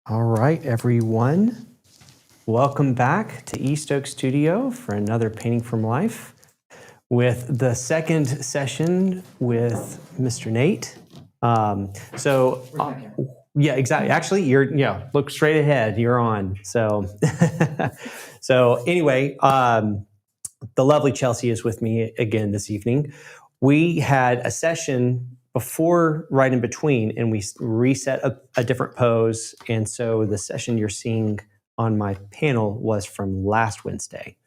All right, everyone. Welcome back to East Oak Studio for another Painting from Life with the second session with Mr. Nate. Yeah, exactly. Actually, look straight ahead. You're on. So, so anyway, the lovely Chelsea is with me again this evening. We had a session before, right in between, and we reset a different pose. And so the session you're seeing on my panel was from last Wednesday.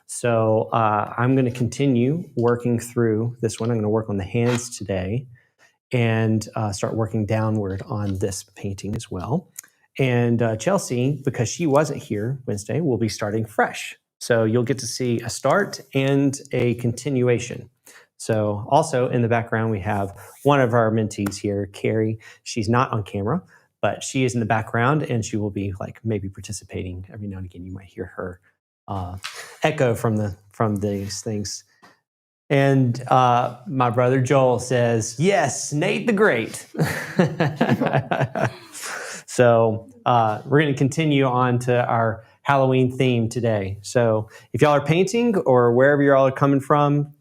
So I'm going to continue working through this one. I'm going to work on the hands today and start working downward on this painting as well. And Chelsea, because she wasn't here Wednesday, will be starting fresh. So you'll get to see a start and a continuation. So also in the background, we have one of our mentees here, Carrie. She's not on camera, but she is in the background and she will be like maybe participating every now and again. You might hear her echo from these things. And my brother Joel says, yes, Nate the Great. So we're going to continue on to our Halloween theme today. So if y'all are painting or wherever you're all coming from,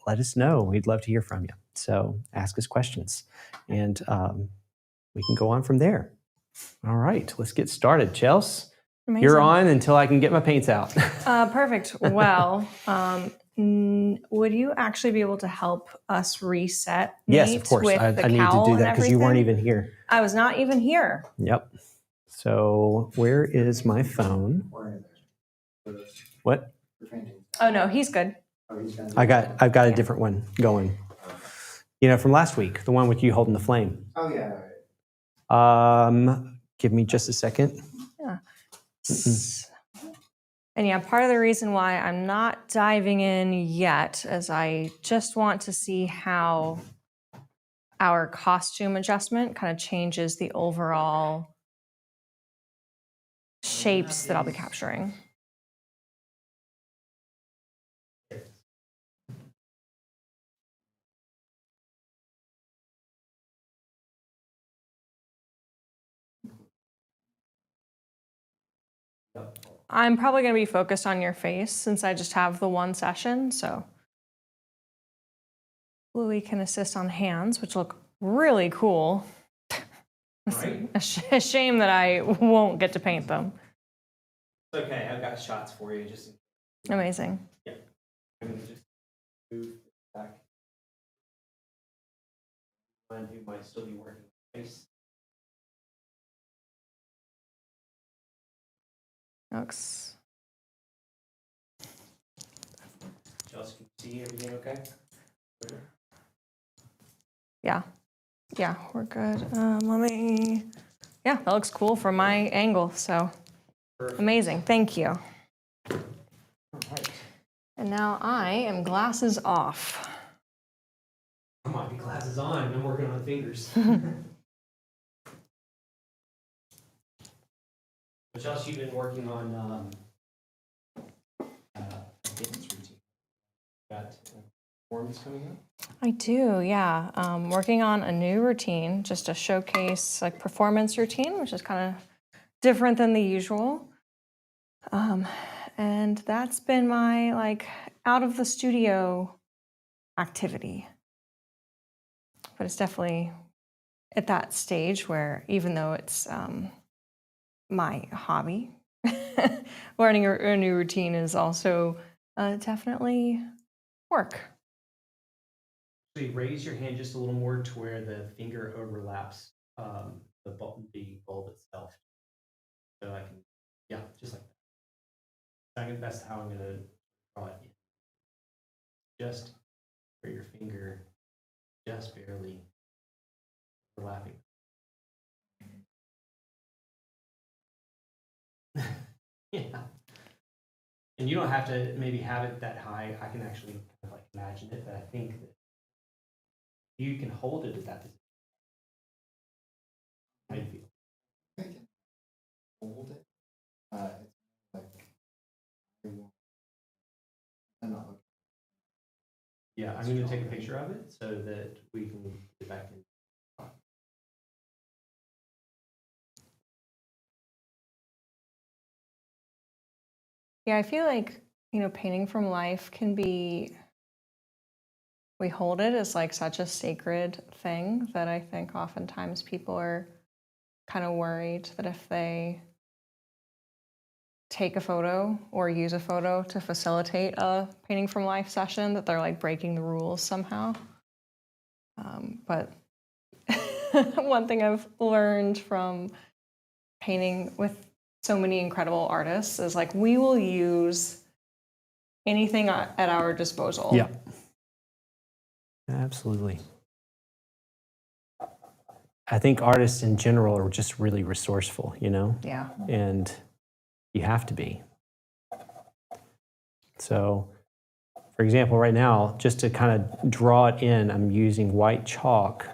let us know. We'd love to hear from you. So ask us questions and we can go on from there. All right, let's get started. Chelsea, you're on until I can get my paints out. Perfect. Well, would you actually be able to help us reset? Yes, Nate, of course. with I the need to cowl do and that because you weren't everything? even here. I was not even here. Yep. So where is my phone? What? Oh no, he's good. I've got a different one going. You know, from last week, the one with you holding the flame. Oh yeah. Give me just a second. Yeah. And yeah, part of the reason why I'm not diving in yet is I just want to see how our costume adjustment kind of changes the overall shapes that I'll be capturing. I'm probably going to be focused on your face since I just have the one session, so Louie can assist on hands, which look really cool. Right. A shame that I won't get to paint them. It's okay, I've got shots for you. Just Amazing. yeah. I'm gonna just move back. One who might still be working on face. Looks. Chelsea, can you see everything okay? Yeah. Yeah, we're good. Yeah, that looks cool from my angle, so Perfect. amazing. Thank you. All right. And now I am glasses off. Come on, get glasses on. I'm working on fingers. What else you've been working on? Dance routine. Got performance coming up. I do, yeah. Working on a new routine, just a showcase like performance routine, which is kind of different than the usual. And that's been my like out of the studio activity. But it's definitely at that stage where even though it's my hobby, learning a new routine is also definitely work. So you raise your hand just a little more to where the finger overlaps the bulb itself. So I can, yeah, just like that. That's how I'm going to draw it. Just where your finger just barely overlapping. Yeah. And you don't have to maybe have it that high. I can actually kind of like imagine it, but I think that you can hold it at that position. How do you feel? I can hold it. It's like I'm not looking. Yeah, I'm going to take a picture of it so that we can get back in. Yeah, I feel like, painting from life can be, we hold it as like such a sacred thing that I think oftentimes people are kind of worried that if they take a photo or use a photo to facilitate a painting from life session, that they're like breaking the rules somehow. But one thing I've learned from painting with so many incredible artists is like we will use anything at our disposal. Yeah. Absolutely. I think artists in general are just really resourceful, Yeah. and you have to be. So, for example, right now, just to kind of draw it in, I'm using white chalk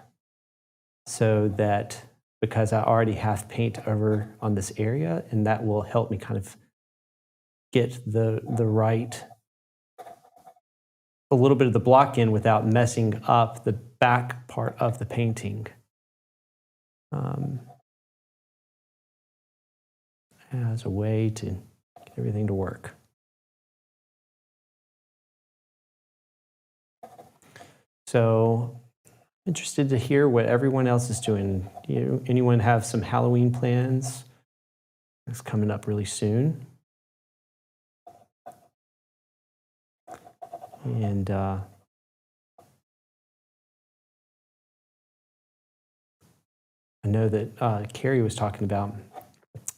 so that because I already have paint over on this area, and that will help me kind of get the right, a little bit of the block in without messing up the back part of the painting. As a way to get everything to work. So, interested to hear what everyone else is doing. Anyone have some Halloween plans? It's coming up really soon. And I know that Carrie was talking about,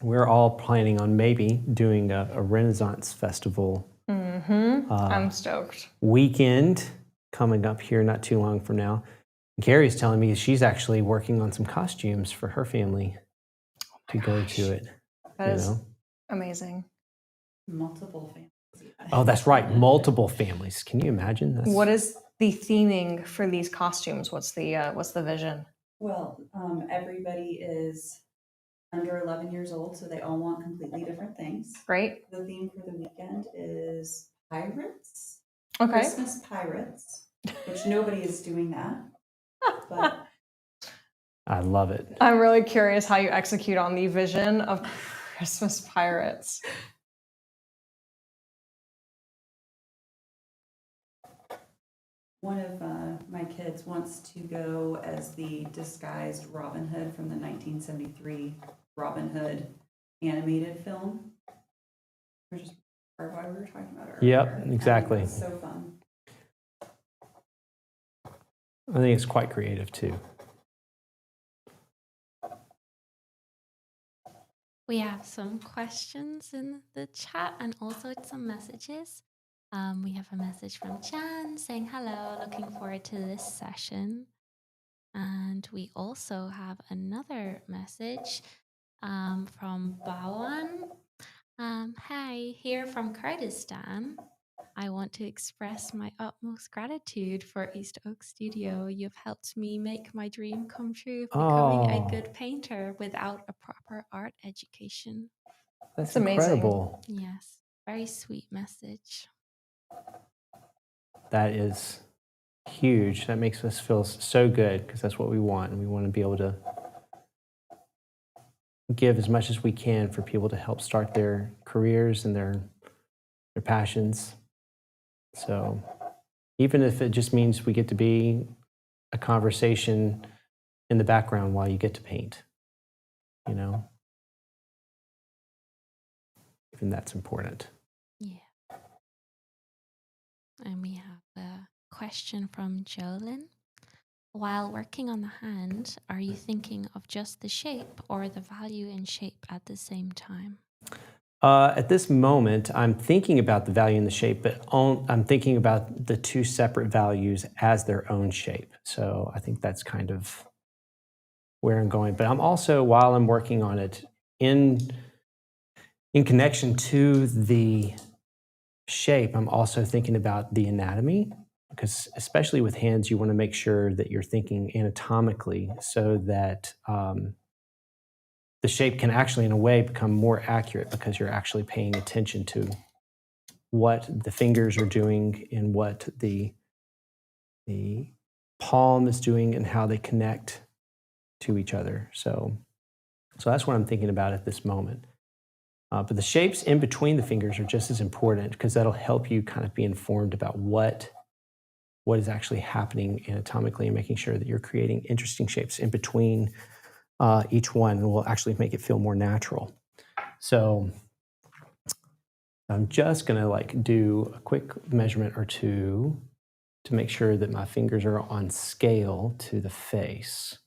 we're all planning on maybe doing a Renaissance Festival I'm stoked. weekend coming up here not too long from now. Carrie's telling me she's actually working on some costumes for her family to go to it. That is amazing. Multiple families. Oh, that's right. Multiple families. Can you imagine? What is the theming for these costumes? What's the vision? Well, everybody is under 11 years old, so they all want completely different things. Great. The theme for the weekend is pirates. Okay. Christmas pirates, which nobody is doing that. But I love it. I'm really curious how you execute on the vision of Christmas pirates. one of my kids wants to go as the disguised Robin Hood from the 1973 Robin Hood animated film. Which is part of why we were talking about it earlier. Yep, exactly. It's so fun. I think it's quite creative too. We have some questions in the chat and also some messages. We have a message from Jan saying hello, looking forward to this session. And we also have another message from Bawan. Hi, here from Kurdistan. I want to express my utmost gratitude for East Oak Studio. You've helped me make my dream come true of becoming a good painter without a proper art education. That's amazing. incredible. Yes, very sweet message. That is huge. That makes us feel so good because that's what we want. And we want to be able to give as much as we can for people to help start their careers and their passions. So even if it just means we get to be a conversation in the background while you get to paint, you know, even that's important. Yeah. And we have a question from Jolyn. While working on the hand, are you thinking of just the shape or the value in shape at the same time? At this moment, I'm thinking about the value in the shape, but I'm thinking about the two separate values as their own shape. So I think that's kind of where I'm going. But I'm also, while I'm working on it, in connection to the shape, I'm also thinking about the anatomy, because especially with hands, you want to make sure that you're thinking anatomically so that the shape can actually, in a way, become more accurate because you're actually paying attention to what the fingers are doing and what the palm is doing and how they connect to each other. So that's what I'm thinking about at this moment. But the shapes in between the fingers are just as important because that'll help you kind of be informed about what is actually happening anatomically and making sure that you're creating interesting shapes in between each one, and will actually make it feel more natural. So I'm just gonna like do a quick measurement or two to make sure that my fingers are on scale to the face,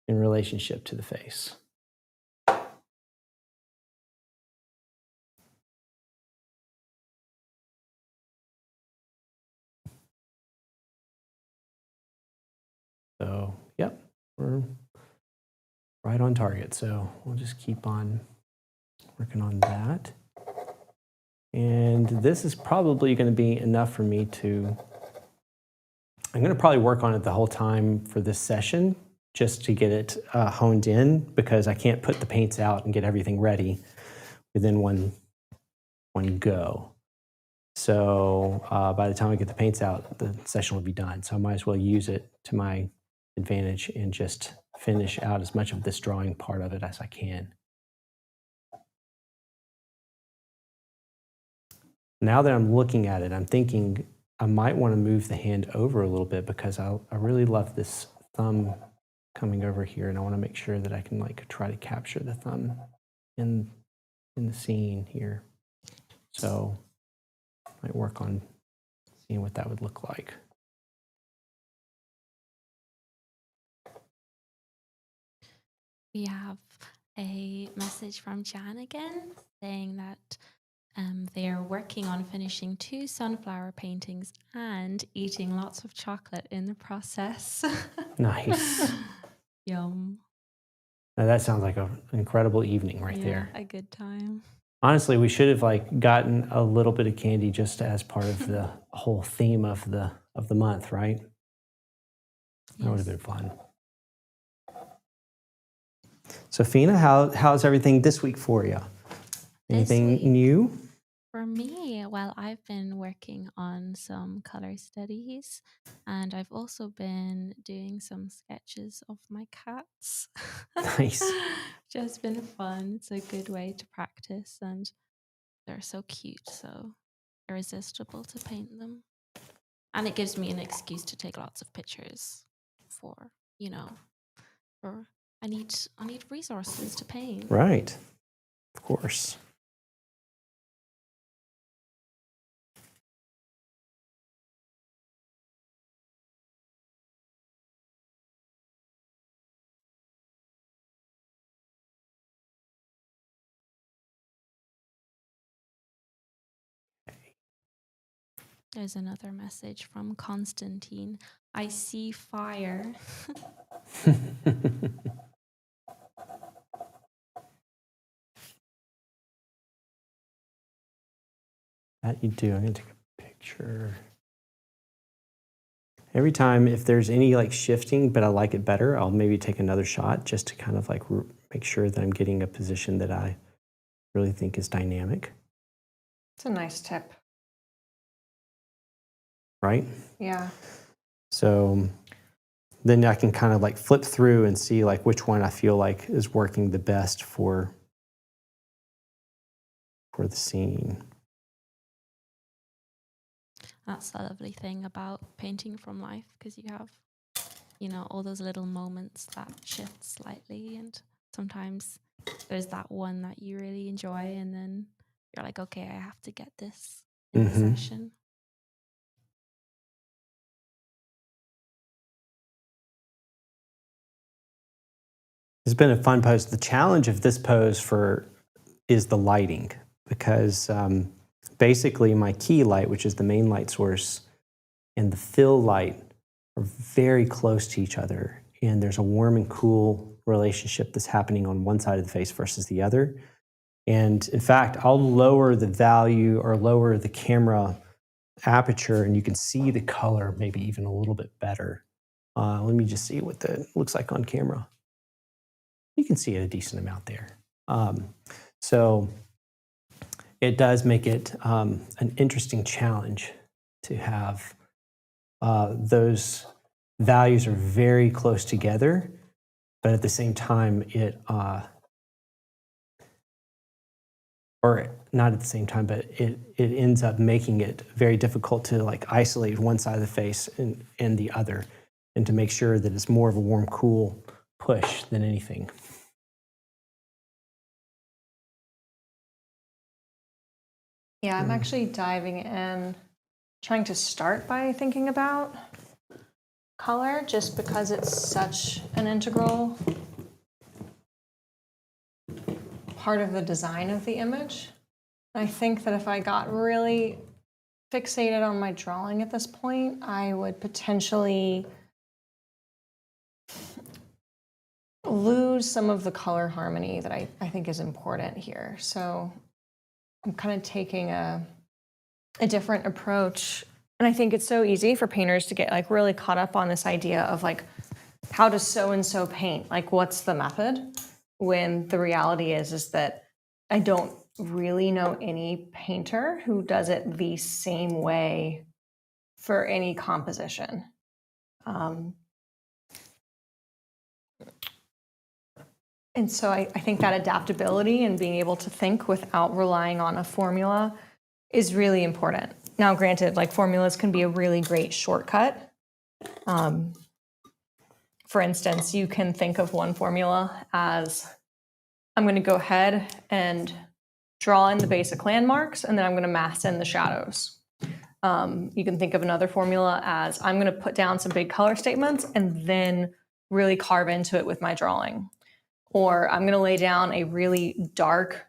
in relationship to the face. So, yep, we're right on target. So we'll just keep on working on that. And this is probably going to be enough for me to, I'm going to probably work on it the whole time for this session just to get it honed in, because I can't put the paints out and get everything ready within one go. So by the time I get the paints out, the session will be done. So I might as well use it to my advantage and just finish out as much of this drawing part of it as I can. Now that I'm looking at it, I'm thinking I might want to move the hand over a little bit, because I really love this thumb coming over here, and I want to make sure that I can like try to capture the thumb in the scene here. So I might work on seeing what that would look like. We have a message from Jan again saying that they are working on finishing 2 sunflower paintings and eating lots of chocolate in the process. Nice. Yum. Now that sounds like an incredible evening right there. A good time. Honestly, we should have like gotten a little bit of candy just as part of the whole theme of the month, right? That would have been fun. Sophina, how's everything this week for you? Anything week? new? For me, well, I've been working on some color studies, and I've also been doing some sketches of my cats. Nice. Which has been fun. It's a good way to practice, and they're so cute, so irresistible to paint them. And it gives me an excuse to take lots of pictures for, for I need resources to paint. Right. Of course. There's another message from Constantine. I see fire. That you do. I'm going to take a picture. Every time, if there's any like shifting, but I like it better, I'll maybe take another shot just to kind of like make sure that I'm getting a position that I really think is dynamic. It's a nice tip. Right? Yeah. So then I can kind of like flip through and see like which one I feel like is working the best for the scene. That's the lovely thing about painting from life, because you have, all those little moments that shift slightly, and sometimes there's that one that you really enjoy, and then you're like, okay, I have to get this in the session. It's been a fun pose. The challenge of this pose is the lighting, because basically my key light, which is the main light source, and the fill light are very close to each other. And there's a warm and cool relationship that's happening on one side of the face versus the other. And in fact, I'll lower the value or lower the camera aperture, and you can see the color maybe even a little bit better. Let me just see what that looks like on camera. You can see it a decent amount there. So it does make it an interesting challenge to have those values are very close together, but at the same time, or not at the same time, but it ends up making it very difficult to like isolate one side of the face and the other, and to make sure that it's more of a warm, cool push than anything. Yeah, I'm actually diving in, trying to start by thinking about color just because it's such an integral part of the design of the image. I think that if I got really fixated on my drawing at this point, I would potentially lose some of the color harmony that I think is important here. So I'm kind of taking a different approach. And I think it's so easy for painters to get like really caught up on this idea of like, how does so-and-so paint? Like, what's the method? When the reality is that I don't really know any painter who does it the same way for any composition. And so I think that adaptability and being able to think without relying on a formula is really important. Now, granted, like formulas can be a really great shortcut. For instance, you can think of one formula as, I'm going to go ahead and draw in the basic landmarks, and then I'm going to mask in the shadows. You can think of another formula as, I'm going to put down some big color statements and then really carve into it with my drawing. Or I'm going to lay down a really dark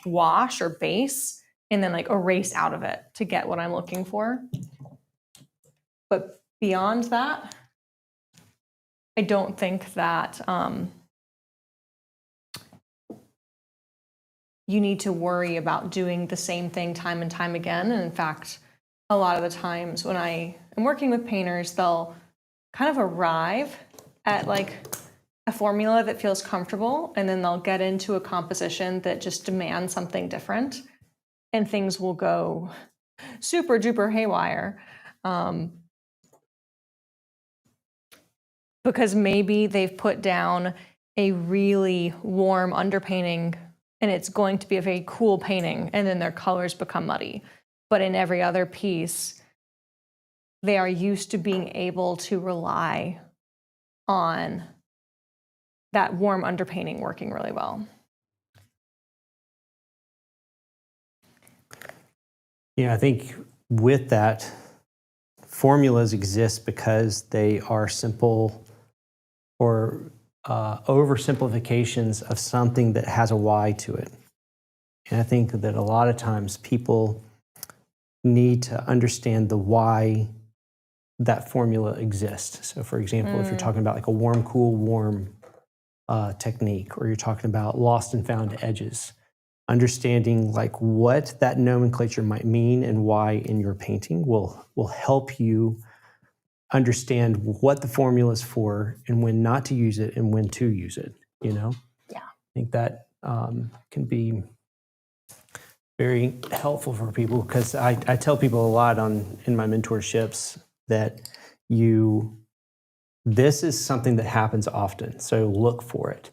wash or base and then like erase out of it to get what I'm looking for. But beyond that, I don't think that you need to worry about doing the same thing time and time again. And in fact, a lot of the times when I am working with painters, they'll kind of arrive at like a formula that feels comfortable, and then they'll get into a composition that just demands something different, and things will go super duper haywire. Because maybe they've put down a really warm underpainting and it's going to be a very cool painting, and then their colors become muddy. But in every other piece, they are used to being able to rely on that warm underpainting working really well. Yeah, I think with that, formulas exist because they are simple or oversimplifications of something that has a why to it. And I think that a lot of times people need to understand the why that formula exists. So for example, if you're talking about like a warm, cool, warm technique, or you're talking about lost and found edges, understanding like what that nomenclature might mean and why in your painting will help you understand what the formula is for and when not to use it and when to use it, you know? Yeah. I think that can be very helpful for people, because I tell people a lot in my mentorships that this is something that happens often, so look for it.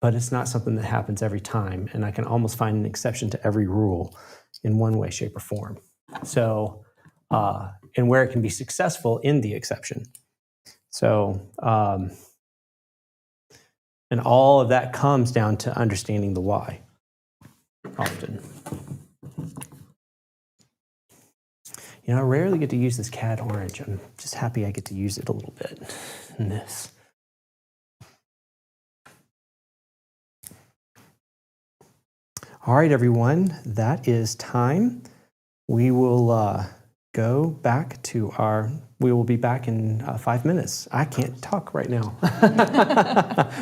But it's not something that happens every time, and I can almost find an exception to every rule in one way, shape, or form. So, and where it can be successful in the exception. So, and all of that comes down to understanding the why, often. You know, I rarely get to use this cad orange. I'm just happy I get to use it a little bit in this. All right, everyone, that is time. We will go back to we will be back in 5 minutes. I can't talk right now.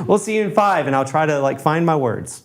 We'll see you in 5, and I'll try to like find my words.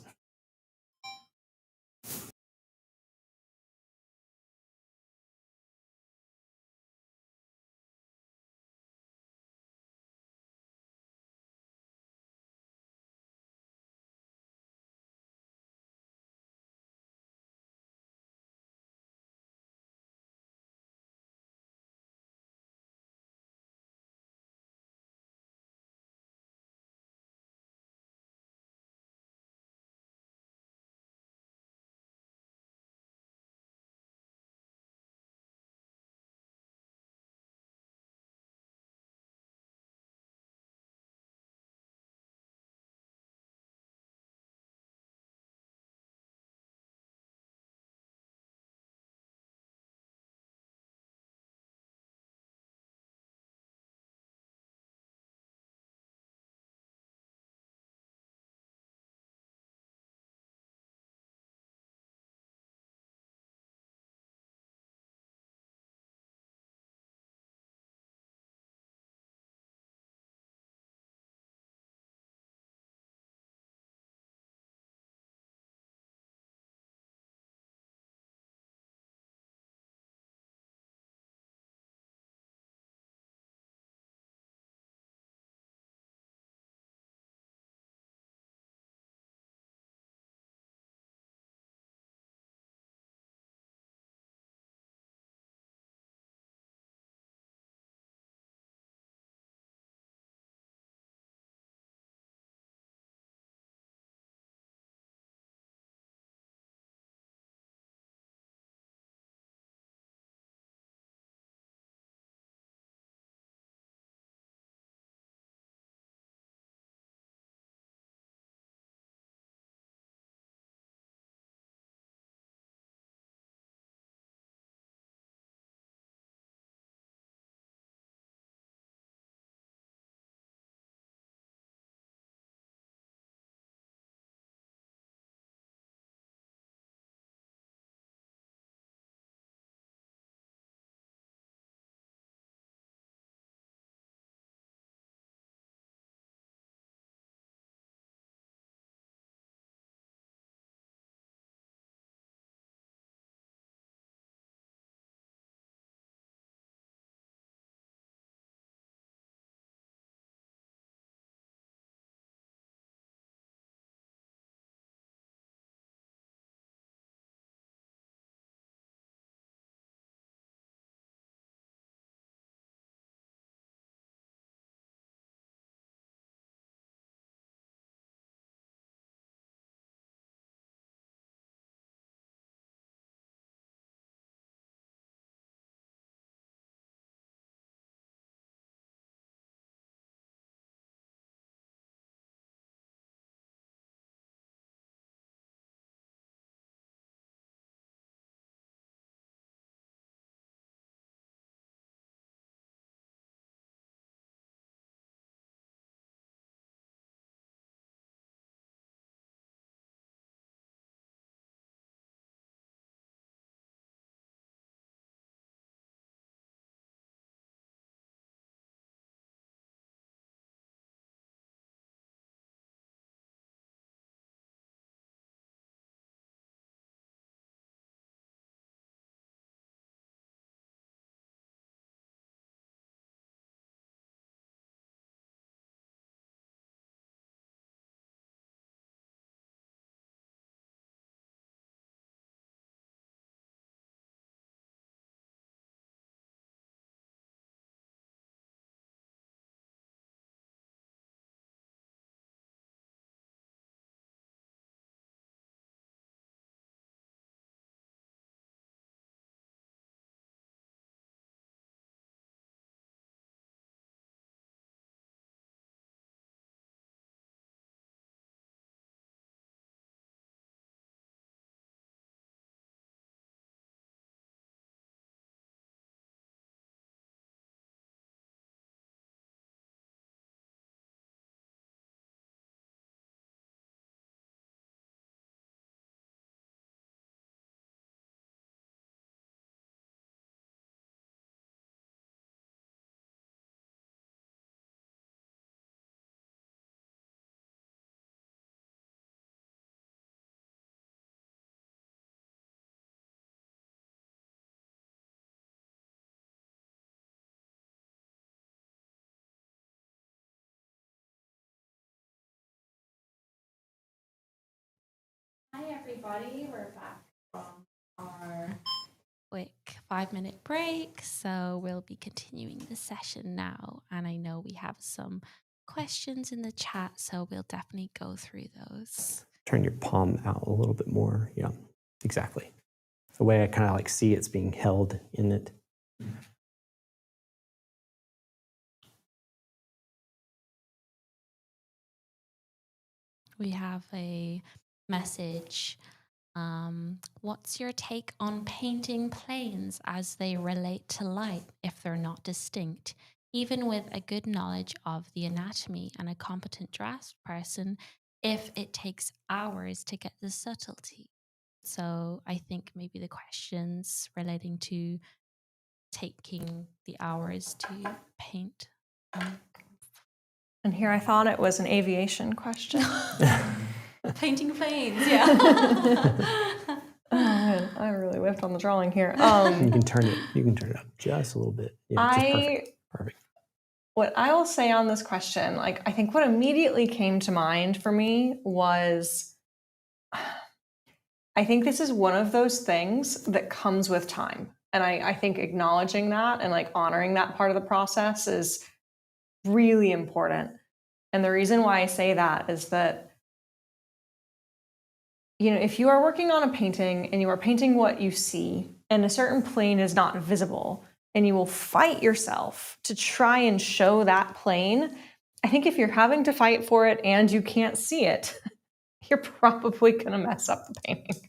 everybody. We're back from our quick 5-minute break. So we'll be continuing the session now. And I know we have some questions in the chat, so we'll definitely go through those. Turn your palm out a little bit more. Yeah, exactly. The way I kind of like see it's being held in it. We have a message. What's your take on painting planes as they relate to light if they're not distinct? Even with a good knowledge of the anatomy and a competent draft person, if it takes hours to get the subtlety. So I think maybe the questions relating to taking the hours to paint. And here I thought it was an aviation question. Painting planes, yeah. Oh man, I really whiffed on the drawing here. You can turn it up just a little bit. Yeah, just perfect. Perfect. What I will say on this question, like I think what immediately came to mind for me was I think this is one of those things that comes with time. And I think acknowledging that and like honoring that part of the process is really important. And the reason why I say that is that, you know, if you are working on a painting and you are painting what you see and a certain plane is not visible and you will fight yourself to try and show that plane, I think if you're having to fight for it and you can't see it, you're probably going to mess up the painting.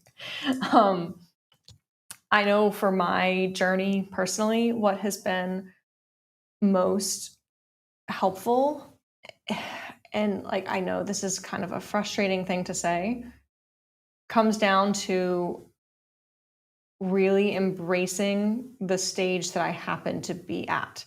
I know for my journey personally, what has been most helpful, and like I know this is kind of a frustrating thing to say, comes down to really embracing the stage that I happen to be at.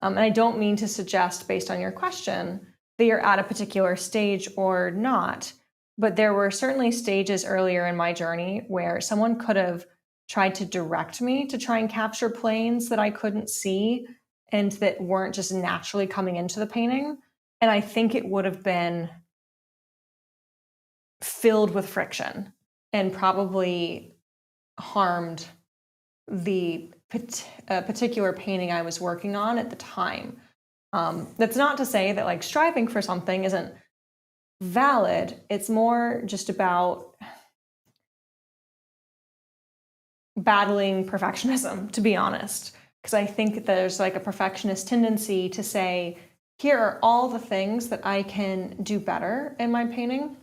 And I don't mean to suggest, based on your question, that you're at a particular stage or not, but there were certainly stages earlier in my journey where someone could have tried to direct me to try and capture planes that I couldn't see and that weren't just naturally coming into the painting. And I think it would have been filled with friction and probably harmed the particular painting I was working on at the time. That's not to say that like striving for something isn't valid. It's more just about battling perfectionism, to be honest. Because I think there's like a perfectionist tendency to say, here are all the things that I can do better in my painting.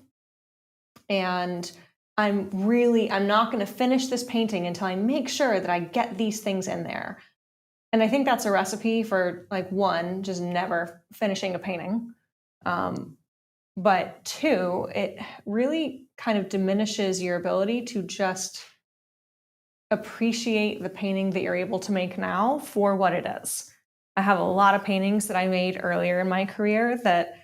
And I'm not going to finish this painting until I make sure that I get these things in there. And I think that's a recipe for like one, just never finishing a painting. But two, it really kind of diminishes your ability to just appreciate the painting that you're able to make now for what it is. I have a lot of paintings that I made earlier in my career that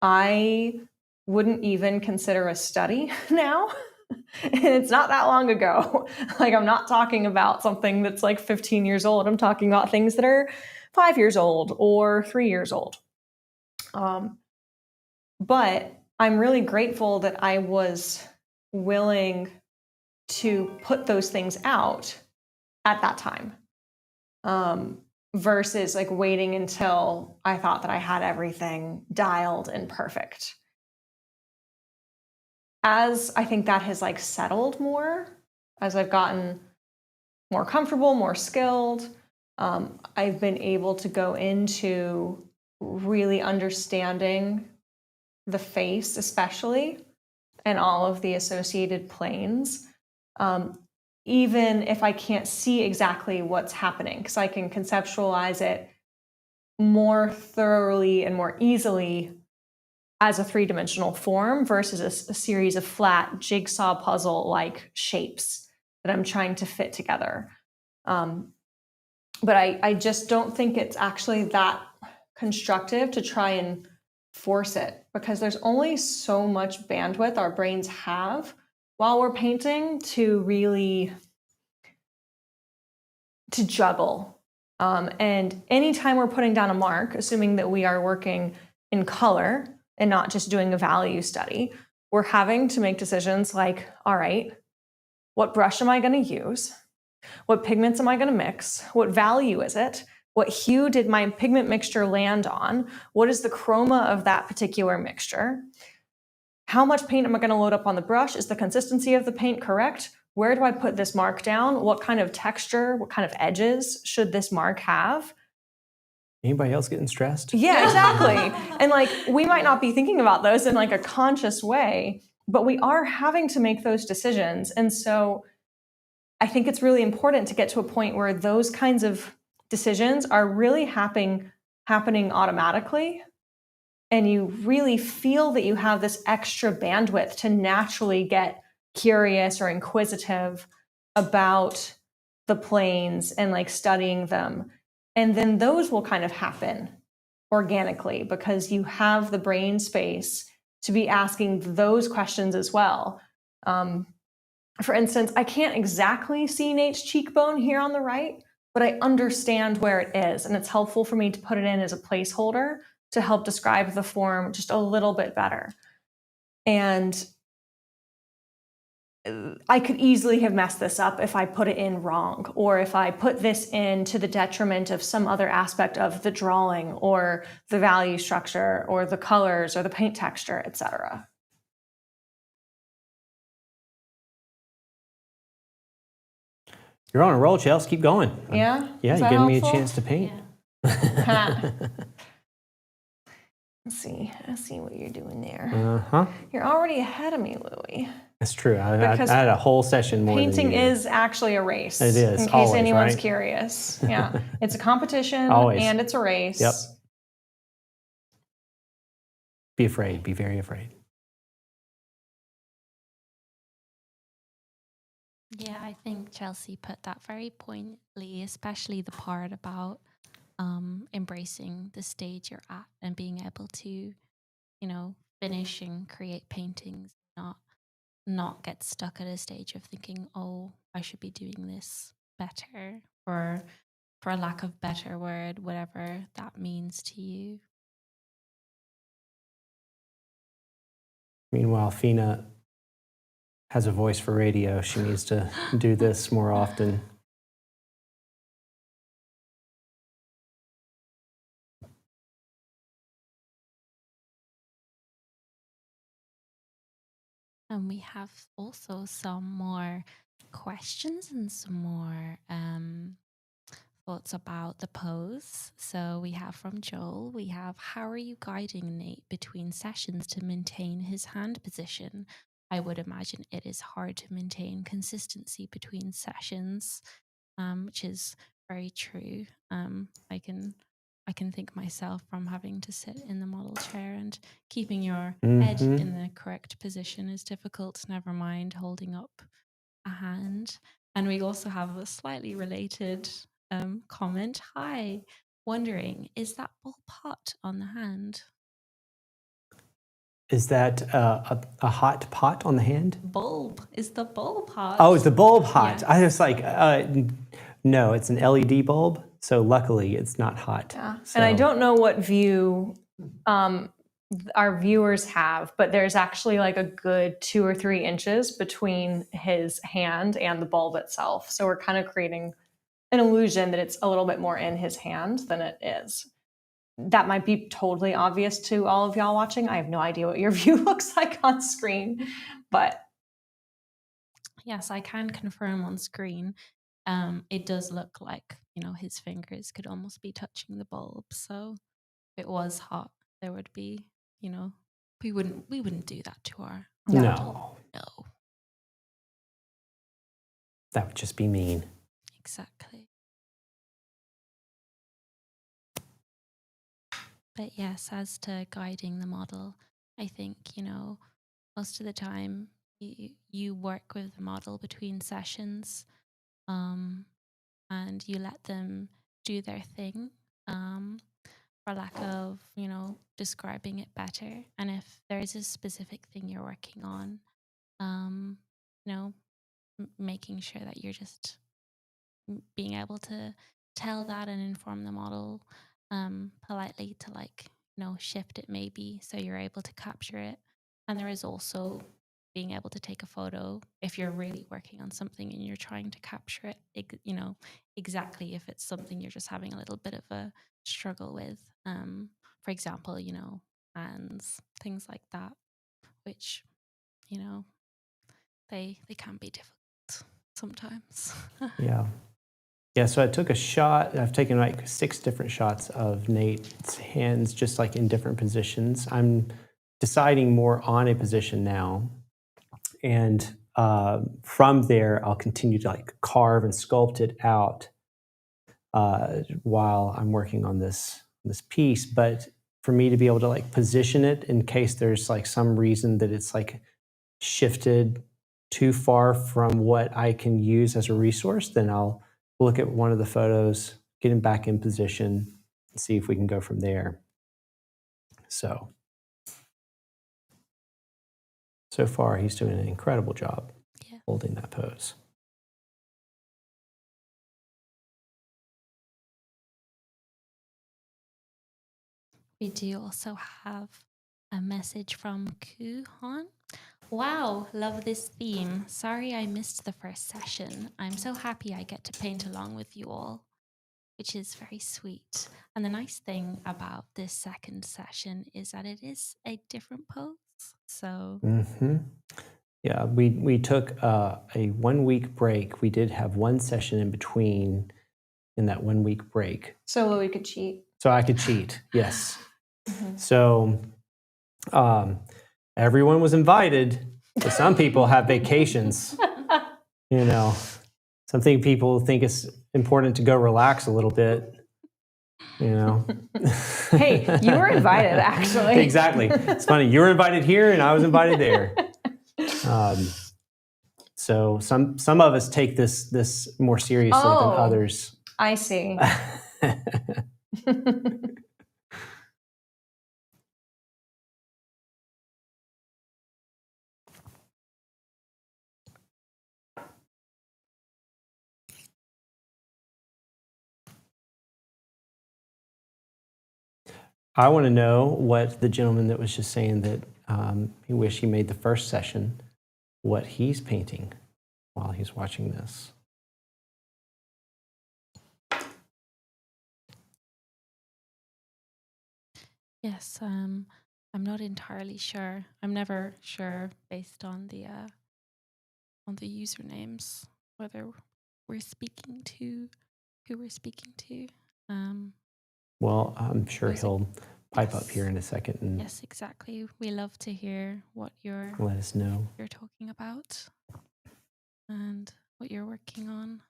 I wouldn't even consider a study now. And it's not that long ago. Like I'm not talking about something that's like 15 years old. I'm talking about things that are 5 years old or 3 years old. But I'm really grateful that I was willing to put those things out at that time, versus like waiting until I thought that I had everything dialed and perfect. As I think that has like settled more, as I've gotten more comfortable, more skilled, I've been able to go into really understanding the face, especially, and all of the associated planes. Even if I can't see exactly what's happening, because I can conceptualize it more thoroughly and more easily as a three-dimensional form versus a series of flat jigsaw puzzle-like shapes that I'm trying to fit together. But I just don't think it's actually that constructive to try and force it, because there's only so much bandwidth our brains have while we're painting to really to juggle. And anytime we're putting down a mark, assuming that we are working in color and not just doing a value study, we're having to make decisions like, all right, what brush am I going to use? What pigments am I going to mix? What value is it? What hue did my pigment mixture land on? What is the chroma of that particular mixture? How much paint am I going to load up on the brush? Is the consistency of the paint correct? Where do I put this mark down? What kind of texture, what kind of edges should this mark have? Anybody else getting stressed? Yeah, exactly. And like, we might not be thinking about those in like a conscious way, but we are having to make those decisions. And so I think it's really important to get to a point where those kinds of decisions are really happening automatically. And you really feel that you have this extra bandwidth to naturally get curious or inquisitive about the planes and like studying them. And then those will kind of happen organically because you have the brain space to be asking those questions as well. For instance, I can't exactly see Nate's cheekbone here on the right, but I understand where it is. And it's helpful for me to put it in as a placeholder to help describe the form just a little bit better. And I could easily have messed this up if I put it in wrong, or if I put this in to the detriment of some other aspect of the drawing or the value structure or the colors or the paint texture, etc. You're on a roll, Chelsea. Keep going. Yeah? Yeah, Is you're that giving me a helpful? chance to paint. Yeah. Let's see what you're doing there. Uh-huh. You're already ahead of me, Louie. That's true. I Because had a whole session more Painting than you did. is actually a race. It is, In case always, anyone's right? curious. Yeah. It's a competition Always. and it's a race. Yep. Be afraid. Be very afraid. Yeah, I think Chelsea put that very pointedly, especially the part about embracing the stage you're at and being able to, you know, finish and create paintings, not get stuck at a stage of thinking, oh, I should be doing this better, or for a lack of better word, whatever that means to you. Meanwhile, Fina has a voice for radio. She needs to do this more often. And we have also some more questions and some more thoughts about the pose. So we have from Joel, we have, how are you guiding Nate between sessions to maintain his hand position? I would imagine it is hard to maintain consistency between sessions, which is very true. I can think myself from having to sit in the model chair, and keeping your head in the correct position is difficult, never mind holding up a hand. And we also have a slightly related comment. Hi, wondering, is that bulb hot on the hand? Is that a hot pot on the hand? Bulb. Is the bulb hot? Oh, is the bulb hot? Yes. I was like, no, it's an LED bulb. So luckily it's not hot. Yeah. So, And I don't know what view our viewers have, but there's actually like a good 2 or 3 inches between his hand and the bulb itself. So we're kind of creating an illusion that it's a little bit more in his hand than it is. That might be totally obvious to all of y'all watching. I have no idea what your view looks like on screen, but Yes, I can confirm on screen. It does look like, you know, his fingers could almost be touching the bulb. So if it was hot, there would be, you know, we wouldn't do that to our model. No, that would just be mean. exactly. But yes, as to guiding the model, I think, you know, most of the time you work with the model between sessions, and you let them do their thing, for lack of, you know, describing it better. And if there is a specific thing you're working on, you know, making sure that you're just being able to tell that and inform the model politely to, like, you know, shift it maybe so you're able to capture it And there is also being able to take a photo if you're really working on something and you're trying to capture it, exactly if it's something you're just having a little bit of a struggle with. For example, hands, things like that, which, they can be difficult sometimes. Yeah. Yeah, so I took a shot. I've taken like 6 different shots of Nate's hands, just like in different positions. I'm deciding more on a position now. And from there, I'll continue to like carve and sculpt it out while I'm working on this piece. But for me to be able to like position it in case there's like some reason that it's like shifted too far from what I can use as a resource, then I'll look at one of the photos, get him back in position, and see if we can go from there. So far, he's doing an incredible job holding that pose. We do also have a message from Kuhan. Wow, love this theme. Sorry I missed the first session. I'm so happy I get to paint along with you all, which is very sweet. And the nice thing about this second session is that it is a different pose. So Yeah, we took a 1 week break. We did have one session in between in that 1 week break. So we could cheat. So I could cheat, yes. So everyone was invited, but some people have vacations. Something people think it's important to go relax a little bit. Hey, you were invited, actually. Exactly. It's funny. You were invited here, and I was invited there. So some of us take this more seriously than others. I see. I want to know what the gentleman that was just saying that he wished he made the first session, what he's painting while he's watching this. yes, I'm not entirely sure. I'm never sure based on the usernames whether we're speaking to who we're speaking to. Well, I'm sure Music. he'll pipe up Yes. here in a second and Yes, exactly. We love to hear what you're let us know. talking about and what you're working on.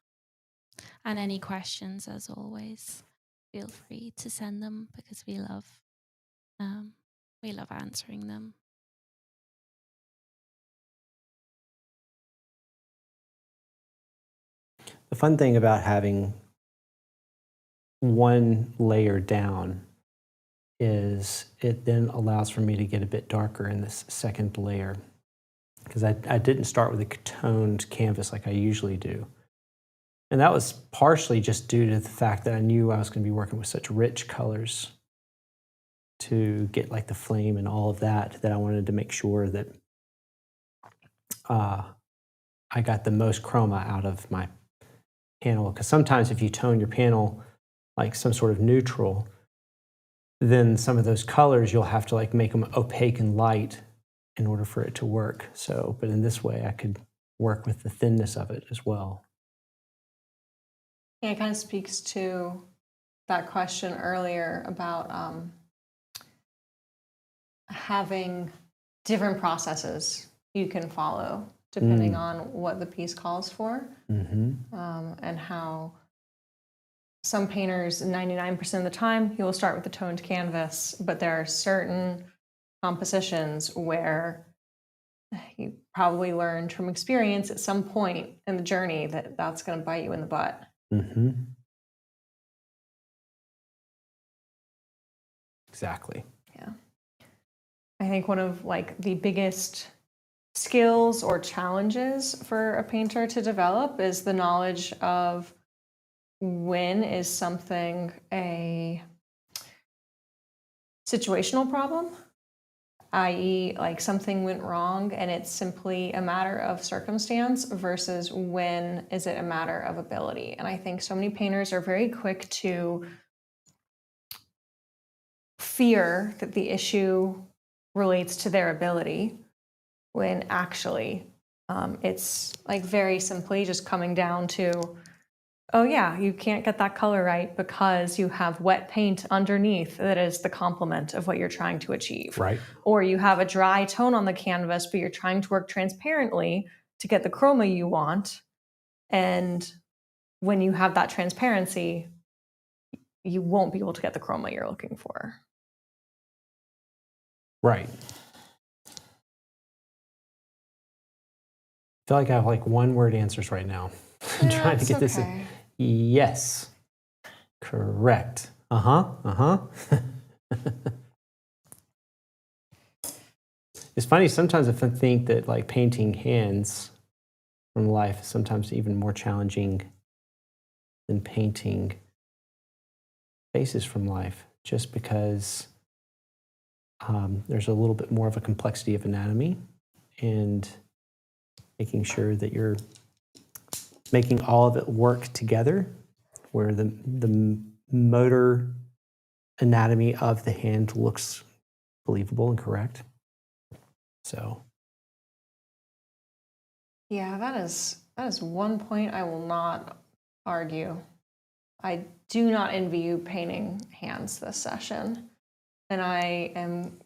And any questions, as always, feel free to send them because we love answering them. The fun thing about having one layer down is it then allows for me to get a bit darker in this second layer because I didn't start with a toned canvas like I usually do. And that was partially just due to the fact that I knew I was going to be working with such rich colors to get like the flame and all of that I wanted to make sure that I got the most chroma out of my panel. Because sometimes if you tone your panel like some sort of neutral, then some of those colors you'll have to like make them opaque and light in order for it to work. So, but in this way I could work with the thinness of it as well. Yeah, it kind of speaks to that question earlier about having different processes you can follow depending on what the piece calls for, and how some painters, 99% of the time, you will start with the toned canvas, but there are certain compositions where you probably learned from experience at some point in the journey that that's going to bite you in the butt. Exactly. Yeah. I think one of like the biggest skills or challenges for a painter to develop is the knowledge of when is something a situational problem i.e., like something went wrong and it's simply a matter of circumstance versus when is it a matter of ability. And I think so many painters are very quick to fear that the issue relates to their ability when actually it's like very simply just coming down to, oh yeah, you can't get that color right because you have wet paint underneath that is the complement of what you're trying to achieve. Right. Or you have a dry tone on the canvas, but you're trying to work transparently to get the chroma you want. And when you have that transparency, you won't be able to get the chroma you're looking for. Right. I feel like I have like one word answers right now. I'm trying to get this in. Yes. Correct. It's funny, sometimes I think that like painting hands from life is sometimes even more challenging than painting faces from life, just because there's a little bit more of a complexity of anatomy and making sure that you're making all of it work together, where the motor anatomy of the hand looks believable and correct. So Yeah, that is one point I will not argue. I do not envy you painting hands this session. And I am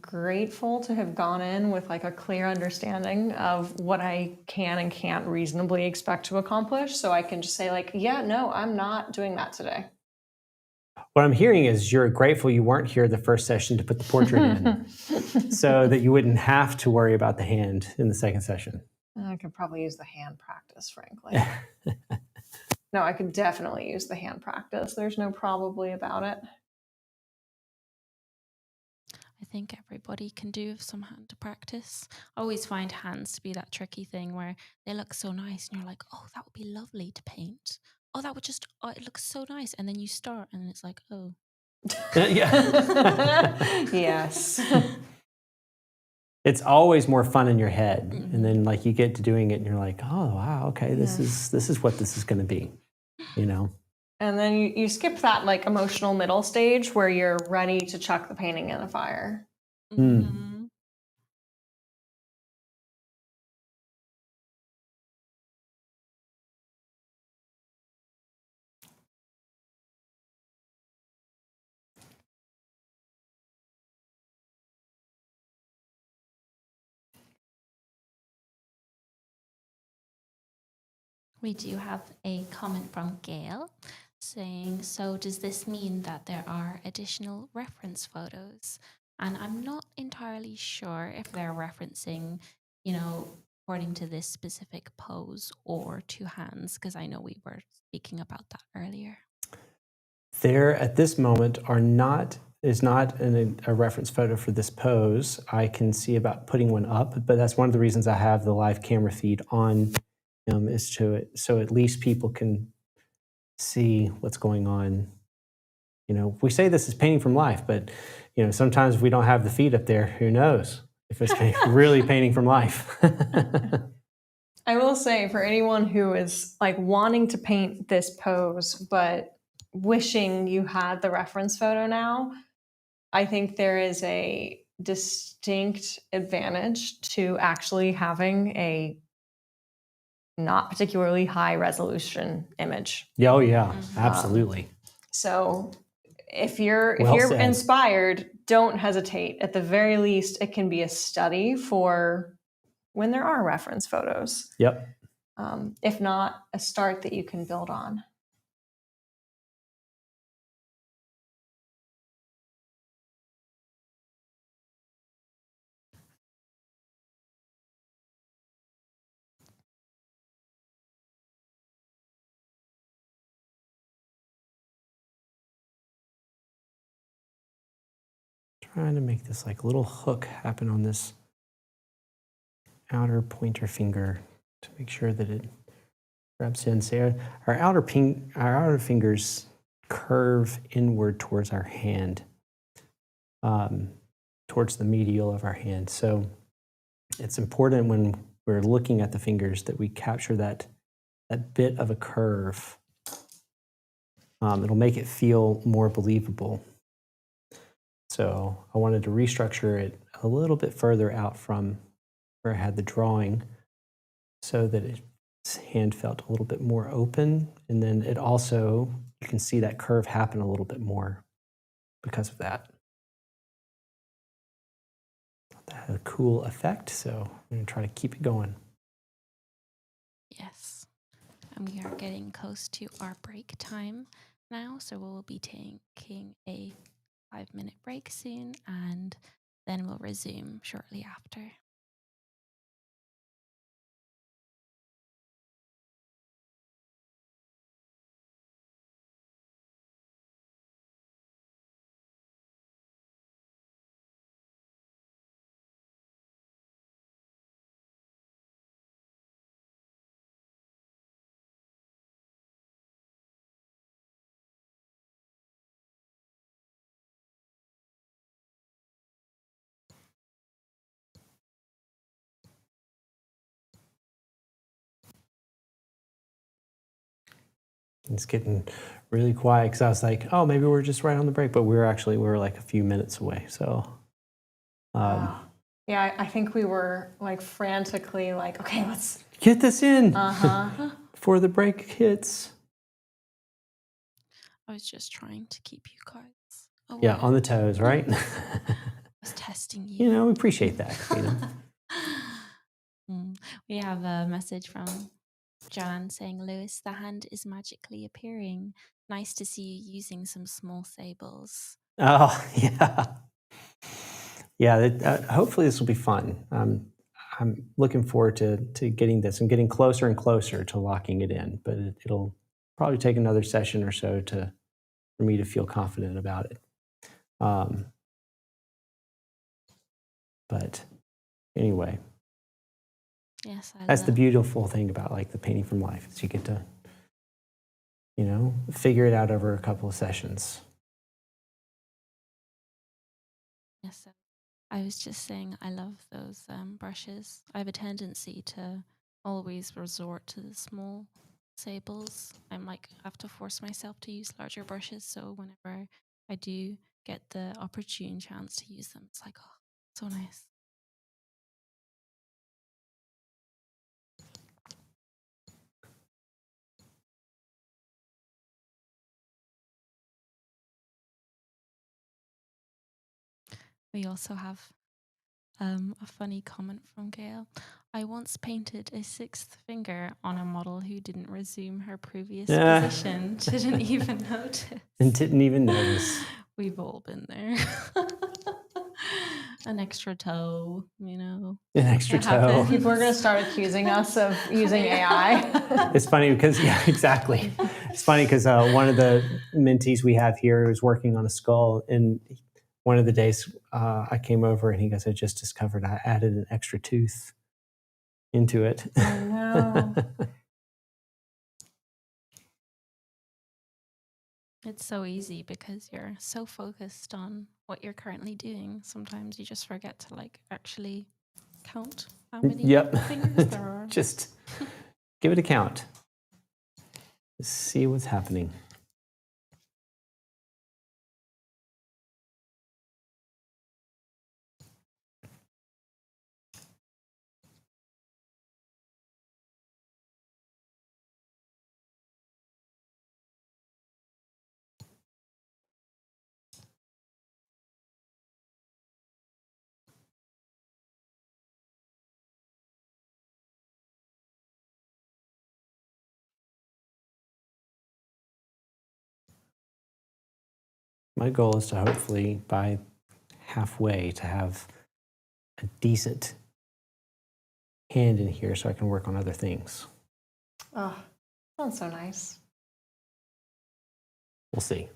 grateful to have gone in with like a clear understanding of what I can and can't reasonably expect to accomplish. So I can just say like, yeah, no, I'm not doing that today. what I'm hearing is you're grateful you weren't here the first session to put the portrait in so that you wouldn't have to worry about the hand in the second session. I could probably use the hand practice, frankly. No, I could definitely use the hand practice. There's no probably about it. I think everybody can do some hand practice. I always find hands to be that tricky thing where they look so nice and you're like, oh, that would be lovely to paint. Oh, that would just, oh, it looks so nice. And then you start and it's like, oh. Yeah. Yes. It's always more fun in your head. And then like you get to doing it and you're like, oh, wow, okay, this is what this is going to be, you know? And then you skip that like emotional middle stage where you're ready to chuck the painting in the fire. Mhm. We do have a comment from Gail saying, so does this mean that there are additional reference photos? And I'm not entirely sure if they're referencing, you know, according to this specific pose or two hands, because I know we were speaking about that earlier. There at this moment is not a reference photo for this pose. I can see about putting one up, but that's one of the reasons I have the live camera feed on, is so at least people can see what's going on. You know, we say this is painting from life, but you know, sometimes if we don't have the feed up there, who knows if it's really painting from life. I will say for anyone who is like wanting to paint this pose, but wishing you had the reference photo now, I think there is a distinct advantage to actually having a not particularly high resolution image. Yeah, oh yeah, absolutely. So if you're Well if you're said. inspired, don't hesitate. At the very least, it can be a study for when there are reference photos. Yep. If not, a start that you can build on. Trying to make this like little hook happen on this outer pointer finger to make sure that it grabs in. So our outer fingers curve inward towards our hand, towards the medial of our hand. So it's important when we're looking at the fingers that we capture that bit of a curve. It'll make it feel more believable. So I wanted to restructure it a little bit further out from where I had the drawing so that its hand felt a little bit more open. And then it also, you can see that curve happen a little bit more because of that. That had a cool effect, so I'm going to try to keep it going. Yes. And we are getting close to our break time now, so we'll be taking a 5-minute break soon, and then we'll resume shortly after. It's getting really quiet because I was like, oh, maybe we're just right on the break, but we were like a few minutes away. So, Yeah, I think we were like frantically like, okay, let's get this in before the break hits. I was just trying to keep you guys aware. Yeah, on the toes, right? I was testing you. You know, we appreciate that, Christina. We have a message from Jan saying, Lewis, the hand is magically appearing. Nice to see you using some small sables. Oh, yeah. Yeah, hopefully this will be fun. I'm looking forward to getting this and getting closer and closer to locking it in, but it'll probably take another session or so for me to feel confident about it. But anyway, Yes, that's the beautiful thing about like the painting from life is you get to, you know, figure it out over a couple of sessions. Yes, I was just saying I love those brushes. I have a tendency to always resort to the small sables. I'm like, I have to force myself to use larger brushes. So whenever I do get the opportune chance to use them, it's like, oh, so nice. We also have a funny comment from Gail. I once painted a sixth finger on a model who didn't resume her previous position, didn't even notice. And didn't even notice. We've all been there. An extra toe, you know. An extra toe. Happens. People are going to start accusing us of using AI. It's funny because, yeah, exactly. It's funny because one of the mentees we have here is working on a skull, and one of the days I came over and he goes, I just discovered I added an extra tooth into it. I know. It's so easy because you're so focused on what you're currently doing. Sometimes you just forget to like actually count how many fingers there are. Just give it a count. See what's happening. My goal is to hopefully by halfway to have a decent hand in here so I can work on other things. Oh, sounds so nice. We'll see.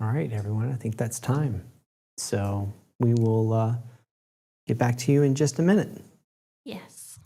All right, everyone, I think that's time. So we will get back to you in just a minute. Yes.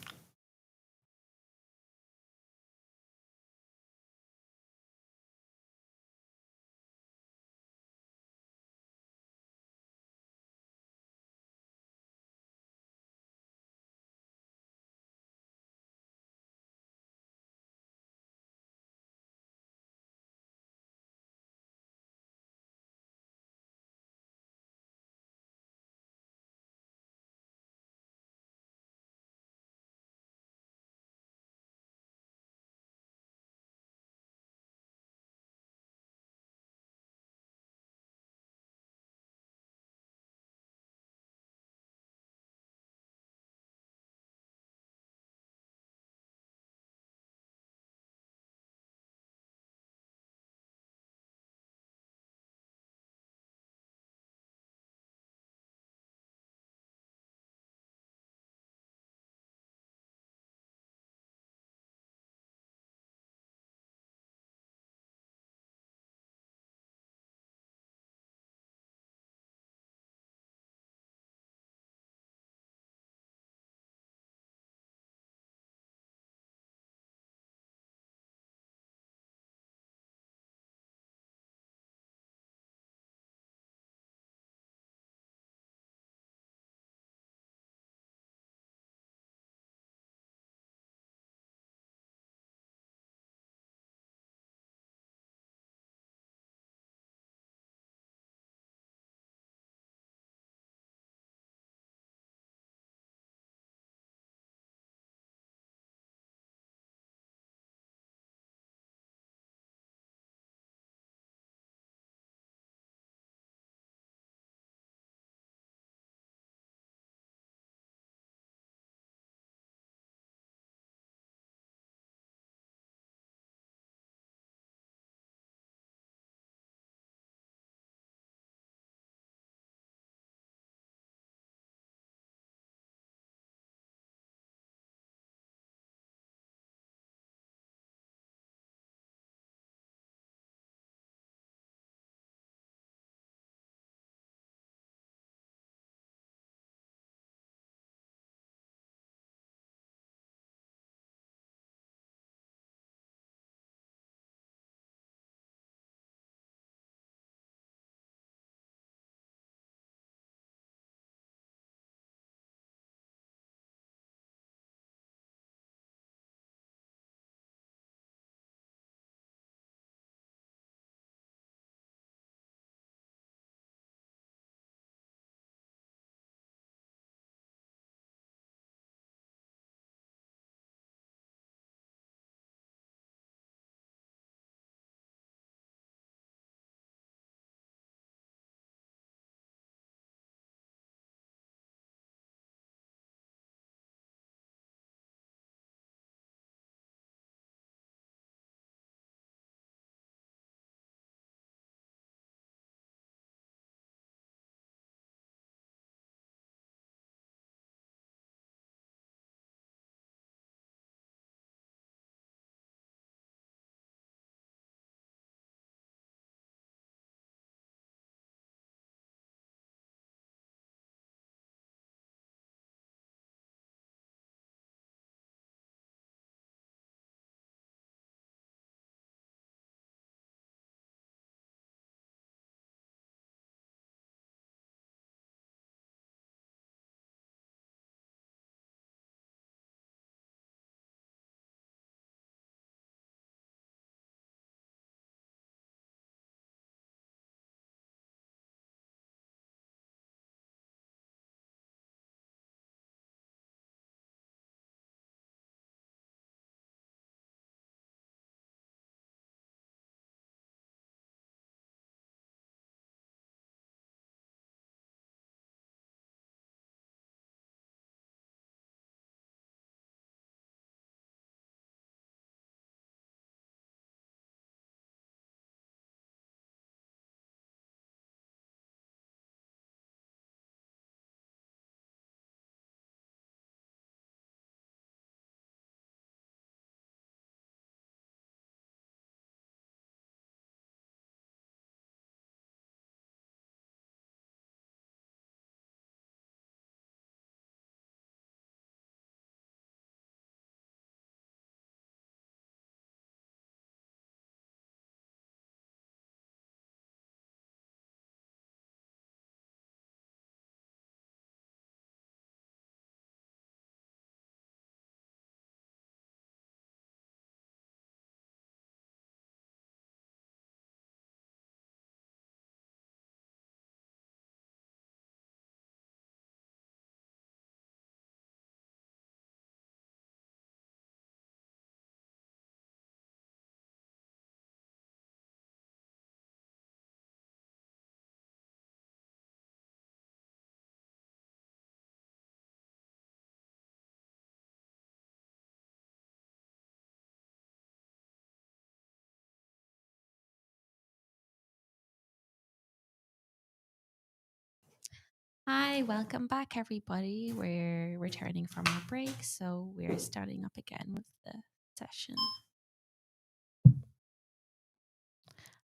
Hi, welcome back, everybody. We're returning from our break, so we're starting up again with the session.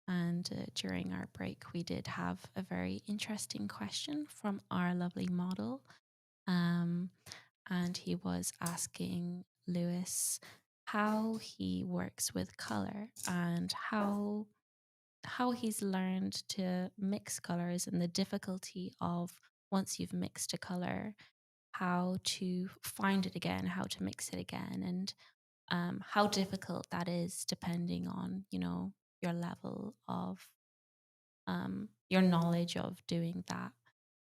And during our break, we did have a very interesting question from our lovely model. And he was asking Lewis how he works with color and how he's learned to mix colors and the difficulty of once you've mixed a color, how to find it again, how to mix it again, and how difficult that is depending on, you know, your level of your knowledge of doing that.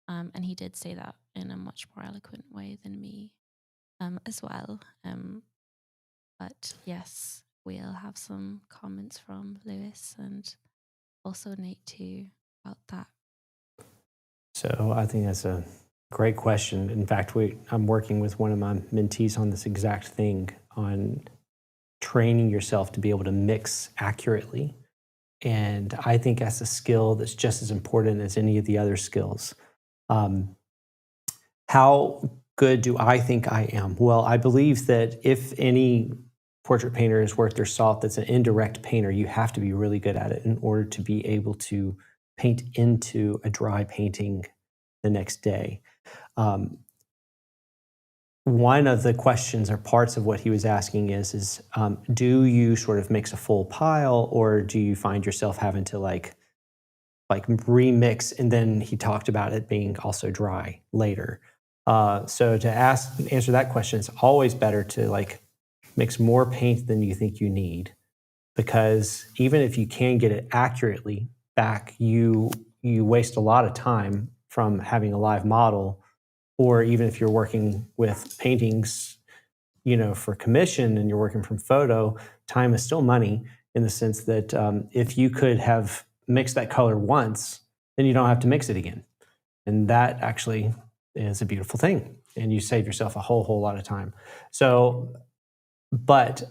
And he did say that in a much more eloquent way than me as well. But yes, we'll have some comments from Lewis and also Nate too about that. So I think that's a great question. In fact, I'm working with one of my mentees on this exact thing, on training yourself to be able to mix accurately. And I think that's a skill that's just as important as any of the other skills. How good do I think I am? Well, I believe that if any portrait painter is worth their salt that's an indirect painter, you have to be really good at it in order to be able to paint into a dry painting the next day. One of the questions or parts of what he was asking is do you sort of mix a full pile, or do you find yourself having to like remix? And then he talked about it being also dry later. So to answer that question, it's always better to like mix more paint than you think you need, because even if you can get it accurately back, you waste a lot of time from having a live model. Or even if you're working with paintings, you know, for commission and you're working from photo, time is still money, in the sense that if you could have mixed that color once, then you don't have to mix it again. And that actually is a beautiful thing. And you save yourself a whole lot of time. So, but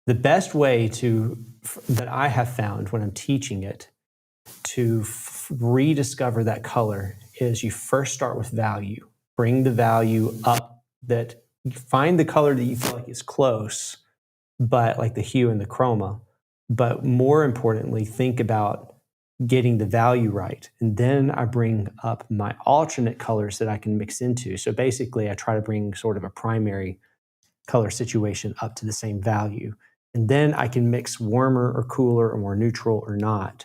the best way that I have found when I'm teaching it to rediscover that color is you first start with value. Bring the value up, that you find the color that you feel like is close, but like the hue and the chroma. But more importantly, think about getting the value right. And then I bring up my alternate colors that I can mix into. So basically, I try to bring sort of a primary color situation up to the same value. And then I can mix warmer or cooler or more neutral or not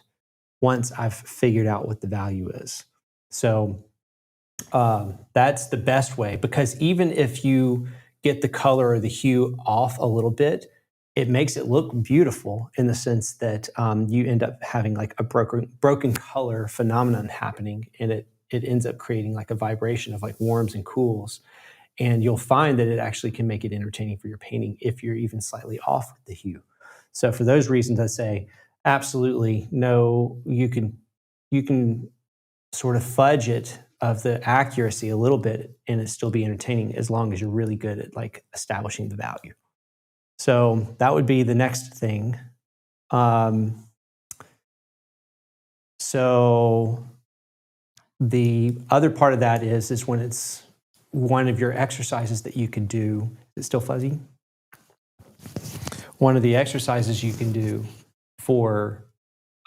once I've figured out what the value is. So that's the best way, because even if you get the color or the hue off a little bit, it makes it look beautiful, in the sense that you end up having like a broken color phenomenon happening, and it ends up creating like a vibration of like warms and cools. And you'll find that it actually can make it entertaining for your painting if you're even slightly off with the hue. So for those reasons, I say absolutely no. You can sort of fudge it of the accuracy a little bit, and it still be entertaining, as long as you're really good at like establishing the value. So that would be the next thing. So the other part of that is when it's one of your exercises that you can do. Is it still fuzzy? One of the exercises you can do for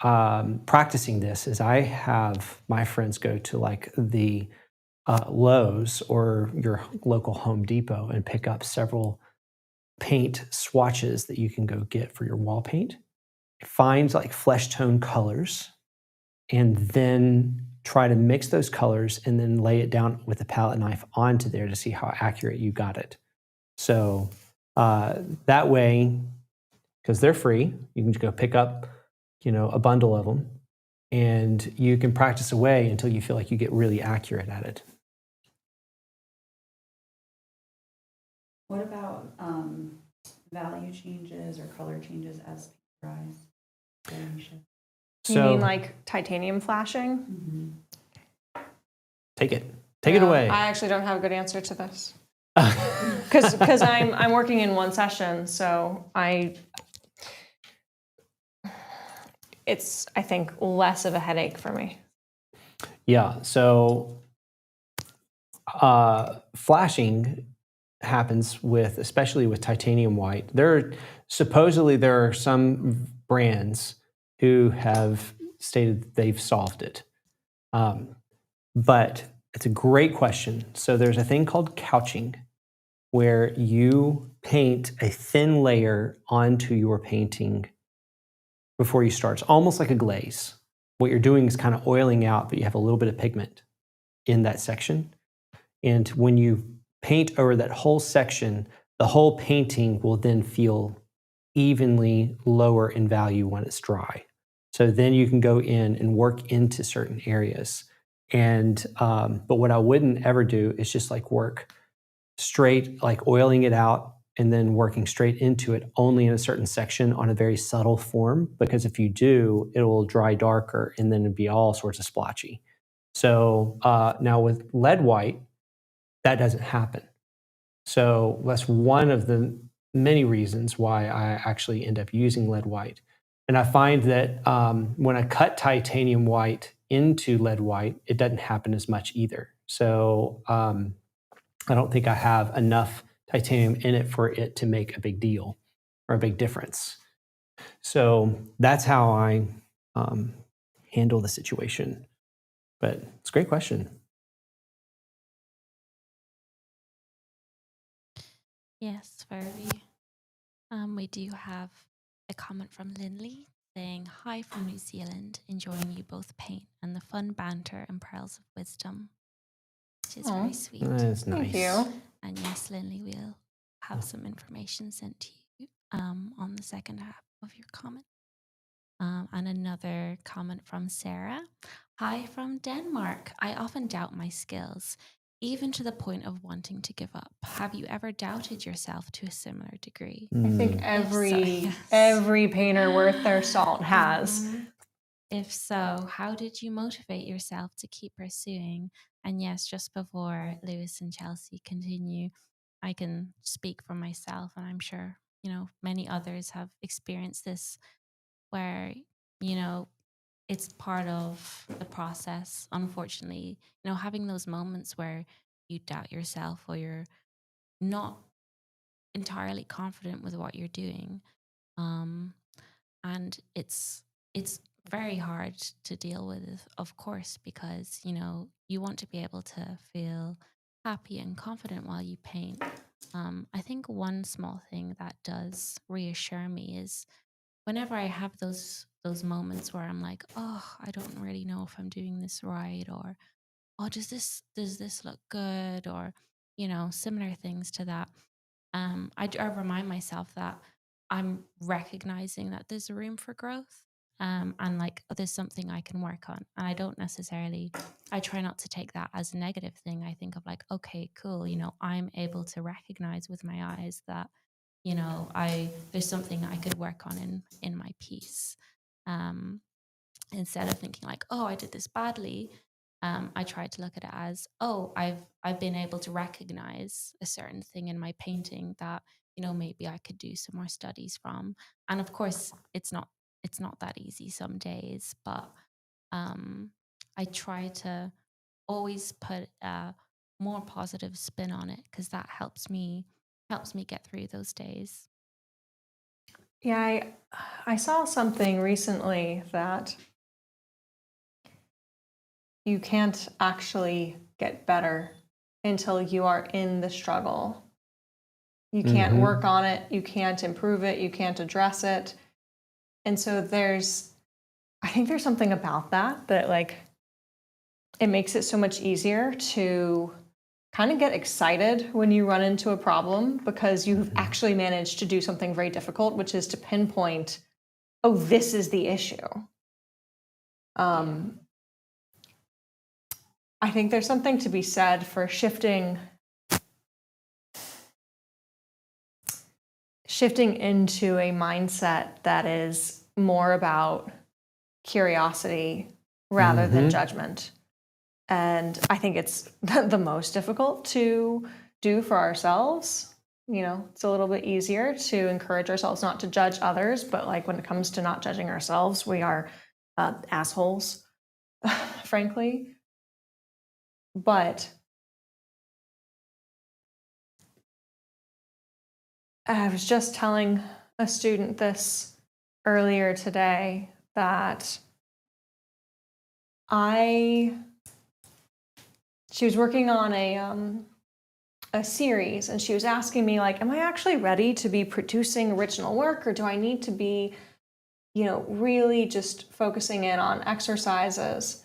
practicing this is, I have my friends go to like the Lowe's or your local Home Depot and pick up several paint swatches that you can go get for your wall paint. Find like flesh tone colors, and then try to mix those colors, and then lay it down with a palette knife onto there to see how accurate you got it. So that way, because they're free, you can just go pick up, you know, a bundle of them, and you can practice away until you feel like you get really accurate at it. What about value changes or color changes as paint dries? Variation. You mean like titanium flashing? Mm-hmm. Take it away. I actually don't have a good answer to this, because I'm working in one session, so it's I think less of a headache for me. Yeah. So flashing happens with, especially with titanium white. Supposedly there are some brands who have stated that they've solved it. But it's a great question. So there's a thing called couching, where you paint a thin layer onto your painting before you start. It's almost like a glaze. What you're doing is kind of oiling out, but you have a little bit of pigment in that section. And when you paint over that whole section, the whole painting will then feel evenly lower in value when it's dry. So then you can go in and work into certain areas. And but what I wouldn't ever do is just like work straight, like oiling it out and then working straight into it only in a certain section on a very subtle form, because if you do, it will dry darker and then it'd be all sorts of splotchy. So now with lead white, that doesn't happen. So that's one of the many reasons why I actually end up using lead white. And I find that when I cut titanium white into lead white, it doesn't happen as much either. So I don't think I have enough titanium in it for it to make a big deal or a big difference. So that's how I handle the situation. But it's a great question. Yes, very. We do have a comment from Lindley saying, "Hi from New Zealand, enjoying you both paint and the fun banter and pearls of wisdom," which is very sweet. That's nice. Thank you. And yes, Lindley, we'll have some information sent to you on the second half of your comment. And another comment from Sarah. "Hi from Denmark. I often doubt my skills, even to the point of wanting to give up. Have you ever doubted yourself to a similar degree?" I think yes. every painter worth their salt has. Mhm. If so, how did you motivate yourself to keep pursuing? And yes, just before Lewis and Chelsea continue, I can speak for myself, and I'm sure, many others have experienced this, where, it's part of the process, unfortunately, having those moments where you doubt yourself or you're not entirely confident with what you're doing. And it's very hard to deal with, of course, because you want to be able to feel happy and confident while you paint. I think one small thing that does reassure me is whenever I have those moments where I'm like, oh, I don't really know if I'm doing this right, or oh, does this look good, or similar things to that. I remind myself that I'm recognizing that there's room for growth, and like there's something I can work on. And I try not to take that as a negative thing. I think of like, okay, cool, I'm able to recognize with my eyes that, there's something I could work on in my piece. Instead of thinking like, oh, I did this badly, I try to look at it as, oh, I've been able to recognize a certain thing in my painting that maybe I could do some more studies from. And of course, it's not that easy some days, but I try to always put a more positive spin on it, because that helps me get through those days. Yeah, I saw something recently that you can't actually get better until you are in the struggle. You can't work on it, you can't improve it, you can't address it. And so I think there's something about that like it makes it so much easier to kind of get excited when you run into a problem, because you've actually managed to do something very difficult, which is to pinpoint, oh, this is the issue. I think there's something to be said for shifting into a mindset that is more about curiosity rather than judgment. And I think it's the most difficult to do for ourselves. It's a little bit easier to encourage ourselves not to judge others, but like when it comes to not judging ourselves, we are assholes, frankly. But I was just telling a student this earlier today that she was working on a series, and she was asking me, like, am I actually ready to be producing original work, or do I need to be, really just focusing in on exercises?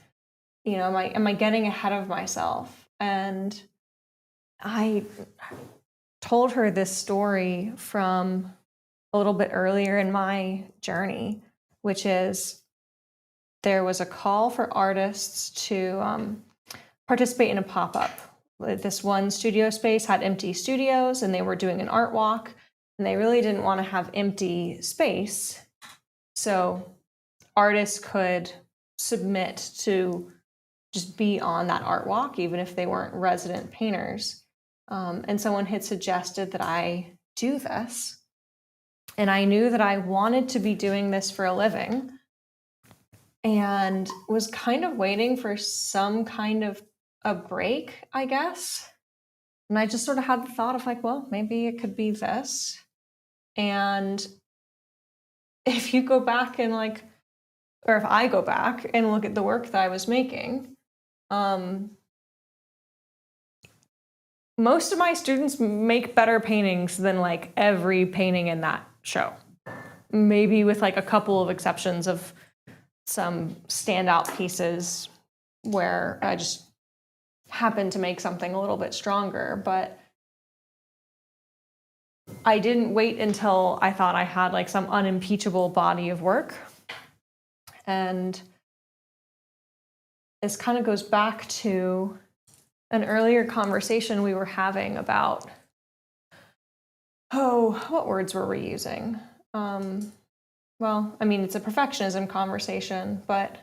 Am I getting ahead of myself? And I told her this story from a little bit earlier in my journey, which is there was a call for artists to participate in a pop-up. This one studio space had empty studios, and they were doing an art walk, and they really didn't want to have empty space. So artists could submit to just be on that art walk, even if they weren't resident painters. And someone had suggested that I do this. And I knew that I wanted to be doing this for a living, and was kind of waiting for some kind of a break, I guess. And I just sort of had the thought of, like, well, maybe it could be this. And if you go back and or if I go back and look at the work that I was making, most of my students make better paintings than like every painting in that show. Maybe with like a couple of exceptions of some standout pieces where I just happened to make something a little bit stronger. But I didn't wait until I thought I had like some unimpeachable body of work. And this kind of goes back to an earlier conversation we were having about, what words were we using? Well, I mean, it's a perfectionism conversation, but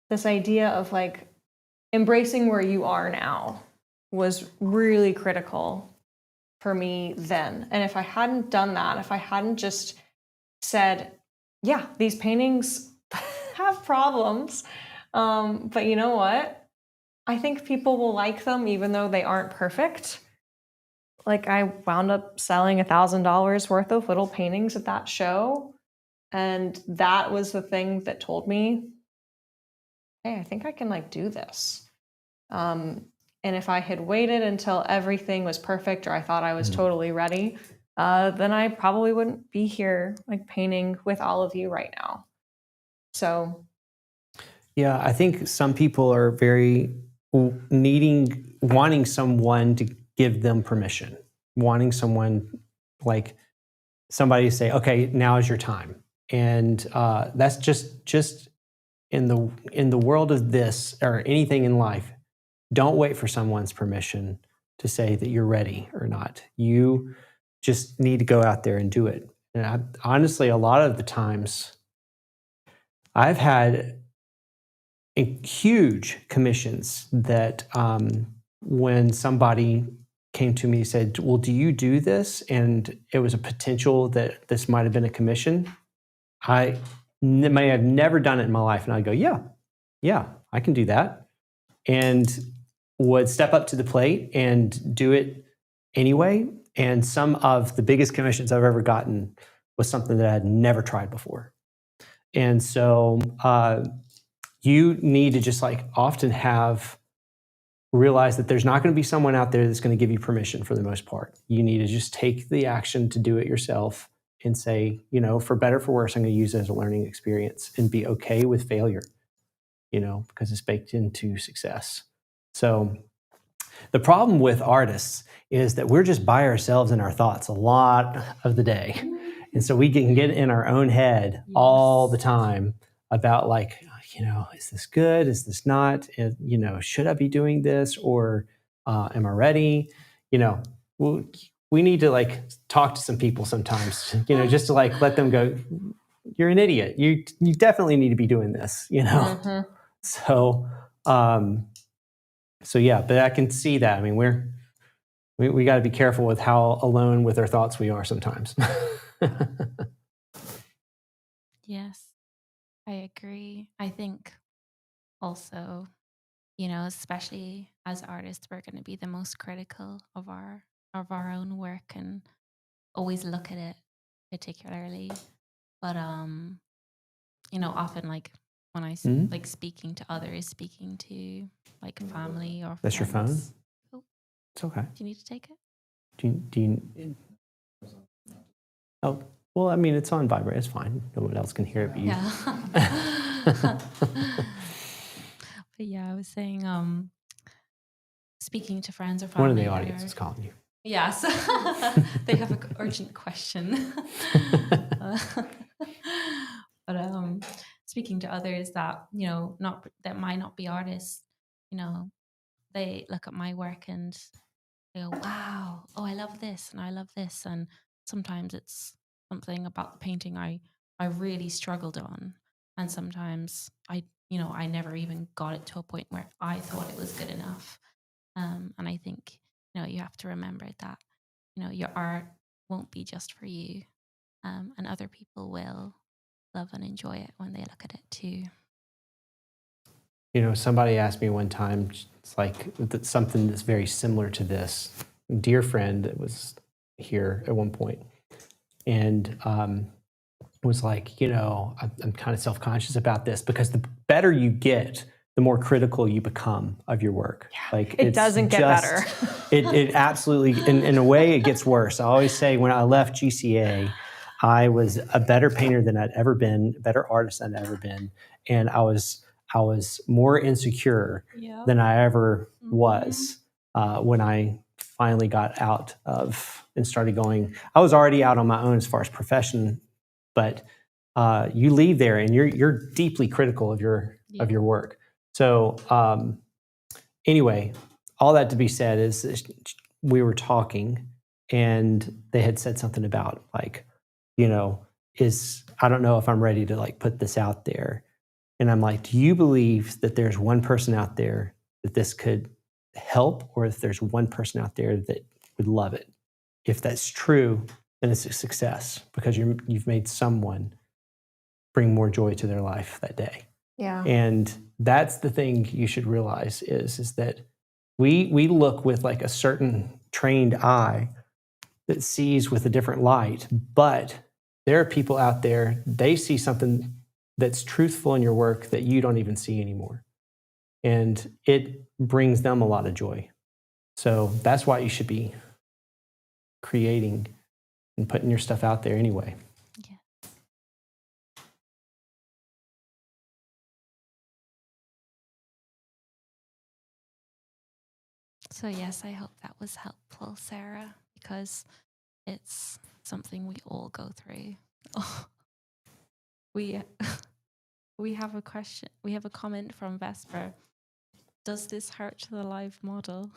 this idea of like embracing where you are now was really critical for me then. And if I hadn't done that, if I hadn't just said, yeah, these paintings have problems, but you know what? I think people will like them even though they aren't perfect. Like, I wound up selling $1,000 worth of little paintings at that show. And that was the thing that told me, hey, I think I can like do this. And if I had waited until everything was perfect, or I thought I was totally ready, then I probably wouldn't be here like painting with all of you right now. So Yeah, I think some people are very wanting someone to give them permission, wanting someone like somebody to say, okay, now is your time. And that's just in the world of this or anything in life. Don't wait for someone's permission to say that you're ready or not. You just need to go out there and do it. And honestly, a lot of the times I've had huge commissions that when somebody came to me and said, well, do you do this? And it was a potential that this might have been a commission. I may have never done it in my life. And I'd go, yeah, I can do that. And would step up to the plate and do it anyway. And some of the biggest commissions I've ever gotten was something that I had never tried before. And so you need to just like often realize that there's not going to be someone out there that's going to give you permission for the most part. You need to just take the action to do it yourself and say, for better, for worse, I'm going to use it as a learning experience and be okay with failure, because it's baked into success. So the problem with artists is that we're just by ourselves in our thoughts a lot of the day. And so we can get in our own head all the time about like, is this good? Is this not? Should I be doing this? Or am I ready? We need to like talk to some people sometimes, just to like let them go, you're an idiot. You definitely need to be doing this, mm-hmm. So yeah, but I can see that. I mean, we got to be careful with how alone with our thoughts we are sometimes. Yes, I agree. I think also, especially as artists, we're going to be the most critical of our own work, and always look at it particularly, but often like when I Mhm. like speaking to others, speaking to like family or That's your phone? friends. Oh, It's okay. do you need to take it? Do you? Oh, well, I mean, it's on vibrate. It's fine. No one else can hear it but you. Yeah. But yeah, I was saying, speaking to friends or One of family. the audience is calling you. Yes, they have an urgent question. But speaking to others that not that might not be artists, they look at my work and they go, "Wow, oh, I love this and I love this," and sometimes it's something about the painting I really struggled on, and sometimes I never even got it to a point where I thought it was good enough. And I think you have to remember that your art won't be just for you, and other people will love and enjoy it when they look at it too. Somebody asked me one time, it's like something that's very similar to this. A dear friend that was here at one point, and was like, I'm kind of self-conscious about this because the better you get, the more critical you become of your work. Like It it's doesn't get just- better. it absolutely, in a way, it gets worse. I always say when I left GCA, I was a better painter than I'd ever been, a better artist than I'd ever been, and I was more insecure Yeah. than I ever was when I finally got out of and started going. I was already out on my own as far as profession, but you leave there and you're deeply critical of your work. So anyway, all that to be said is we were talking and they had said something about like, I don't know if I'm ready to like put this out there. And I'm like, do you believe that there's one person out there that this could help, or if there's one person out there that would love it? If that's true, then it's a success because you've made someone bring more joy to their life that day. Yeah. And that's the thing you should realize is that we look with like a certain trained eye that sees with a different light, but there are people out there, they see something that's truthful in your work that you don't even see anymore. And it brings them a lot of joy. So that's why you should be creating and putting your stuff out there anyway. Yeah. So yes, I hope that was helpful, Sarah, because it's something we all go through. We we have a question. We have a comment from Vesper. Does this hurt the live model?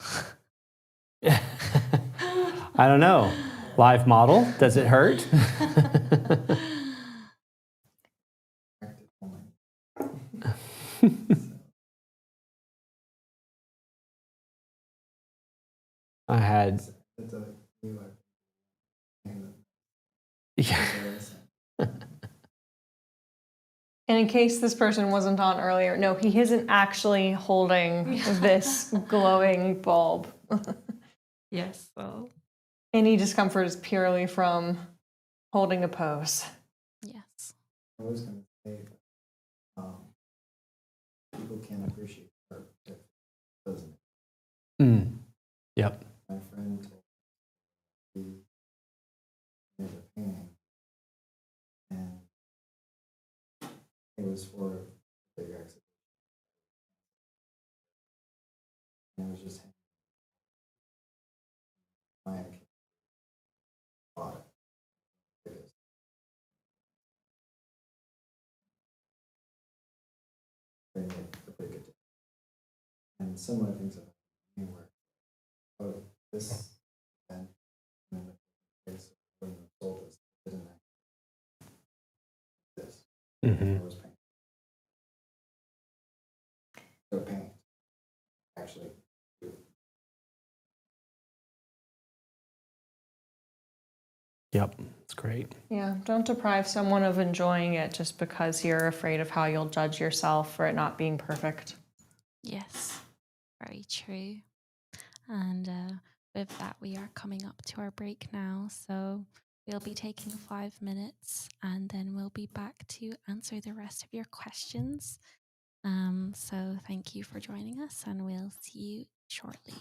I don't know. Live model, does it hurt? I had, It's a new thing yeah. And in case this person wasn't on earlier, no, he isn't actually holding this glowing bulb. Yes. So Any discomfort is purely from holding a pose. yes. I was going to say, people can't appreciate art if it doesn't. Yep. My friend told me he made a painting, and it was for a big exhibition. And it was just my bought it. It is. They made a big addition. And similar things have happened to me where, oh, this event, and then the place when the sold this didn't actually exist. Mm-hmm. It was paint. So paint actually do. Yep. It's great. Yeah, don't deprive someone of enjoying it just because you're afraid of how you'll judge yourself for it not being perfect. Yes. Very true. And with that, we are coming up to our break now. So We'll be taking 5 minutes and then we'll be back to answer the rest of your questions. So thank you for joining us and we'll see you shortly.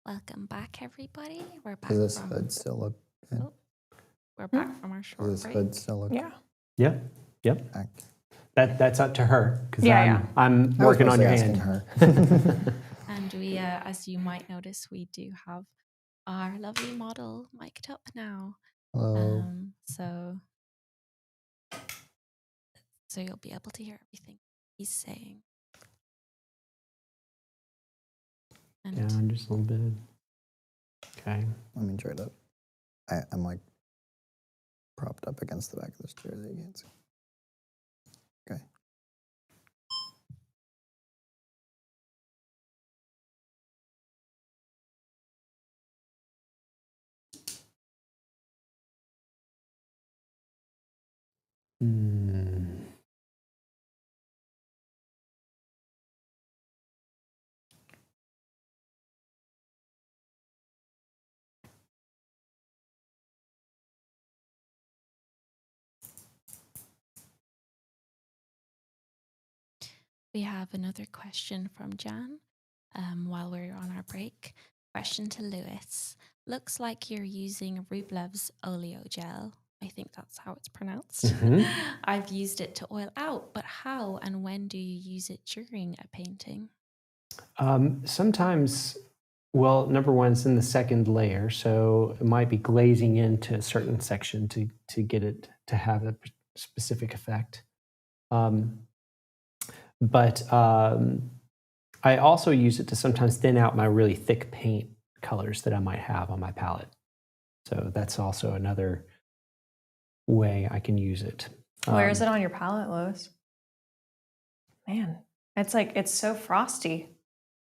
Welcome back, everybody. We're back Does this from hood still look good? we're back from our short Does this break. hood still look Yeah. Yep. Yep. back? That's up to her because Yeah, I'm I was working on mostly your asking hand. her. And we, as you might notice, we do have our lovely model mic'd up now. Hello. So you'll be able to hear everything he's saying. And Down just a little bit. Okay. Let me try to. I'm like propped up against the back of this chair that you can't see. Okay. Hmm. we have another question from Jan while we're on our break. Question to Lewis. Looks like you're using Rublev's oleo gel. I think that's how it's pronounced. Mhm. I've used it to oil out, but how and when do you use it during a painting? Sometimes, well, number one, it's in the second layer, so it might be glazing into a certain section to get it to have a specific effect. But I also use it to sometimes thin out my really thick paint colors that I might have on my palette. So that's also another way I can use it. Where is it on your palette, Lois? Man, it's so frosty.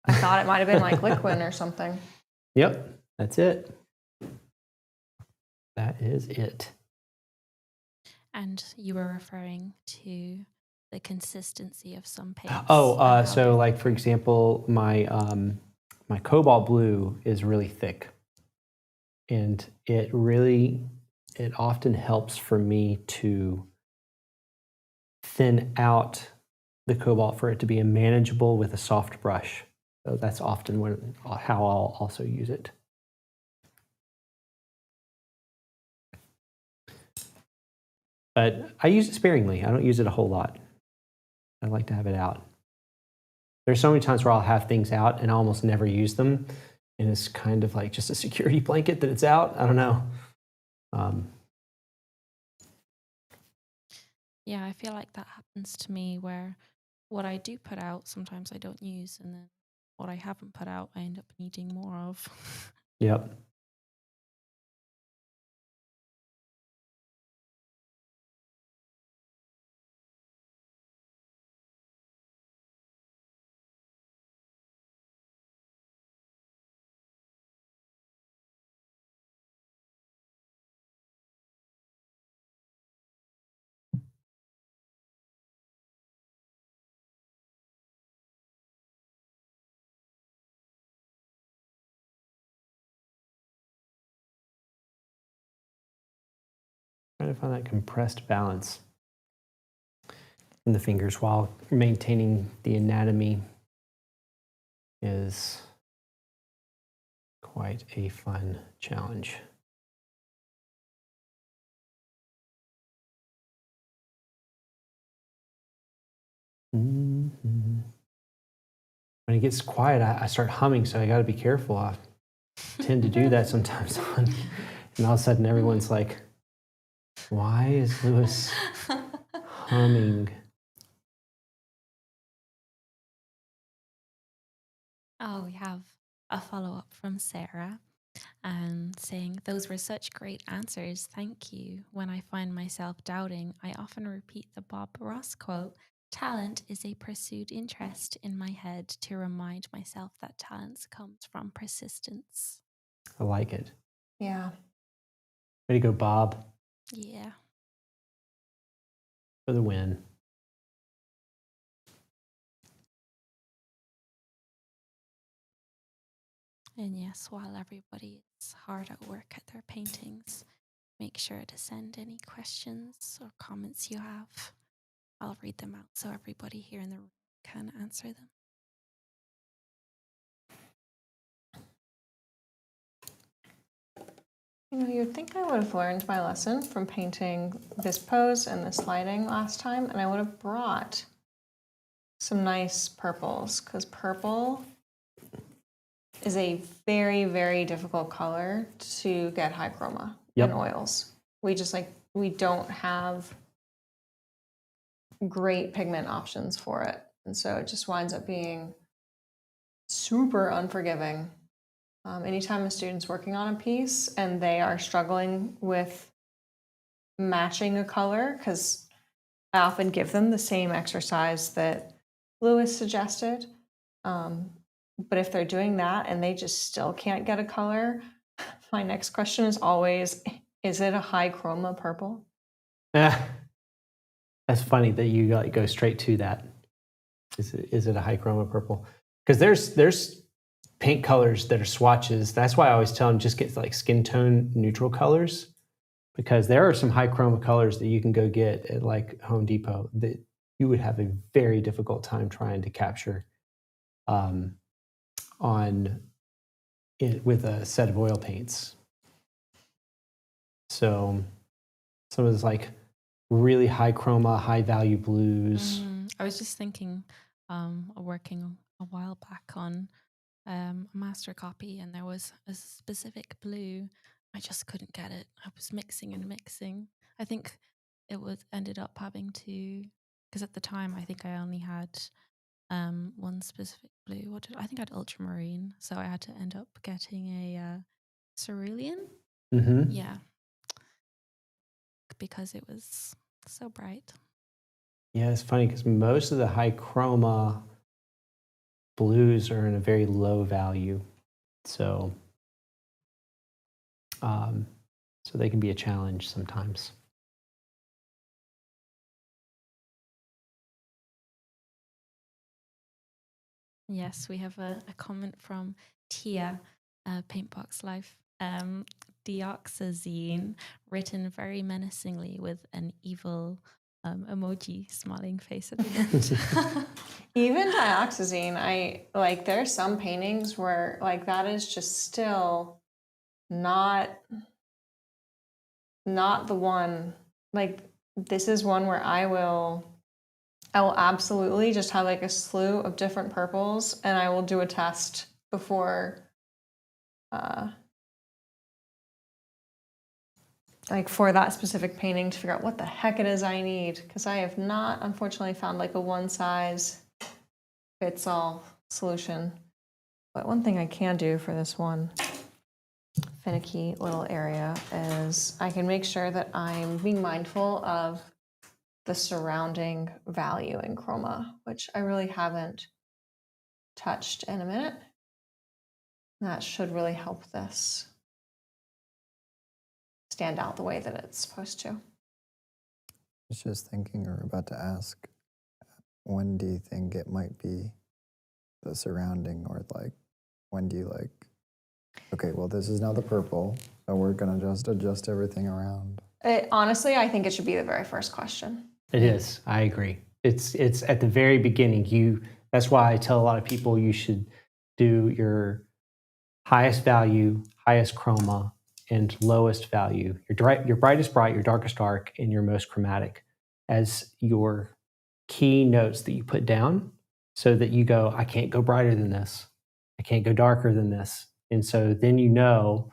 I thought it might have been like liquid or something. Yep, that's it. That is it. And you were referring to the consistency of some paints. Oh, and how so they're like for example, my my cobalt blue is really thick, and it often helps for me to thin out the cobalt for it to be manageable with a soft brush. So that's often how I'll also use it. But I use it sparingly. I don't use it a whole lot. I like to have it out. There's so many times where I'll have things out and I almost never use them. And it's kind of like just a security blanket that it's out. I don't know. Yeah, I feel like that happens to me where what I do put out, sometimes I don't use, and then what I haven't put out, I end up needing more of. Yep. Trying to find that compressed balance in the fingers while maintaining the anatomy is quite a fun challenge. Mhm. When it gets quiet, I start humming, so I got to be careful. I tend to do that sometimes, and all of a sudden everyone's like, "Why is Lewis humming?" Oh, we have a follow up from Sarah saying, those were such great answers. Thank you. When I find myself doubting, I often repeat the Bob Ross quote, talent is a pursued interest in my head to remind myself that talent comes from persistence. I like it. Yeah. Way to go, Bob, Yeah. for the win. And yes, while everybody is hard at work at their paintings, make sure to send any questions or comments you have. I'll read them out so everybody here in the room can answer them. You'd think I would have learned my lesson from painting this pose and this lighting last time, and I would have brought some nice purples, because purple is a very, very difficult color to get high chroma in oils. We don't have great pigment options for it. And so it just winds up being super unforgiving. Anytime a student's working on a piece and they are struggling with matching a color, because I often give them the same exercise that Lewis suggested. But if they're doing that and they just still can't get a color, my next question is always, is it a high chroma purple? That's funny that you go straight to that. Is it a high chroma purple? Because there's paint colors that are swatches. That's why I always tell them just get like skin tone neutral colors, because there are some high chroma colors that you can go get at like Home Depot that you would have a very difficult time trying to capture with a set of oil paints. So some of those like really high chroma, high value blues. I was just thinking, working a while back on a master copy, and there was a specific blue. I just couldn't get it. I was mixing and mixing. I think it ended up having to, because at the time I think I only had one specific blue. I think I had ultramarine, so I had to end up getting a cerulean. Mm-hmm. Yeah, because it was so bright. Yeah, it's funny because most of the high chroma blues are in a very low value, so they can be a challenge sometimes. Yes, we have a comment from Tia, Paintbox Life. Dioxazine, written very menacingly with an evil emoji smiling face at the end. Even dioxazine, there's some paintings where like that is just still not the one. Like this is one where I will absolutely just have like a slew of different purples, and I will do a test before for that specific painting to figure out what the heck it is I need, because I have not unfortunately found like a one size fits all solution. But one thing I can do for this one finicky little area is I can make sure that I'm being mindful of the surrounding value in chroma, which I really haven't touched in a minute. That should really help this stand out the way that it's supposed to. I was just thinking or about to ask, when do you think it might be the surrounding, or like when do you like, okay, well this is now the purple, so we're gonna just adjust everything around? Honestly, I think it should be the very first question. It is. I agree. It's at the very beginning. That's why I tell a lot of people you should do your highest value, highest chroma, and lowest value. Your brightest bright, your darkest dark, and your most chromatic as your key notes that you put down, so that you go, I can't go brighter than this. I can't go darker than this. And so then you know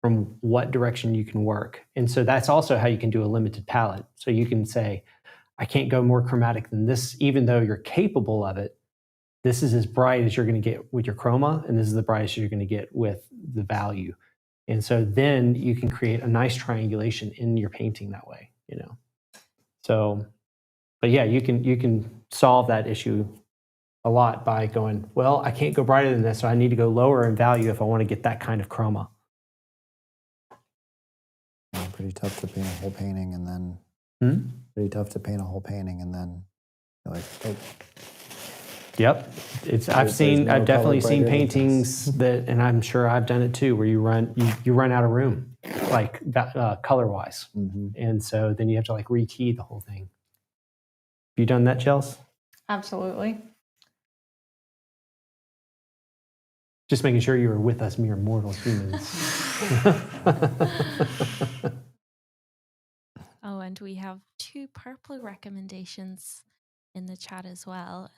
from what direction you can work. And so that's also how you can do a limited palette. So you can say, I can't go more chromatic than this, even though you're capable of it. This is as bright as you're going to get with your chroma, and this is the brightest you're going to get with the value. And so then you can create a nice triangulation in your painting that way, So, but yeah, you can solve that issue a lot by going, well, I can't go brighter than this, so I need to go lower in value if I want to get that kind of chroma. Pretty tough to paint a whole painting and then you're like, oh. Yep. I've definitely seen paintings that, and I'm sure I've done it too, where you run out of room, like color wise. Mm-hmm. And so then you have to like rekey the whole thing. Have you done that, Chels? Absolutely. Just making sure you were with us mere mortal humans. Oh, and we have 2 purple recommendations in the chat as well.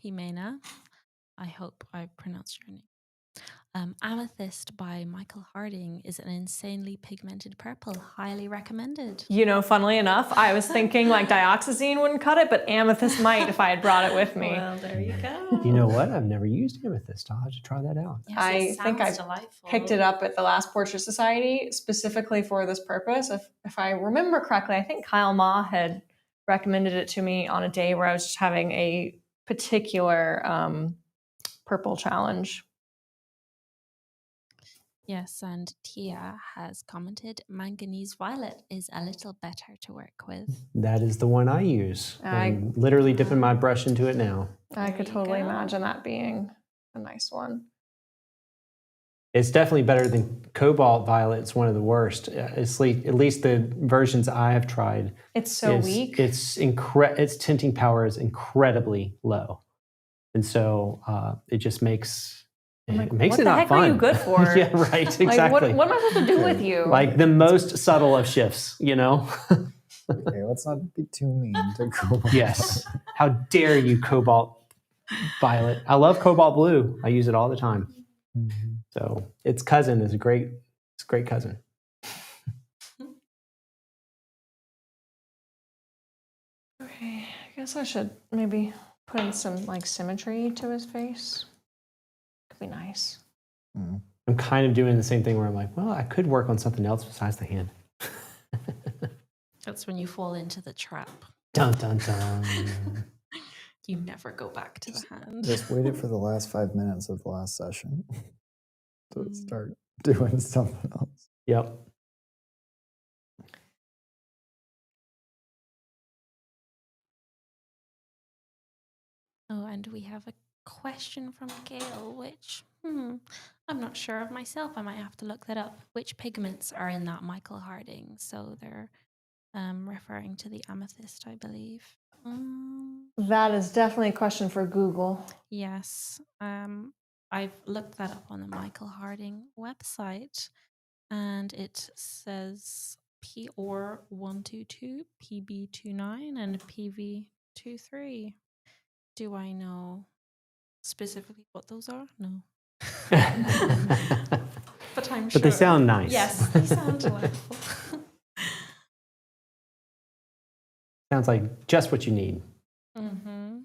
Jimena, I hope I pronounced your name. Amethyst by Michael Harding is an insanely pigmented purple. Highly recommended. You know, funnily enough, I was thinking like dioxazine wouldn't cut it, but amethyst might if I had brought it with me. Well, there you go. You know what? I've never used amethyst. I'll have to try that out. Yes, I it think sounds I delightful. Picked it up at the last Portrait Society specifically for this purpose. If I remember correctly, I think Kyle Ma had recommended it to me on a day where I was just having a particular purple challenge. Yes, and Tia has commented, manganese violet is a little better to work with. That is the one I use. I- I'm literally dipping my brush into it now. I There could you totally go. imagine that being a nice one. It's definitely better than cobalt violet. It's one of the worst. At least the versions I have tried. It's so weak. Its tinting power is incredibly low, and so it just makes I'm like, it makes what it the not heck fun. are you good for? Yeah, right. Exactly. Like, what am I supposed to do with you? Like the most subtle of shifts, you know? Okay, let's not be too mean to cobalt. Yes. How dare you, cobalt violet? I love cobalt blue. I use it all the time. Mhm. So its cousin is a great cousin. Okay, I guess I should maybe put in some like symmetry to his face. Could be nice. Mm. I'm kind of doing the same thing where I'm like, well, I could work on something else besides the hand. That's when you fall into the trap. Dun dun dun. You never go back to the hand. Just waited for the last 5 minutes of the last session to Mm. start doing something else. Yep. Oh, and we have a question from Gail, which I'm not sure of myself. I might have to look that up. Which pigments are in that Michael Harding? So they're referring to the amethyst, I believe. That is definitely a question for Google. Yes. I've looked that up on the Michael Harding website, and it says POR122, PB29, and PV23. Do I know specifically what those are? No. But I'm sure. But they sound nice. Yes, they sound delightful. Sounds like just what you need. Mm-hmm.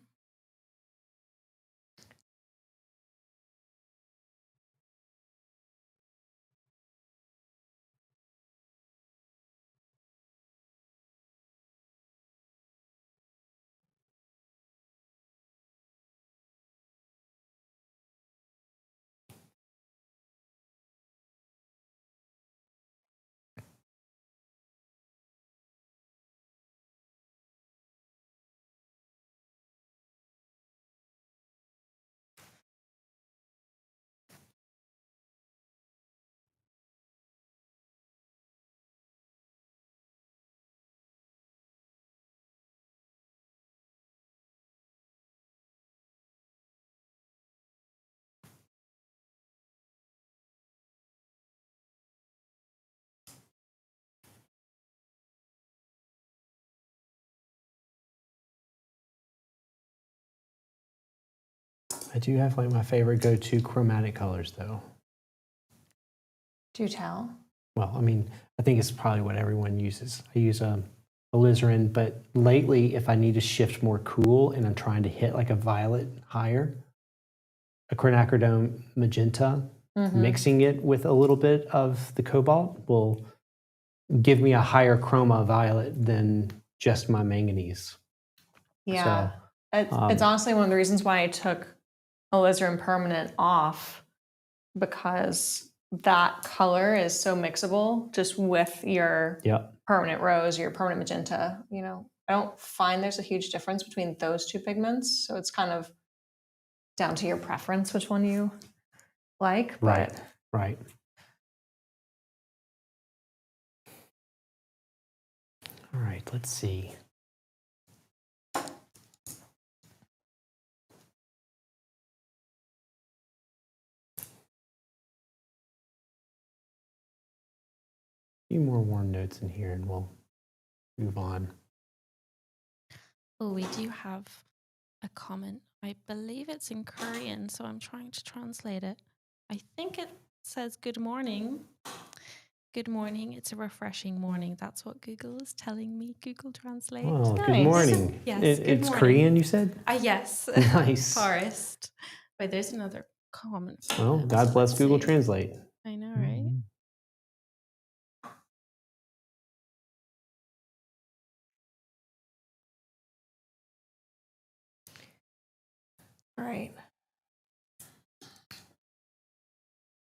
I do have like my favorite go-to chromatic colors though. Do tell. Well, I mean, I think it's probably what everyone uses. I use alizarin, but lately, if I need to shift more cool and I'm trying to hit like a violet higher, a quinacridone magenta, mixing it with a little bit of the cobalt will give me a higher chroma violet than just my manganese. Yeah. So, it's honestly one of the reasons why I took alizarin permanent off, because that color is so mixable just with your permanent rose, your permanent magenta. You know, I don't find there's a huge difference between those two pigments. So it's kind of down to your preference which one you like. Right, But right. All right, let's see. few more warm notes in here and we'll move on. Oh, we do have a comment. I believe it's in Korean, so I'm trying to translate it. I think it says good morning. Good morning. It's a refreshing morning. That's what Google is telling me. Google Translate. Oh, good Nice. morning. Yes, good It's morning. Korean, you said? Yes. Nice. Forest. Wait, there's another comment. from Well, them, God so bless let's Google see. Translate. I know, right? All right.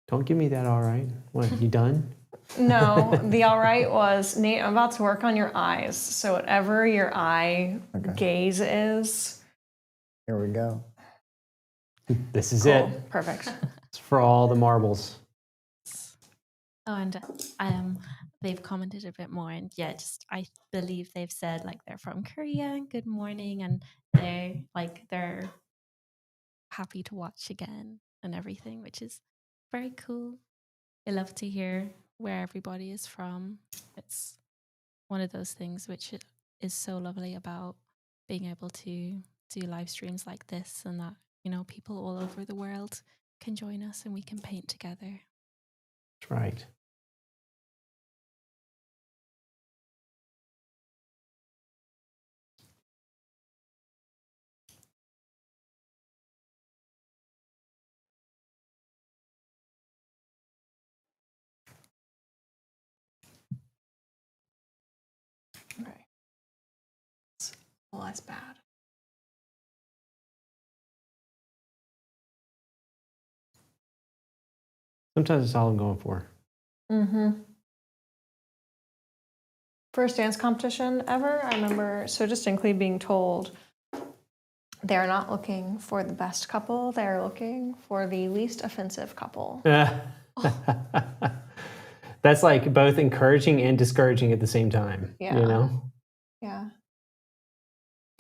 Don't give me that all right. What, you done? No, the all right was, Nate, I'm about to work on your eyes. So whatever your eye Okay. gaze is. Here we go. This is Cool. it. Perfect. It's for all the marbles. Oh, and they've commented a bit more, and yeah, just I believe they've said like they're from Korea and good morning, and they're happy to watch again and everything, which is very cool. I love to hear where everybody is from. It's one of those things which is so lovely about being able to do live streams like this, and that, you know, people all over the world can join us and we can paint together. That's right. Okay. Well, that's bad. Sometimes it's all I'm going for. Mm-hmm. First dance competition ever, I remember so distinctly being told they're not looking for the best couple, they're looking for the least offensive couple. That's like both encouraging and discouraging at the same time. Yeah. You know? Yeah.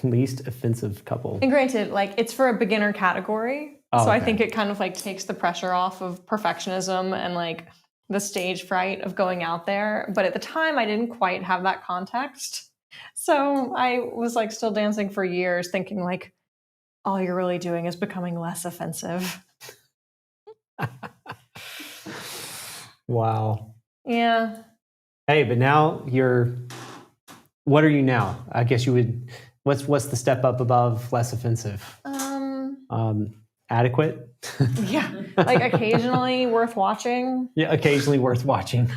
Least offensive couple. And granted, like it's for a beginner category. Oh, so I okay. think it kind of like takes the pressure off of perfectionism and like the stage fright of going out there. But at the time, I didn't quite have that context. So I was like still dancing for years thinking like, all you're really doing is becoming less offensive. Wow. Yeah. Hey, but now what are you now? I guess you would, what's the step up above less offensive? Adequate? Yeah. Like occasionally worth watching. Yeah, occasionally worth watching.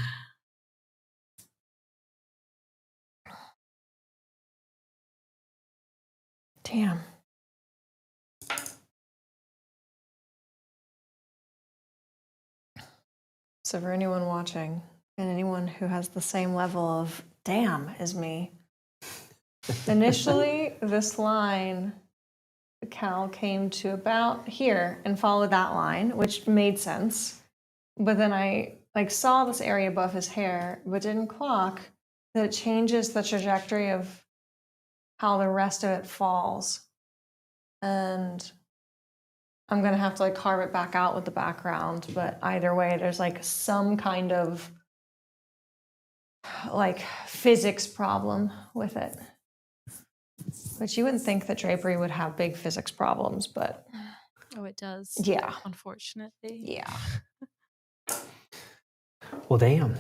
Damn. So for anyone watching and anyone who has the same level of damn as me, initially this line, the cow came to about here and followed that line, which made sense. But then I like saw this area above his hair, but didn't clock that it changes the trajectory of how the rest of it falls. And I'm gonna have to like carve it back out with the background, but either way, there's like some kind of like physics problem with it. But you wouldn't think that drapery would have big physics problems, but Oh, it does. yeah. Unfortunately. Yeah. Well, damn.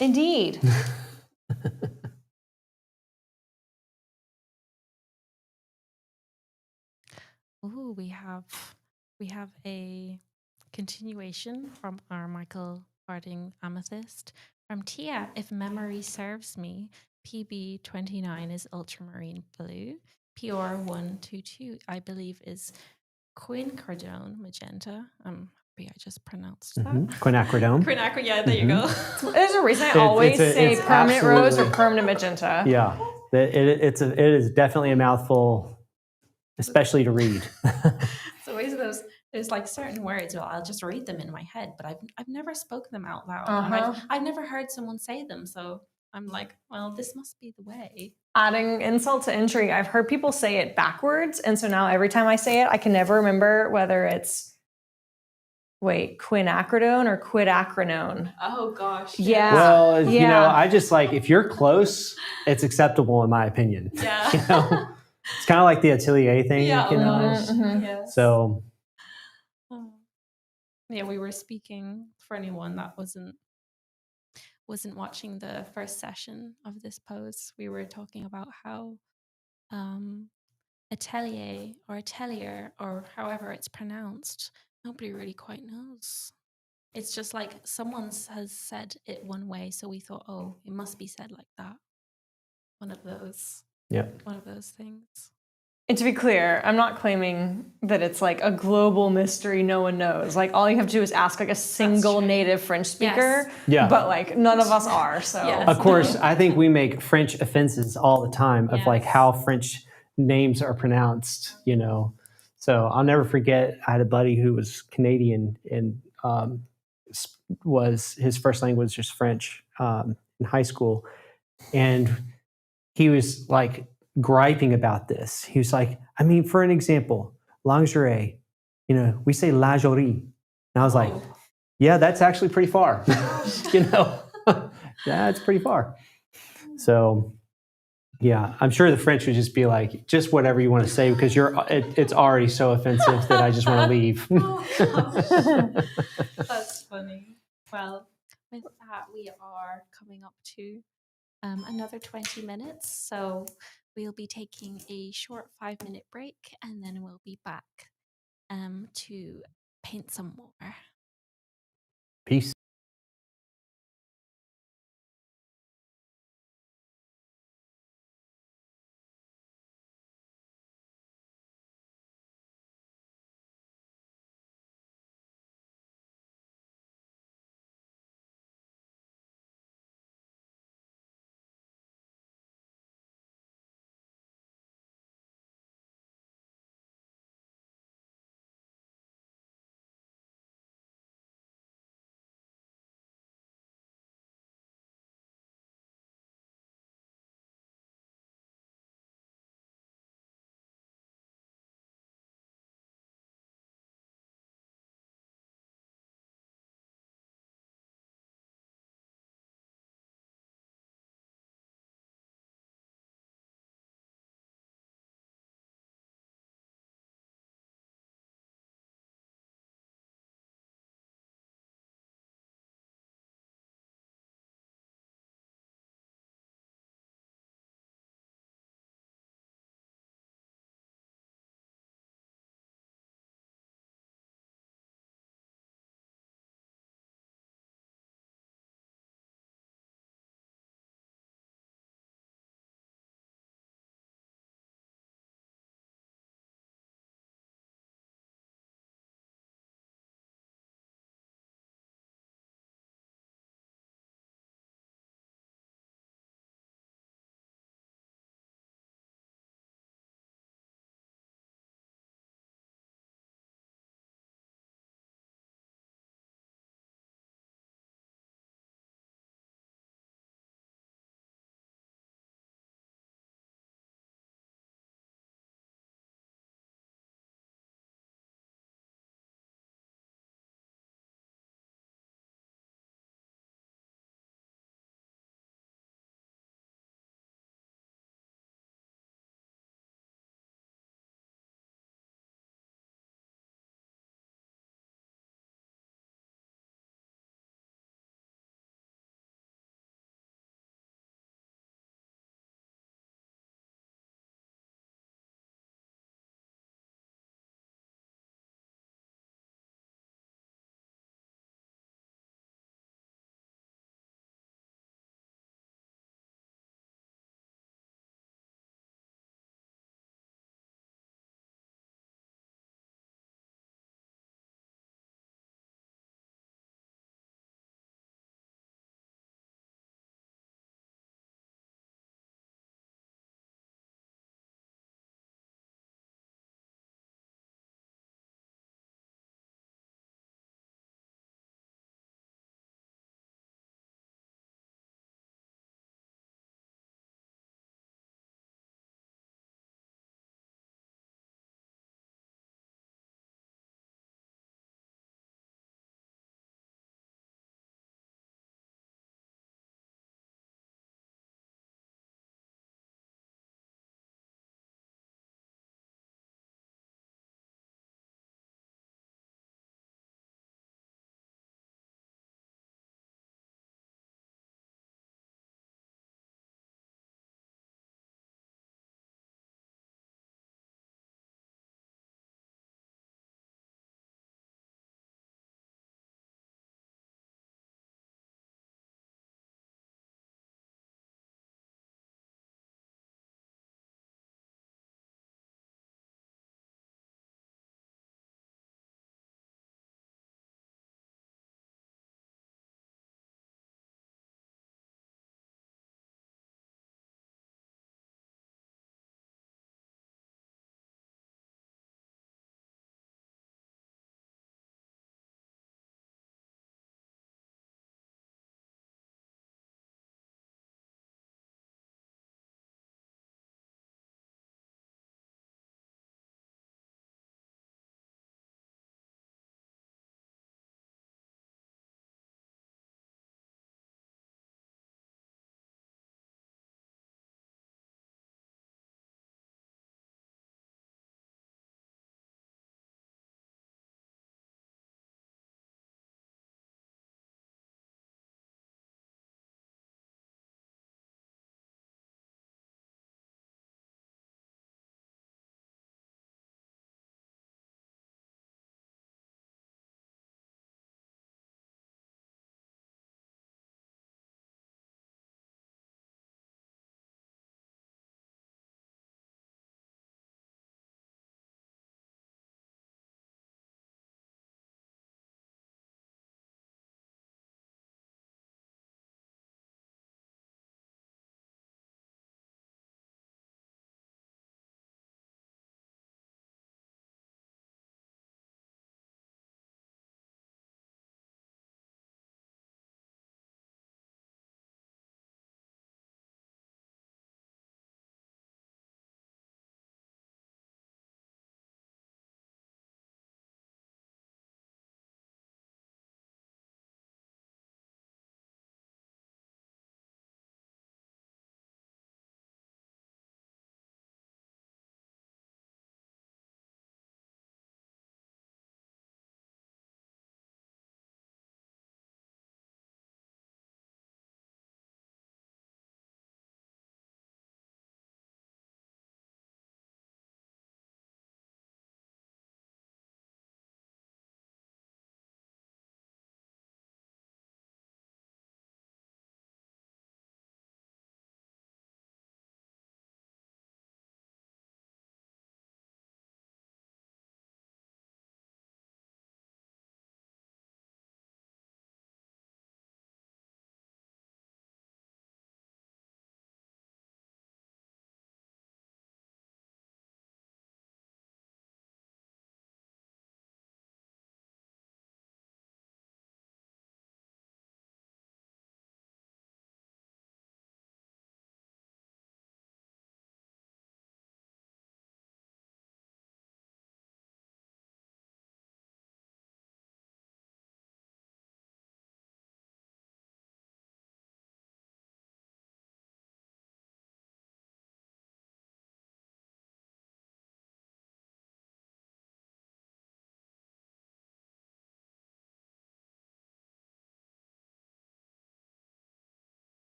Indeed. Ooh, we have a continuation from our Michael Harding Amethyst from Tia. If memory serves me, PB 29 is ultramarine blue. PR 122, I believe, is quinacridone magenta. I'm happy I just pronounced that. Quinacridone. Quinacridone, yeah, there you go. There's a reason I always say it's permanent rose or absolutely- permanent magenta. Yeah, it is definitely a mouthful, especially to read. So always there's like certain words, well, I'll just read them in my head, but I've never spoken them out loud. And I've never heard someone say them. So I'm like, well, this must be the way. Adding insult to injury, I've heard people say it backwards. And so now every time I say it, I can never remember whether it's Wait, quinacridone or quidacrinone? Oh gosh. Yeah. Well, you know, Yeah. I just like, if you're close, it's acceptable in my opinion. Yeah. You know, it's kind of like the Atelier thing, Yeah, you oh know. gosh. Mhm. Yes. So Oh. Yeah, we were speaking for anyone that wasn't watching the first session of this post. We were talking about how atelier or atelier or however it's pronounced, nobody really quite knows. It's just like someone has said it one way, so we thought, oh, it must be said like that. One of those things. And to be clear, I'm not claiming that it's like a global mystery no one knows. Like all you have to do is ask like a single true. native French speaker. Yes. Yeah. But like none of us are. So Yes. of course, I think we make French offenses all the time of like Yes. how French names are pronounced, you know. So I'll never forget, I had a buddy who was Canadian and was his first language was just French in high school. And he was like griping about this. He was like, I mean, for an example, lingerie, you know, we say lingerie. And I was like, Oh. yeah, that's actually pretty far. You know, that's pretty far. So, yeah, I'm sure the French would just be like, just whatever you want to say because it's already so offensive that I just want to leave. Oh gosh. That's funny. Well, with that, we are coming up to another 20 minutes. So we'll be taking a short 5-minute break and then we'll be back to paint some more. Peace.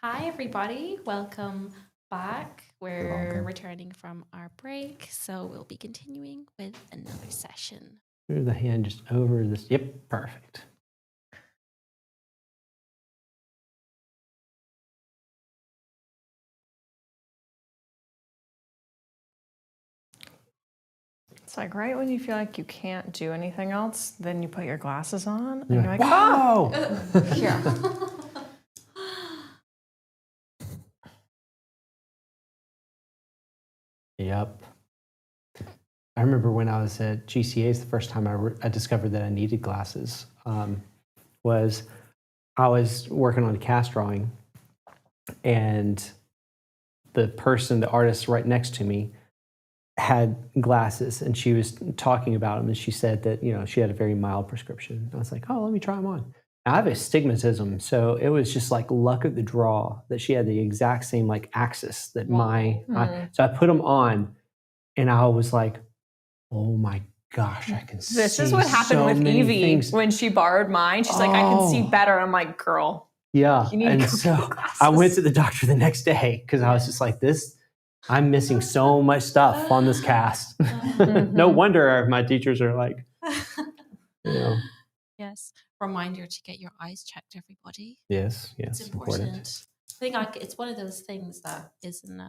Hi, everybody. Welcome back. We're welcome. returning from our break, so we'll be continuing with another session. Move the hand just over this. Yep, perfect. It's like right when you feel like you can't do anything else, then you put your glasses on and You're you're like, like, oh, whoa! here. Yep. I remember when I was at GCA's, the first time I discovered that I needed glasses was I was working on a cast drawing, and the artist right next to me, had glasses, and she was talking about them, and she said that she had a very mild prescription. I was like, oh, let me try them on. Now, I have astigmatism, so it was just like luck of the draw that she had the exact same like axis that so I put them on, and I was like, oh my gosh, I can see. This is what happened so with many Evie things. when she borrowed mine. She's like, I can see Oh. better. I'm like, girl, Yeah, you need and to go get so glasses. I went to the doctor the next day because I was just like, I'm missing so much stuff on this cast. No wonder my teachers are like, Yes. Reminder to get your eyes checked, everybody. yes, It's important. I think it's one of those things that isn't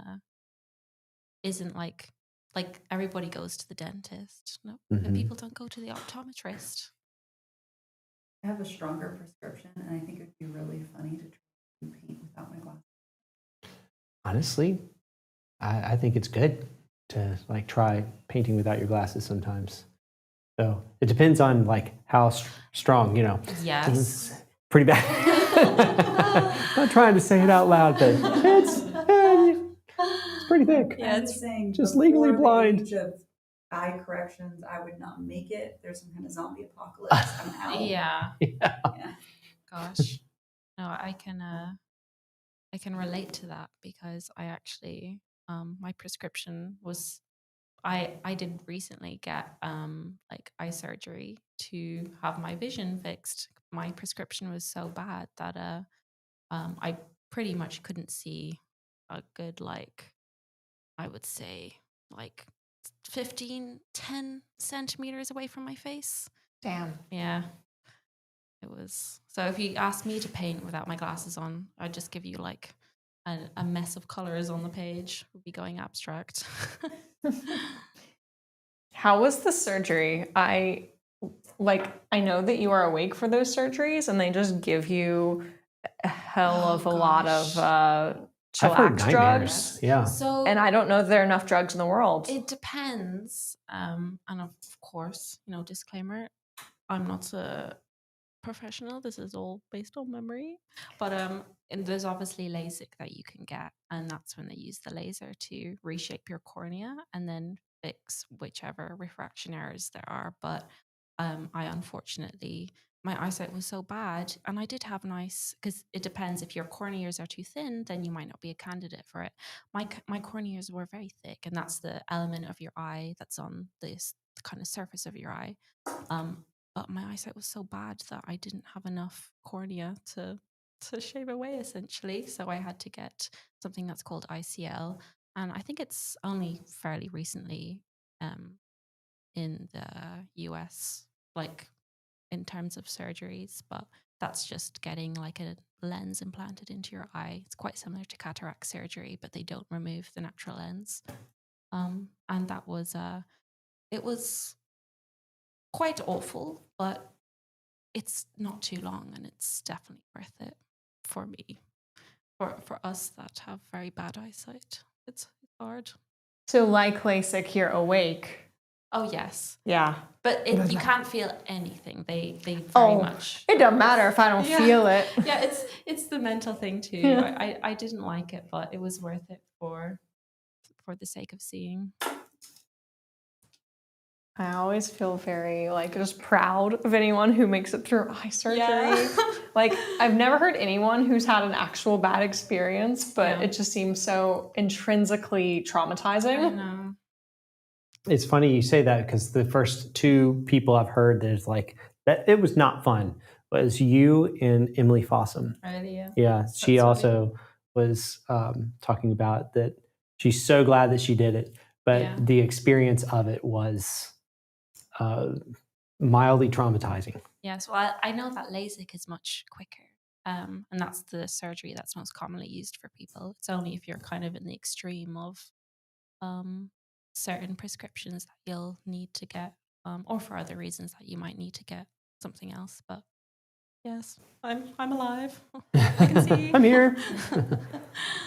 like everybody goes to the dentist. No, and people don't go to the optometrist. I have a stronger prescription, and I think it would be really funny to try to paint without my glasses. Honestly, I think it's good to like try painting without your glasses sometimes. So it depends on like how strong, Yes. It's pretty bad. I'm not trying to say it out loud, but it's pretty thick. Yeah, I'm just saying, just before legally the blind. age of eye corrections, I would not make it. There's some kind of zombie apocalypse. I'm out. Yeah. Yeah. Gosh. No, I can relate to that because I actually my prescription was I did recently get like eye surgery to have my vision fixed. My prescription was so bad that I pretty much couldn't see a good I would say 10 centimeters away from my face. Damn. Yeah. It was. So if you asked me to paint without my glasses on, I'd just give you like a mess of colors on the page. Would be going abstract. How was the surgery? I know that you are awake for those surgeries, and they just give you a hell of a lot of I've heard chillax drugs. nightmares. Yeah. So And I don't know that there are enough drugs in the world. it depends. And of course, disclaimer, I'm not a professional. This is all based on memory. But and there's obviously LASIK that you can get, and that's when they use the laser to reshape your cornea and then fix whichever refraction errors there are. But I unfortunately, my eyesight was so bad, and I did have because it depends. If your corneas are too thin, then you might not be a candidate for it. My corneas were very thick, and that's the element of your eye that's on this kind of surface of your eye. But my eyesight was so bad that I didn't have enough cornea to shave away, essentially. So I had to get something that's called ICL, and I think it's only fairly recently in the US, like in terms of surgeries, but that's just getting like a lens implanted into your eye. It's quite similar to cataract surgery, but they don't remove the natural lens. And that was it was quite awful, but it's not too long, and it's definitely worth it for me. For us that have very bad eyesight, it's hard. So like LASIK, you're awake. Oh yes, Yeah. but you can't feel anything. They very much. It doesn't matter if I don't feel it. Yeah, it's the mental thing too. Yeah. I didn't like it, but it was worth it for the sake of seeing. I always feel very just proud of anyone who makes it through eye surgery. Yeah. I've never heard anyone who's had an actual bad experience, but it just seems so intrinsically traumatizing. I know. It's funny you say that because the first two people I've heard there's like that it was not fun was you and Emily Fossum. Really, yeah. Yeah, she That's also was talking about that she's so glad that she did it, but Yeah. the experience of it was mildly traumatizing. Yes, well, I know that LASIK is much quicker. And that's the surgery that's most commonly used for people. It's only if you're kind of in the extreme of certain prescriptions that you'll need to get, or for other reasons that you might need to get something else. But yes, I'm alive. I can see. I'm here.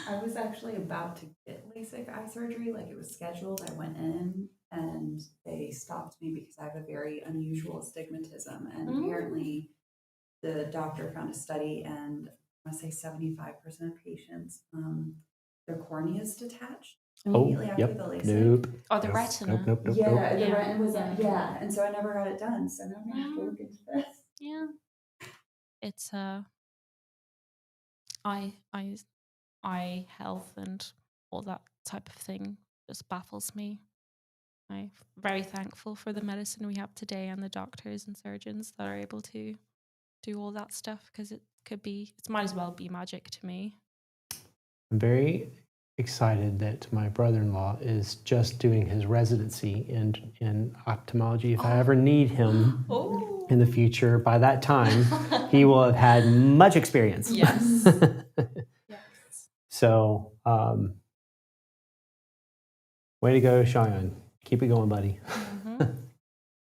I was actually about to get LASIK eye surgery, like it was scheduled. I went in and they stopped me because I have a very unusual astigmatism. And apparently the doctor found a study, and I want to say 75% of patients, their cornea is detached immediately after the LASIK. Nope. Oh, the Nope. retina. Nope. The Yeah. retina was, and so I never got it done. So now I'm gonna have to look into this. Yeah. It's eye health and all that type of thing just baffles me. I'm very thankful for the medicine we have today and the doctors and surgeons that are able to do all that stuff, because it might as well be magic to me. I'm very excited that my brother-in-law is just doing his residency in ophthalmology. If I ever need him in the future, by that time, he will have had much experience. Yes. Yes. So, way to go, Cheyenne. Keep it going, buddy. Mhm.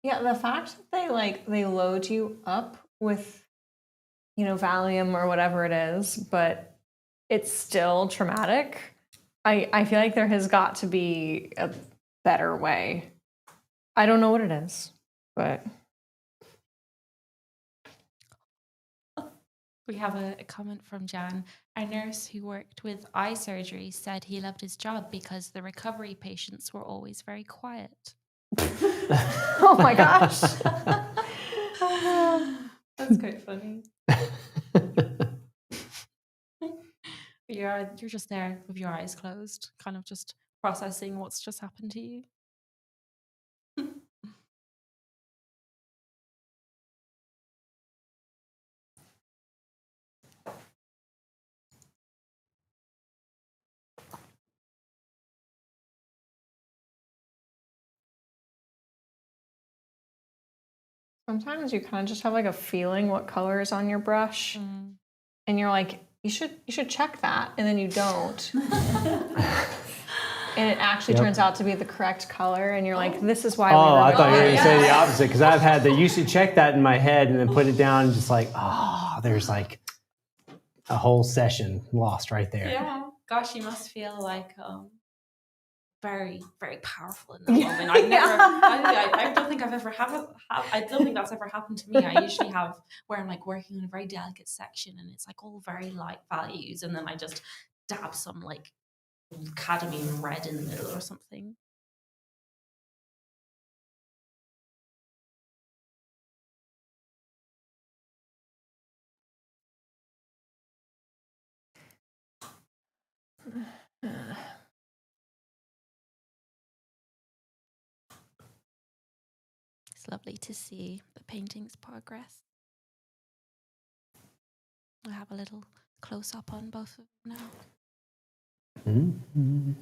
Yeah, the fact that they load you up with, Valium or whatever it is, but it's still traumatic. I feel like there has got to be a better way. I don't know what it is, but We have a comment from Jan. A nurse who worked with eye surgery said he loved his job because the recovery patients were always very quiet. oh my gosh. That's quite funny. You're just there with your eyes closed, kind of just processing what's just happened to you. Sometimes you kind of just have a feeling what color is on your brush, and you're like, you should check that, and then you don't. And it actually turns out to be the correct color, and you're like, this is why we were I thought you were going to say the yes. opposite, because I've had the you should check that in my head and then put it down and just there's a whole session lost right there. Yeah. Gosh, you must feel like very, very powerful in that moment. I don't think I've ever I don't think that's ever happened to me. I usually have where I'm working on a very delicate section and it's all very light values, and then I just dab some cadmium red in the middle or something. It's lovely to see the painting's progress. I have a little close up on both of them now. Mm-hmm.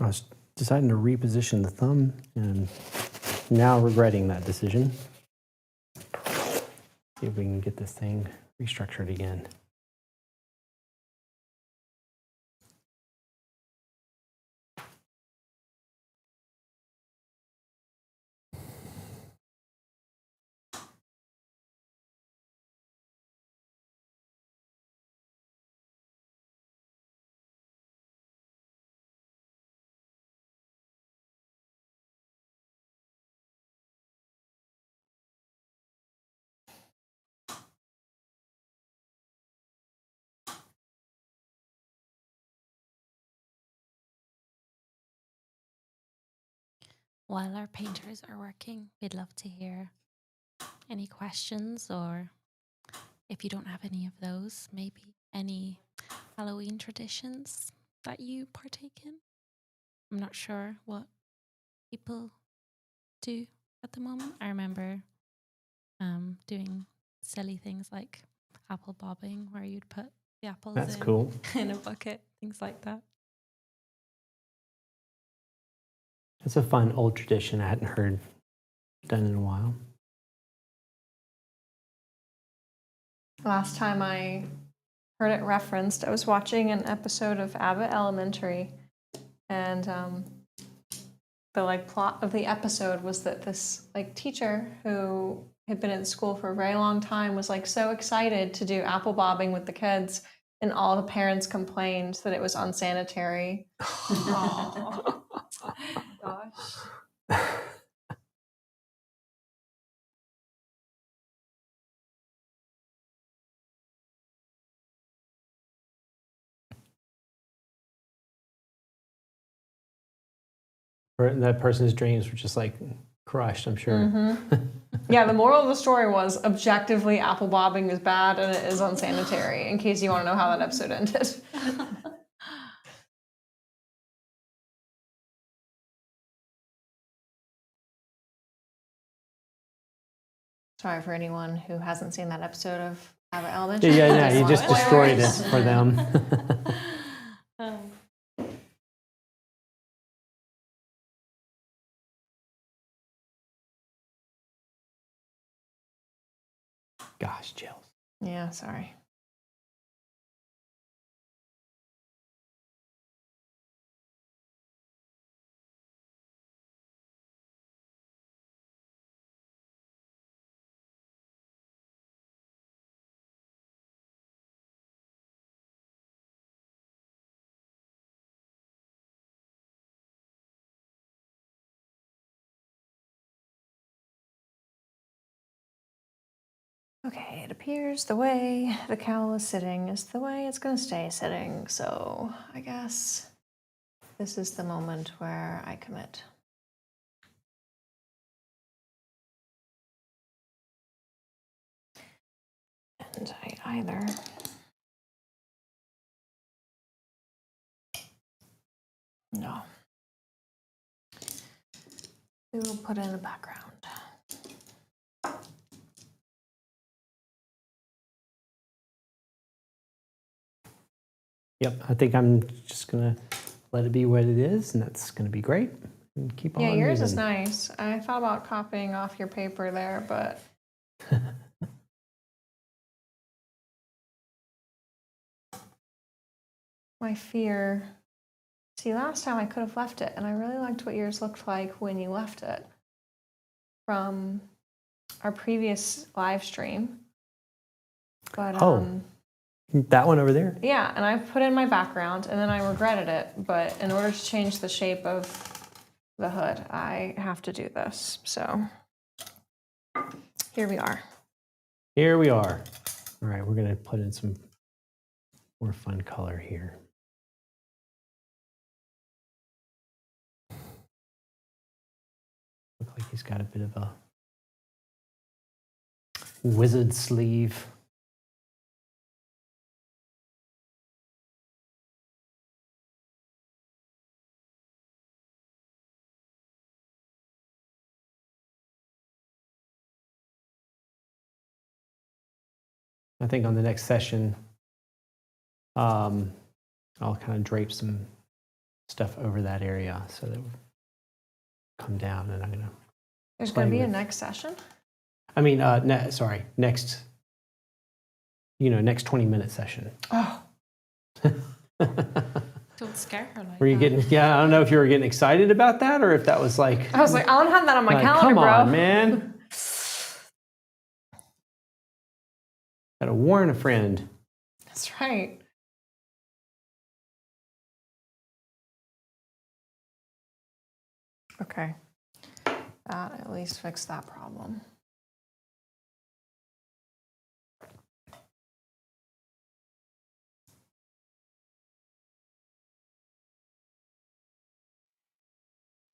I was deciding to reposition the thumb and now regretting that decision. See if we can get this thing restructured again. while our painters are working, we'd love to hear any questions, or if you don't have any of those, maybe any Halloween traditions that you partake in. I'm not sure what people do at the moment. I remember doing silly things like apple bobbing, where you'd put the apples That's cool. in a bucket, things like that. It's a fun old tradition I hadn't heard done in a while. Last time I heard it referenced, I was watching an episode of Abbott Elementary, and the like plot of the episode was that this like teacher who had been in school for a very long time was like so excited to do apple bobbing with the kids, and all the parents complained that it was unsanitary. Aw. Gosh. That person's dreams were just like crushed, I'm sure. Mm-hmm. Yeah, the moral of the story was objectively apple bobbing is bad and it is unsanitary, in case you want to know how that episode ended. Sorry for anyone who hasn't seen that episode of Abbott Elementary. Yeah, you just destroyed it Spoilers. for them. Gosh, chills. Yeah, sorry. Okay, it appears the way the cowl is sitting is the way it's going to stay sitting, so I guess this is the moment where I commit. And I either no. We will put in a background. Yep, I think I'm just gonna let it be what it is, and that's gonna be great. And keep Yeah, on yours moving. is nice. I thought about copying off your paper there, but my fear. See, last time I could have left it, and I really liked what yours looked like when you left it from our previous live stream. But That one over there? yeah, and I put in my background, and then I regretted it. But in order to change the shape of the hood, I have to do this. So here we are. Here we are. All right, we're gonna put in some more fun color here. Look like he's got a bit of a wizard sleeve. I think on the next session, I'll kind of drape some stuff over that area so that it will come down, and I'm gonna. There's going to Play be a with- next session. I mean, next. Next 20-minute session. Oh, Don't scare her like Were you that. getting? Yeah, I don't know if you were getting excited about that, or if that was like. I was like, I don't have that on my like, calendar, come bro. on, man. Gotta warn a friend. That's right. Okay. That at least fixed that problem.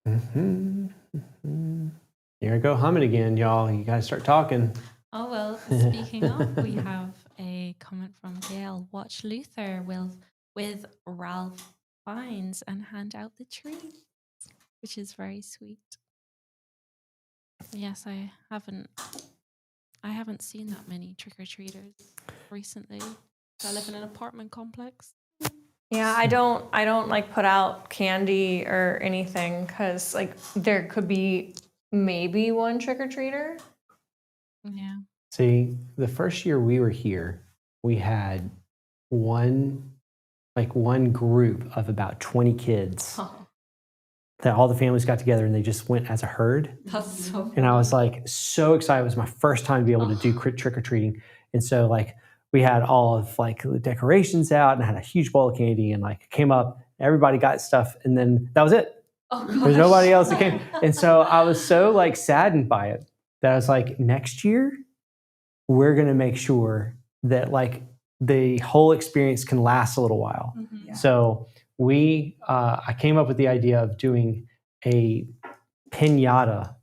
Mm-hmm. Here I go humming again, y'all. You guys start talking. Oh, well, speaking of, we have a comment from Gail. Watch Luther with Ralph Fiennes and hand out the treat, which is very sweet. Yes, I haven't seen that many trick-or-treaters recently. I live in an apartment complex. Yeah, I don't like put out candy or anything because like there could be maybe one trick-or-treater. Yeah. See, the first year we were here, we had one group of about 20 kids that all the families got together and they just went as a herd. That's so And I was like so excited. It was my first time to be able to do trick-or-treating. And so like we had all of like the decorations out and I had a huge bowl of candy and like came up, everybody got stuff and then that was it. There's nobody else that came. And so I was so like saddened by it that I was like, next year, we're going to make sure that like the whole experience can last a little while. Mhm. Yeah. So I came up with the idea of doing a piñata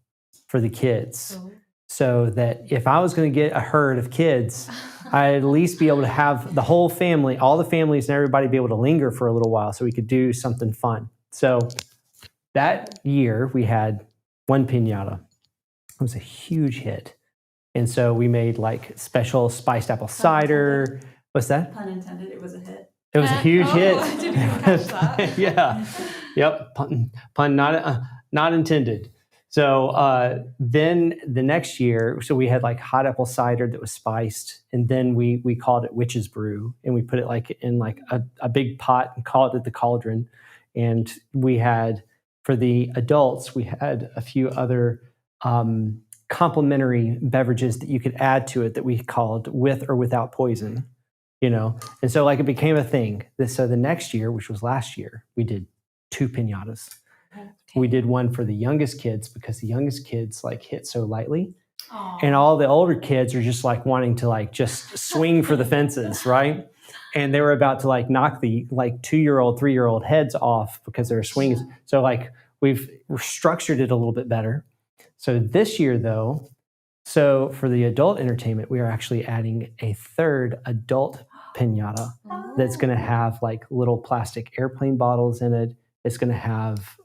for the kids Oh. so that if I was going to get a herd of kids, I'd at least be able to have the whole family, all the families and everybody be able to linger for a little while so we could do something fun. So that year we had one piñata. It was a huge hit. And so we made like special spiced apple cider. What's that? Pun intended, it was a hit. It was a huge hit. I didn't even catch that. Yeah. Yep. Pun not intended. So then the next year, so we had like hot apple cider that was spiced, and then we called it witch's brew, and we put it like in like a big pot and called it the cauldron. And we had for the adults, we had a few other complimentary beverages that you could add to it that we called with or without poison. You know, and so like it became a thing. So the next year, which was last year, we did 2 piñatas. Okay. We did one for the youngest kids because the youngest kids like hit so lightly, Aw. and all the older kids are just like wanting to like just swing for the fences, right? And they were about to like knock the like 2-year-old, 3-year-old heads off because they were swinging. So like we've structured it a little bit better. So this year though, so for the adult entertainment, we are actually adding a 3rd adult piñata that's going to have like little plastic airplane bottles in it. It's going to have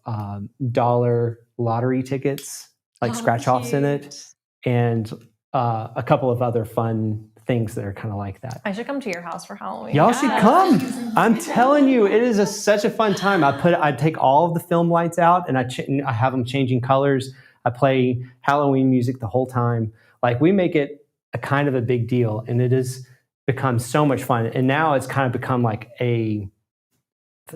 dollar lottery tickets, like scratch offs in it, and a couple of other fun things that are kind of like that. I should come to your house for Halloween. Y'all should come. I'm telling you, it is such a fun time. I take all of the film lights out and I have them changing colors. I play Halloween music the whole time. Like we make it a kind of a big deal, and it has become so much fun. And now it's kind of become like a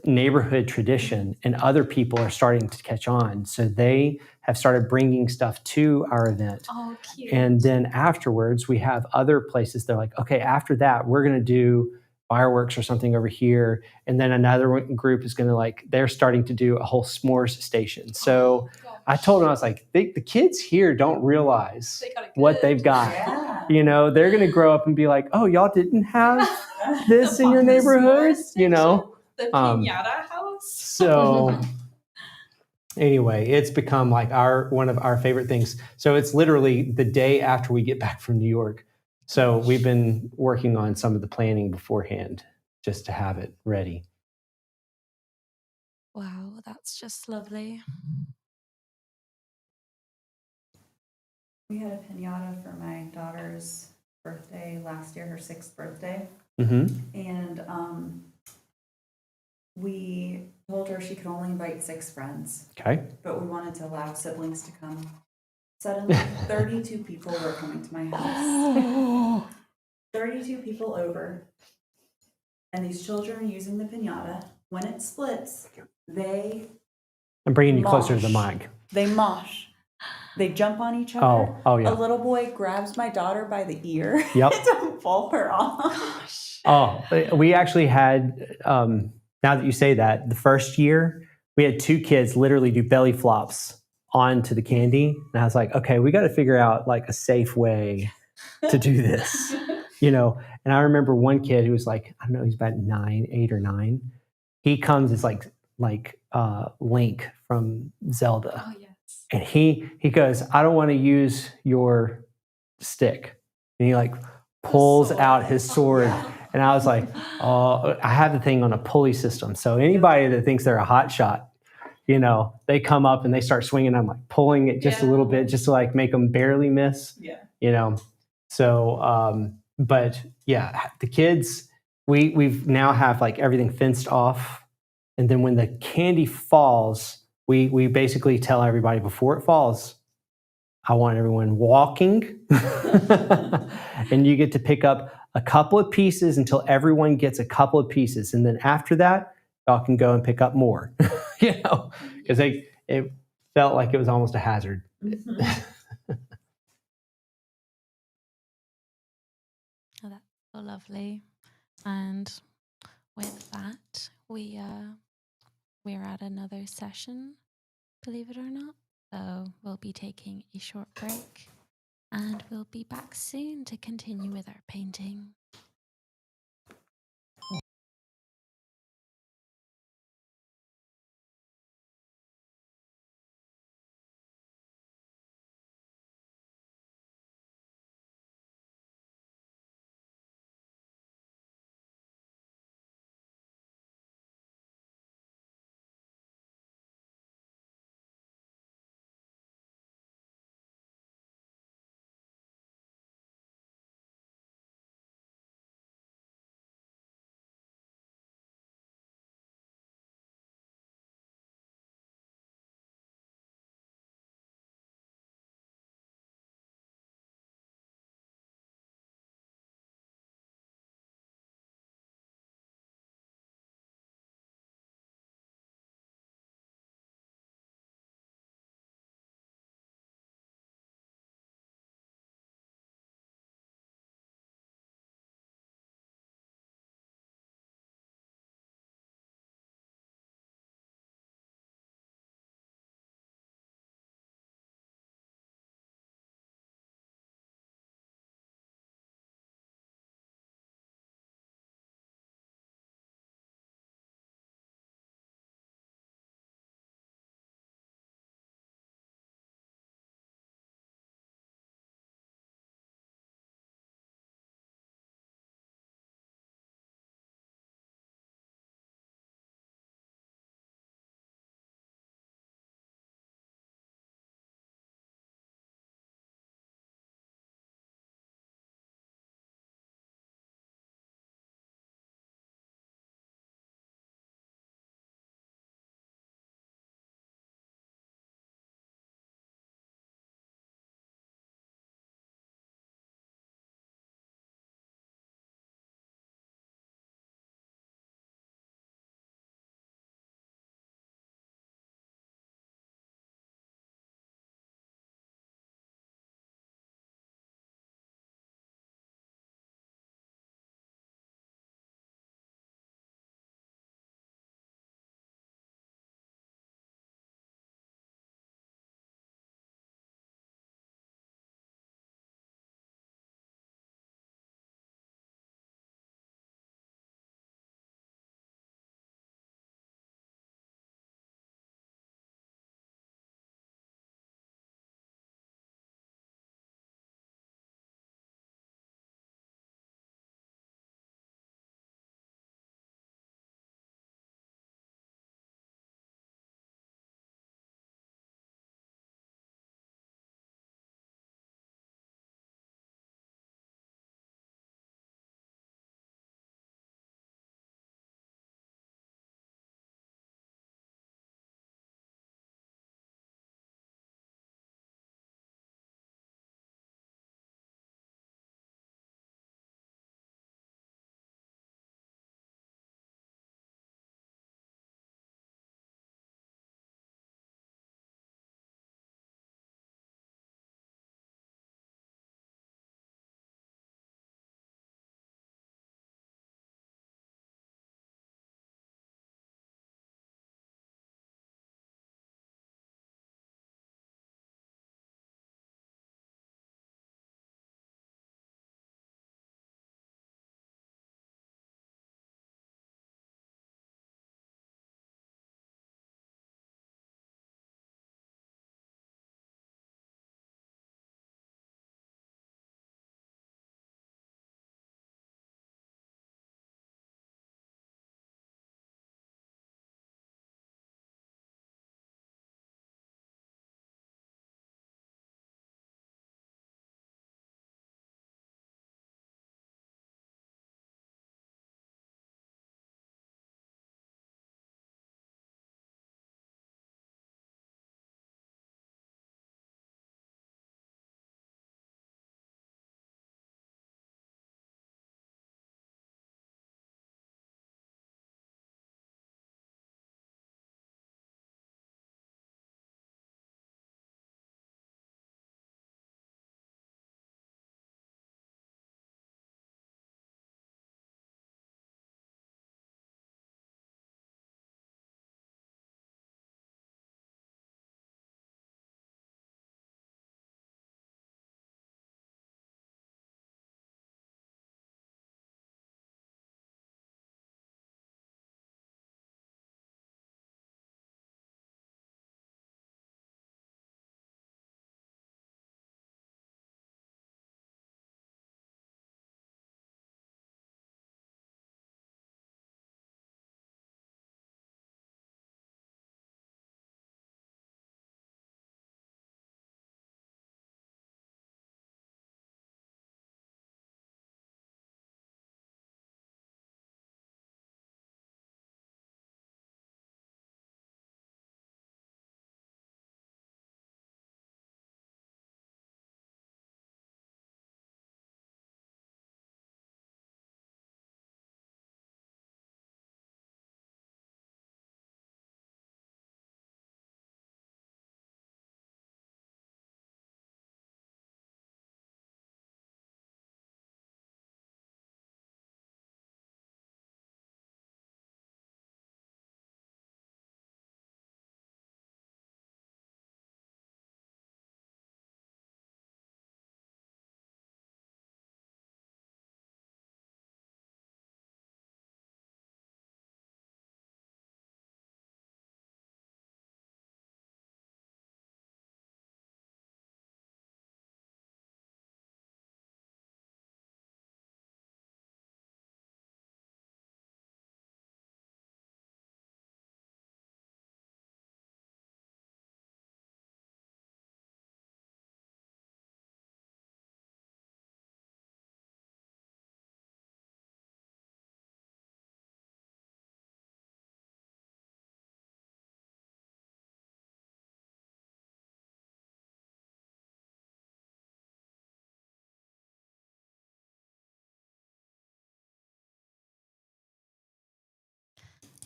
neighborhood tradition, and other people are starting to catch on. So they have started bringing stuff to our event. Oh, cute. And then afterwards, we have other places. They're like, okay, after that, we're going to do fireworks or something over here. And then another group is going to like, they're starting to do a whole s'mores station. So I told them, I was like, the kids here don't realize They got it what good. they've got. Yeah. You know, they're going to grow up and be like, oh, y'all didn't have this in your The neighborhood, s'mores you know? The Um, piñata house. So anyway, it's become like one of our favorite things. So it's literally the day after we get back from New York. So we've been working on some of the planning beforehand just to have it ready. Wow, that's just lovely. We had a piñata for my daughter's birthday last year, her 6th birthday. Mm-hmm. And we told her she could only invite 6 friends, Okay. but we wanted to allow siblings to come. Suddenly, 32 people were coming to my house. 32 people over. And these children are using the piñata. When it splits, they I'm bringing you closer to the Mosh. mic. mosh. They jump on each other. Oh, yeah. A little boy grabs my daughter by the ear Yep. to pull her off. Gosh. Oh, we actually had, now that you say that, the first year, we had 2 kids literally do belly flops onto the candy. And I was like, okay, we got to figure out like a safe way to do this, you know? And I remember one kid who was like, I don't know, he's about 8 or 9. He comes as like Link from Zelda. Oh, yeah. And he goes, I don't want to use your stick. And he like pulls out his sword. And I was like, oh, I have the thing on a pulley system. So anybody that thinks they're a hot shot, you know, they come up and they start swinging. I'm like pulling it just a little bit, just to like make them barely miss. Yeah. You know. So, but yeah, the kids, we've now have like everything fenced off, and then when the candy falls, we basically tell everybody before it falls, I want everyone walking, and you get to pick up a couple of pieces until everyone gets a couple of pieces, and then after that, y'all can go and pick up more. You know, because it felt like it was almost a hazard. Oh, that's so lovely. And with that, we're at another session, believe it or not. So we'll be taking a short break, and we'll be back soon to continue with our painting.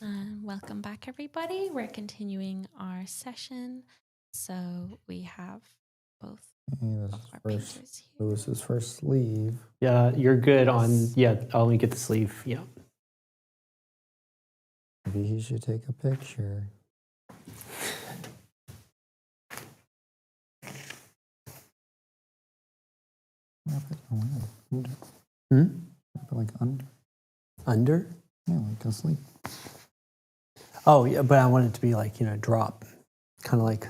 Welcome back, everybody. We're continuing our session. So we have both This of is our first, painters here. Lewis's first sleeve. Yeah, you're good on. Yes. Yeah, I'll only get the sleeve. Yeah. Maybe he should take a picture. Under. Like under. Under. Yeah, like asleep. Oh yeah, but I want it to be like drop, kind of like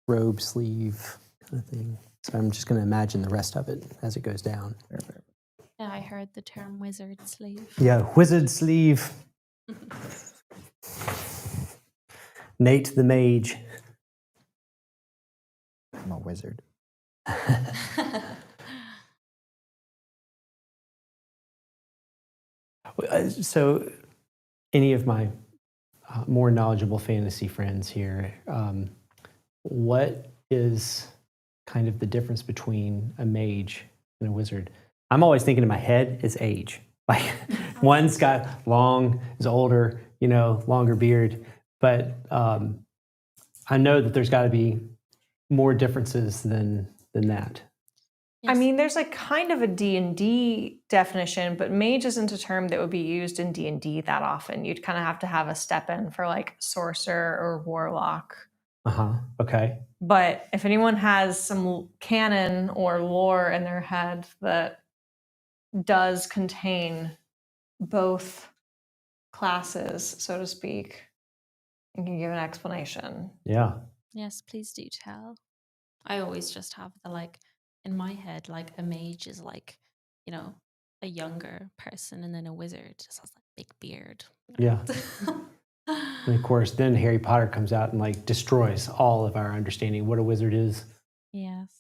robe sleeve kind of thing. So I'm just going to imagine the rest of it as it goes down. Yeah, I heard the term wizard sleeve. Yeah, wizard sleeve. Nate the mage. I'm a wizard. So, any of my more knowledgeable fantasy friends here, what is kind of the difference between a mage and a wizard? I'm always thinking in my head is age. Like one's got is older, longer beard, but I know that there's got to be more differences than that. I mean, there's like kind of a D&D definition, but mage isn't a term that would be used in D&D that often. You'd kind of have to have a step in for like sorcerer or warlock. Okay. But if anyone has some canon or lore in their head that does contain both classes, so to speak, and can give an explanation. Yeah. Yes, please do tell. I always just have the in my head, like a mage is like, a younger person, and then a wizard just has like big beard. Yeah. And of course, then Harry Potter comes out and like destroys all of our understanding what a wizard is. Yes.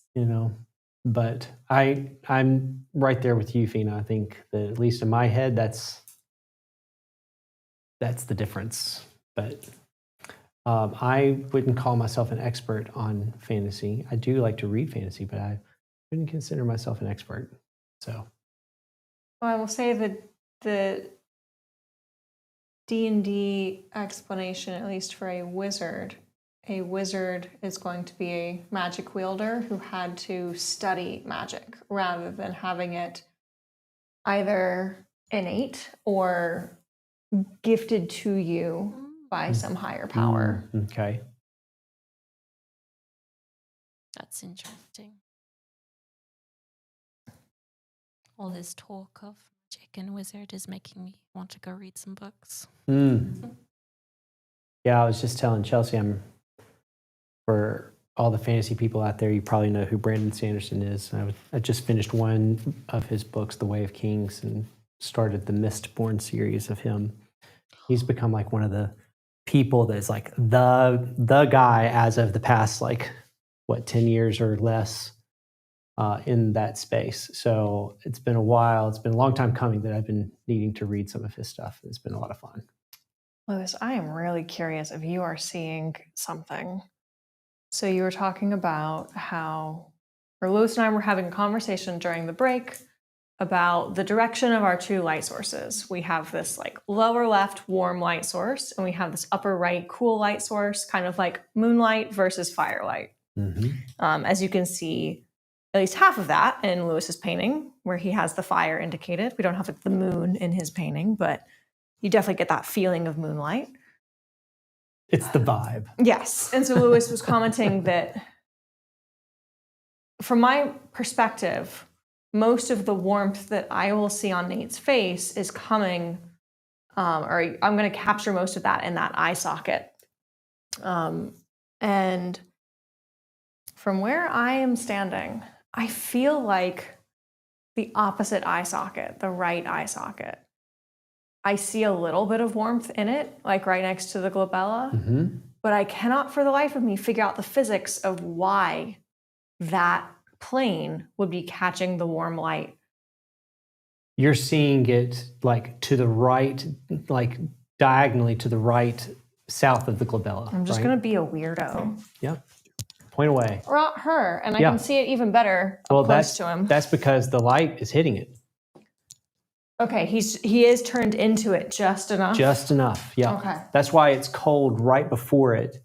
But I'm right there with you, Fina. I think that at least in my head, that's the difference. But I wouldn't call myself an expert on fantasy. I do like to read fantasy, but I wouldn't consider myself an expert. So, well, I will say that the D&D explanation, at least for a wizard is going to be a magic wielder who had to study magic rather than having it either innate or gifted to you by some higher power. Okay. That's interesting. All this talk of magic and wizard is making me want to go read some books. Yeah, I was just telling Chelsea, for all the fantasy people out there, you probably know who Brandon Sanderson is. I just finished one of his books, The Way of Kings, and started the Mistborn series of him. He's become like one of the people that's like the guy as of the past 10 years or less in that space. So it's been a while. It's been a long time coming that I've been needing to read some of his stuff. It's been a lot of fun. Lewis, I am really curious if you are seeing something. So you were talking about Lewis and I were having a conversation during the break about the direction of our two light sources. We have this lower left warm light source, and we have this upper right cool light source, kind of like moonlight versus firelight. As you can see, at least half of that in Lewis's painting, where he has the fire indicated. We don't have the moon in his painting, but you definitely get that feeling of moonlight. It's the vibe. Yes. And so Lewis was commenting that from my perspective, most of the warmth that I will see on Nate's face is coming, or I'm going to capture most of that in that eye socket. And from where I am standing, I feel like the opposite eye socket, the right eye socket, I see a little bit of warmth in it, like right next to the glabella, but I cannot for the life of me figure out the physics of why that plane would be catching the warm light. You're seeing it to the right, diagonally to the right, south of the glabella. I'm just going to be a weirdo. Yep. Point away. Or not her, and I can see it even better up close to him. That's because the light is hitting it. Okay, he is turned into it just enough. Just enough, yeah. Okay. That's why it's cold right before it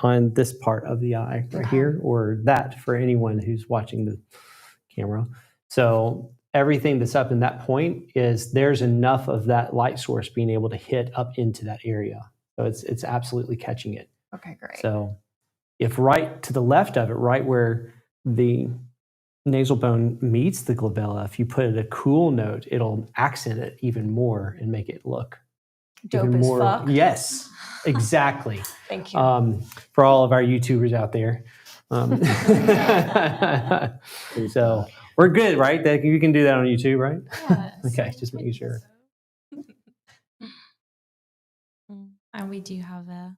on this part of the eye right here, or that for anyone who's watching the camera. So everything that's up in that point there's enough of that light source being able to hit up into that area. So it's absolutely catching it. Okay, great. So if right to the left of it, right where the nasal bone meets the glabella, if you put it a cool note, it'll accent it even more and make it look Dope even as more. fuck. Yes, exactly. Thank you. For all of our YouTubers out there. So we're good, right? That you can do that on YouTube, right? Yes. Okay, just making sure. And we have a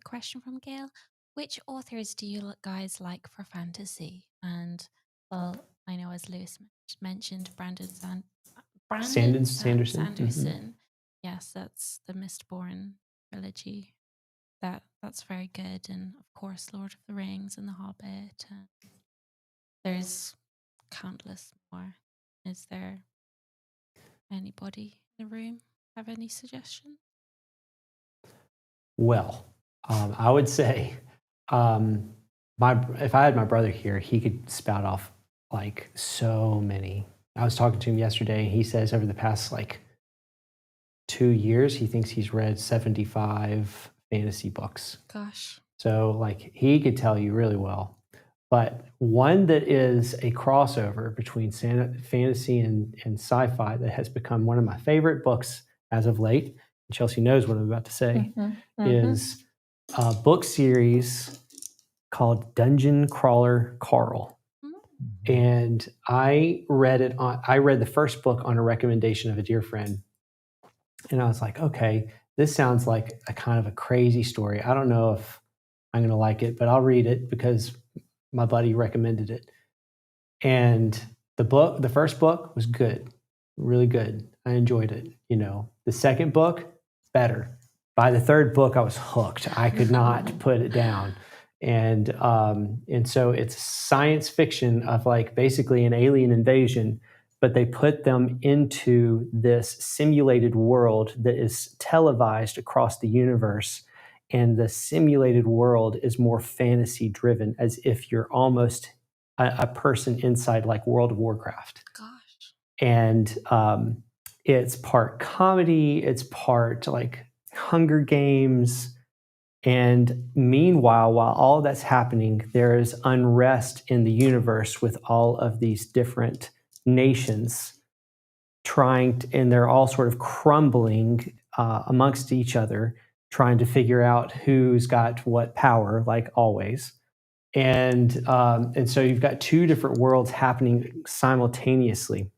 question from Gail. Which authors do you guys like for fantasy? And well, I know as Lewis mentioned, Sanderson. Mm-hmm. Yes, that's the Mistborn trilogy. That's very good, and of course, Lord of the Rings and The Hobbit. And there's countless more. Is there anybody in the room have any suggestions? Well, I would say, if I had my brother here, he could spout off like so many. I was talking to him yesterday. He says over the past like 2 years, he thinks he's read 75 fantasy books. Gosh. So like he could tell you really well. But one that is a crossover between fantasy and sci-fi that has become one of my favorite books as of late, Chelsea knows what I'm about to say, is a book series called Dungeon Crawler Carl. And I read the first book on a recommendation of a dear friend. And I was like, okay, this sounds like a kind of a crazy story. I don't know if I'm going to like it, but I'll read it because my buddy recommended it. And the first book was good, really good. I enjoyed it. The second book, better. By the third book, I was hooked. I could not put it down. And so it's science fiction of like basically an alien invasion, but they put them into this simulated world that is televised across the universe. And the simulated world is more fantasy driven, as if you're almost a person inside like World of Warcraft. Gosh. And it's part comedy, it's part like Hunger Games. And meanwhile, while all that's happening, there is unrest in the universe with all of these different nations and they're all sort of crumbling amongst each other, trying to figure out who's got what power, like always. And so you've got two different worlds happening simultaneously.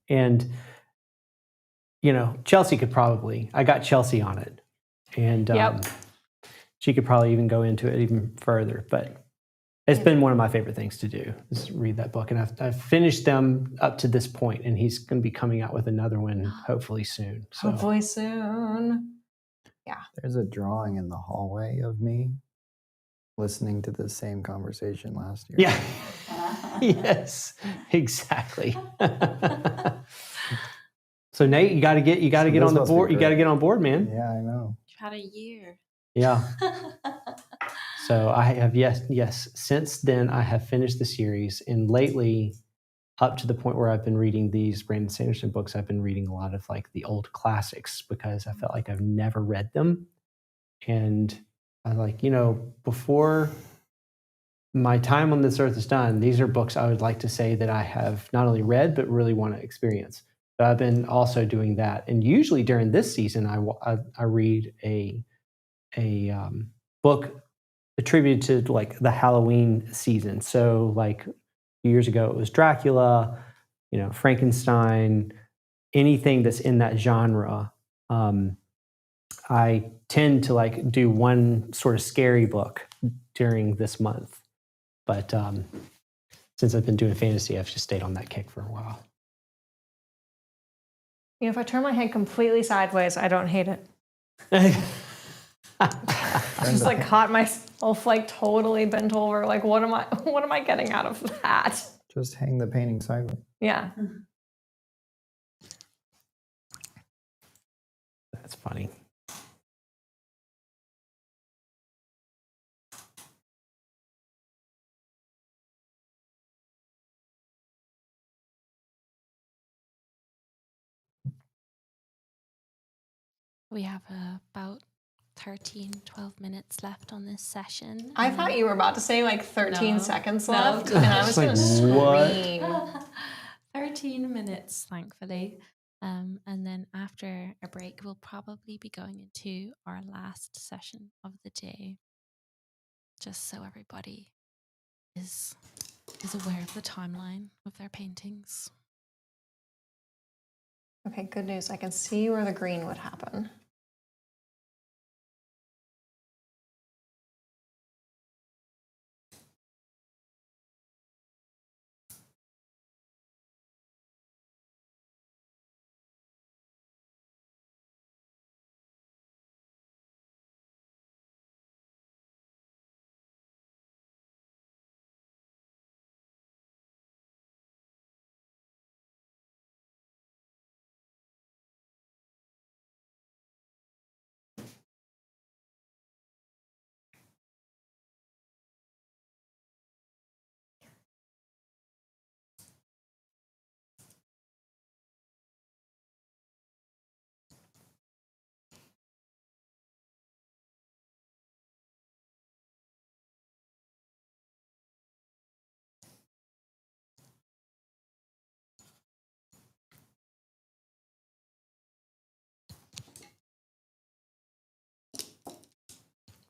And, Chelsea I got Chelsea on it. And she could probably even go into it even further. But it's been one of my favorite things to do, is read that book. And I've finished them up to this point, and he's going to be coming out with another one hopefully soon. So. Hopefully soon. Yeah. There's a drawing in the hallway of me listening to the same conversation last year. Yeah. Yes, exactly. So Nate, you got to get on the board. You got to get on board, man. Yeah, I know. You've had a year. Yeah. So I have, yes. Since then, I have finished the series, and lately, up to the point where I've been reading these Brandon Sanderson books, I've been reading a lot of like the old classics because I felt like I've never read them, and I was like, before my time on this earth is done, these are books I would like to say that I have not only read but really want to experience. So I've been also doing that, and usually during this season, I read a book attributed to like the Halloween season. So like a few years ago, it was Dracula, Frankenstein, anything that's in that genre. I tend to like do one sort of scary book during this month. But since I've been doing fantasy, I've just stayed on that kick for a while. If I turn my head completely sideways, I don't hate it. I just like caught myself like totally bent over. Like, what am I getting out of that? Just hang the painting sideways. Yeah. That's funny. We have about 12 minutes left on this session. I thought you were about to say like 13 No. seconds No. left, and I was Like, going to what? scream. 13 minutes, thankfully. And then after a break, we'll probably be going into our last session of the day, just so everybody is aware of the timeline of their paintings. Okay, good news. I can see where the green would happen.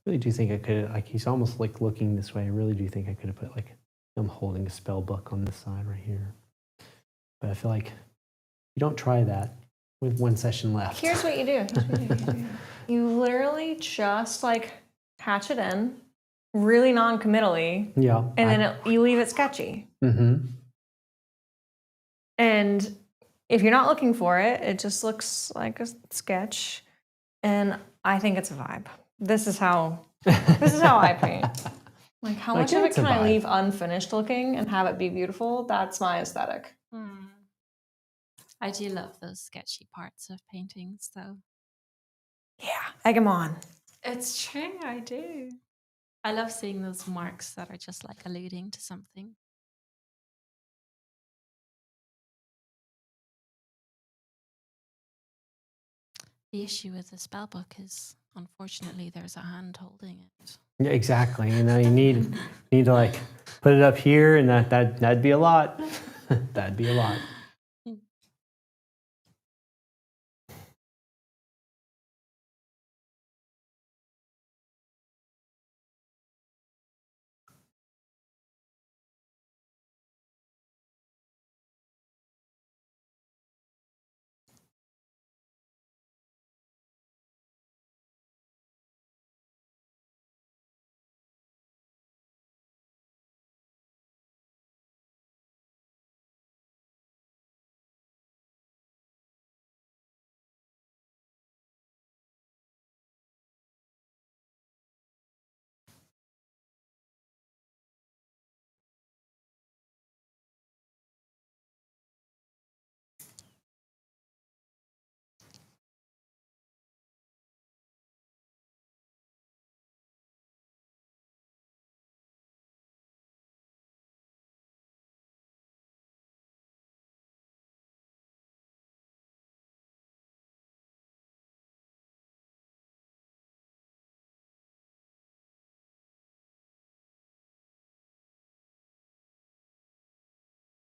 Really do think I could, like, he's almost like looking this way. I really do think I could have put like him holding a spell book on this side right here. But I feel like you don't try that with one session left. Here's what you do. You literally just like hatch it in really non-committally, Yeah. and then you leave it sketchy. Mm-hmm. And if you're not looking for it, it just looks like a sketch. And I think it's a vibe. This is how I paint. Like, how much of it it's a can I vibe. leave unfinished looking and have it be beautiful? That's my aesthetic. I do love those sketchy parts of paintings, though. Yeah, egg 'em on. It's true, I do. I love seeing those marks that are just like alluding to something. The issue with the spell book is, unfortunately, there's a hand holding it. Yeah, exactly. You know, you need to like put it up here, and that'd be a lot. That'd be a lot.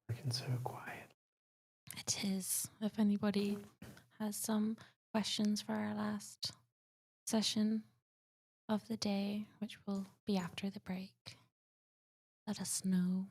Freaking so quiet. It is. If anybody has some questions for our last session of the day, which will be after the break, let us know.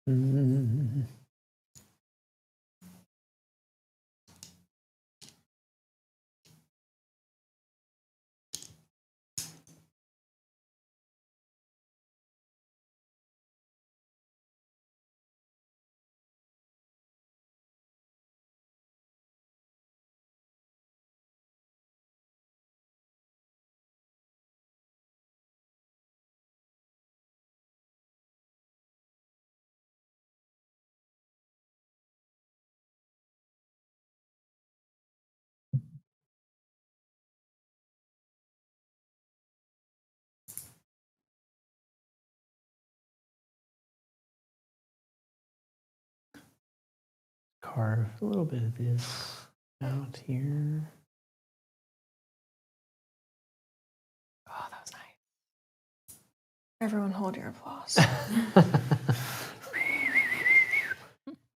Mm. Carve a little bit of this out here. Oh, that was nice. Everyone hold your applause.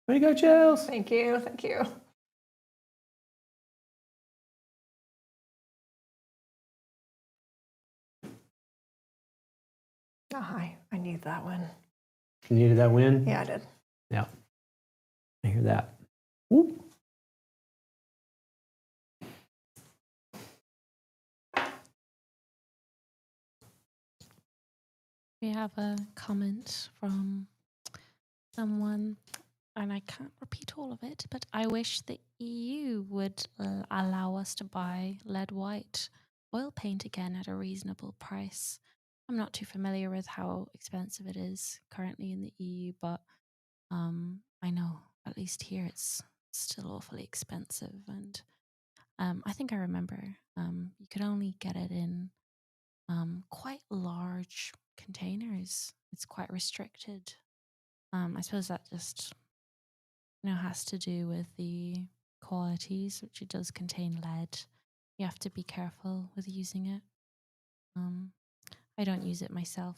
Way to go, Chels. Thank you. Thank you. Oh, hi. I need that one. You needed that win? Yeah, I did. Yeah. I hear that. Whoop. We have a comment from someone, and I can't repeat all of it, but I wish the EU would allow us to buy lead white oil paint again at a reasonable price. I'm not too familiar with how expensive it is currently in the EU, but I know at least here it's still awfully expensive. And I think I remember you could only get it in quite large containers. It's quite restricted. I suppose that just has to do with the qualities, which it does contain lead. You have to be careful with using it. I don't use it myself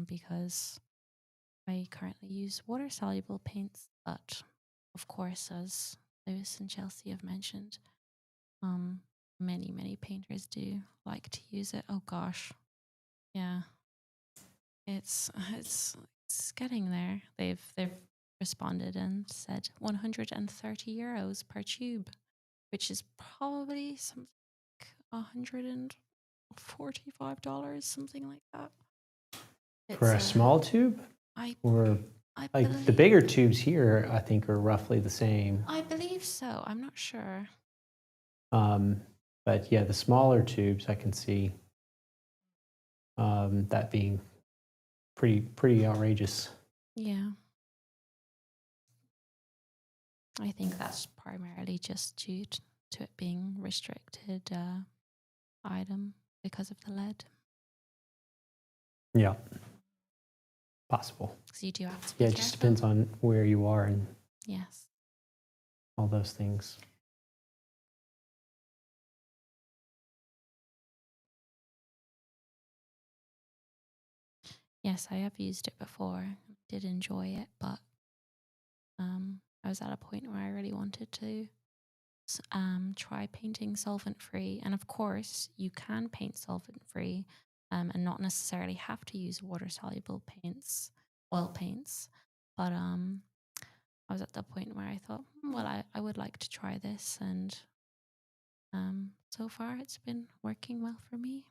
because I currently use water soluble paints, but of course, as Lewis and Chelsea have mentioned, many painters do like to use it. Oh gosh, yeah, it's getting there. They've responded and said 130 euros per tube, which is probably something like $145, something like that. For a small tube? I Or like the believe- bigger tubes here, I think, are roughly the same. I believe so. I'm not sure. But yeah, the smaller tubes, I can see that being pretty outrageous. Yeah. I think that's primarily just due to it being restricted item because of the lead. Yeah. Possible. So you do have to be Yeah, it careful. just depends on where you are and Yes. all those things. Yes, I have used it before. Did enjoy it, but I was at a point where I really wanted to try painting solvent free. And of course, you can paint solvent free and not necessarily have to use water soluble paints, oil paints. But I was at the point where I thought, well, I would like to try this. And so far, it's been working well for me.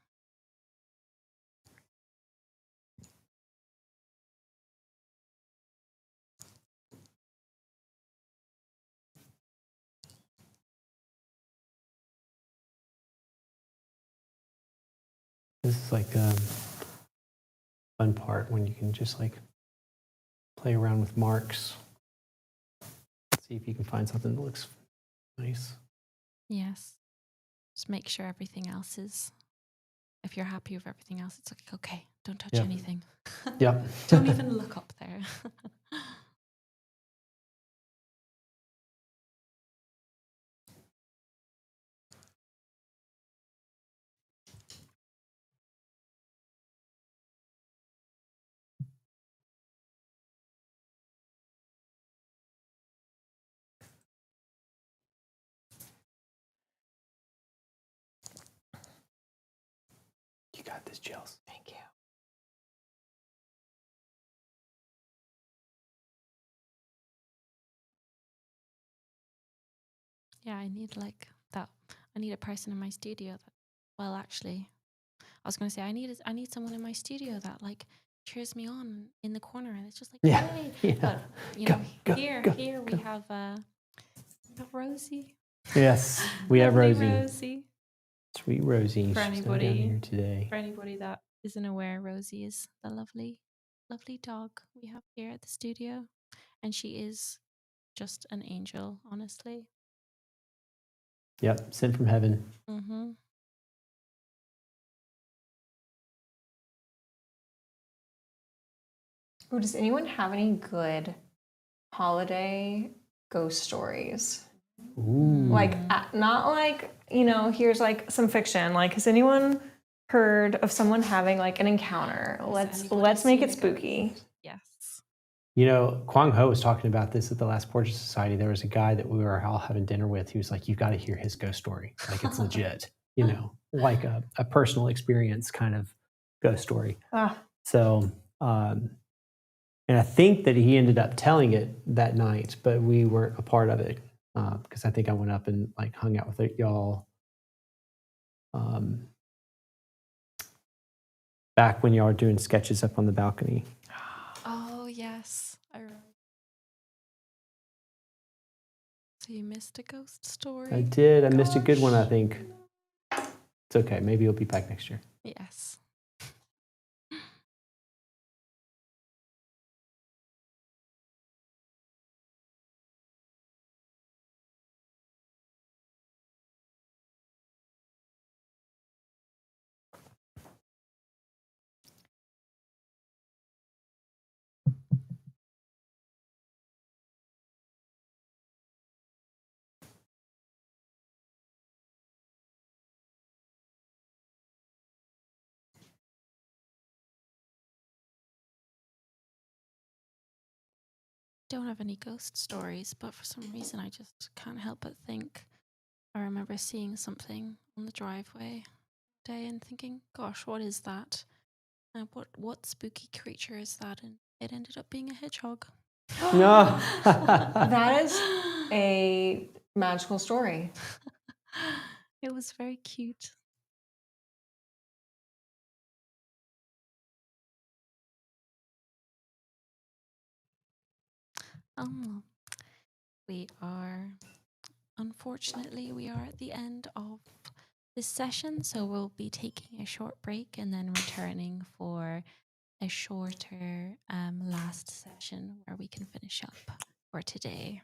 This is like fun part when you can just like play around with marks. See if you can find something that looks nice. Yes. Just make sure everything else is, if you're happy with everything else, it's like, okay, don't touch Yeah. anything. Yep. Don't even look up there. You got this, Chels. Thank you. Yeah, I need like that. I need a person in my studio that, well, actually, I was going to say I need someone in my studio that like cheers me on in the corner, and it's just like, Yeah. yay. Yeah. But you Go, know, go, here go, we go. have Rosie. Yes, we have Lovely Rosie. Rosie. Sweet Rosie. For She's not down here anybody, today. for anybody that isn't aware, Rosie is the lovely, lovely dog we have here at the studio, and she is just an angel, honestly. Yep, sent from heaven. Mm-hmm. Ooh, does anyone have any good holiday ghost stories? Ooh. Like, not like, here's like some fiction. Like, has anyone heard of someone having like an encounter? Let's make it spooky. Yes. You know, Kwang Ho was talking about this at the last Portrait Society. There was a guy that we were all having dinner with. He was like, "You've got to hear his ghost story. Like, it's legit. You know, like a personal experience kind of ghost story." Ah, So, and I think that he ended up telling it that night, but we weren't a part of it because I think I went up and like hung out with y'all back when y'all were doing sketches up on the balcony. Oh yes, I remember. So you missed a ghost story. I did. I missed a good one, I Gosh. think. It's okay. Maybe you'll be back next year. Yes. Don't have any ghost stories, but for some reason I just can't help but think I remember seeing something on the driveway day and thinking, gosh, what is that? What spooky creature is that? And it ended up being a hedgehog. No. that is a magical story. It was very cute. Unfortunately, we are at the end of this session, so we'll be taking a short break and then returning for a shorter last session where we can finish up for today.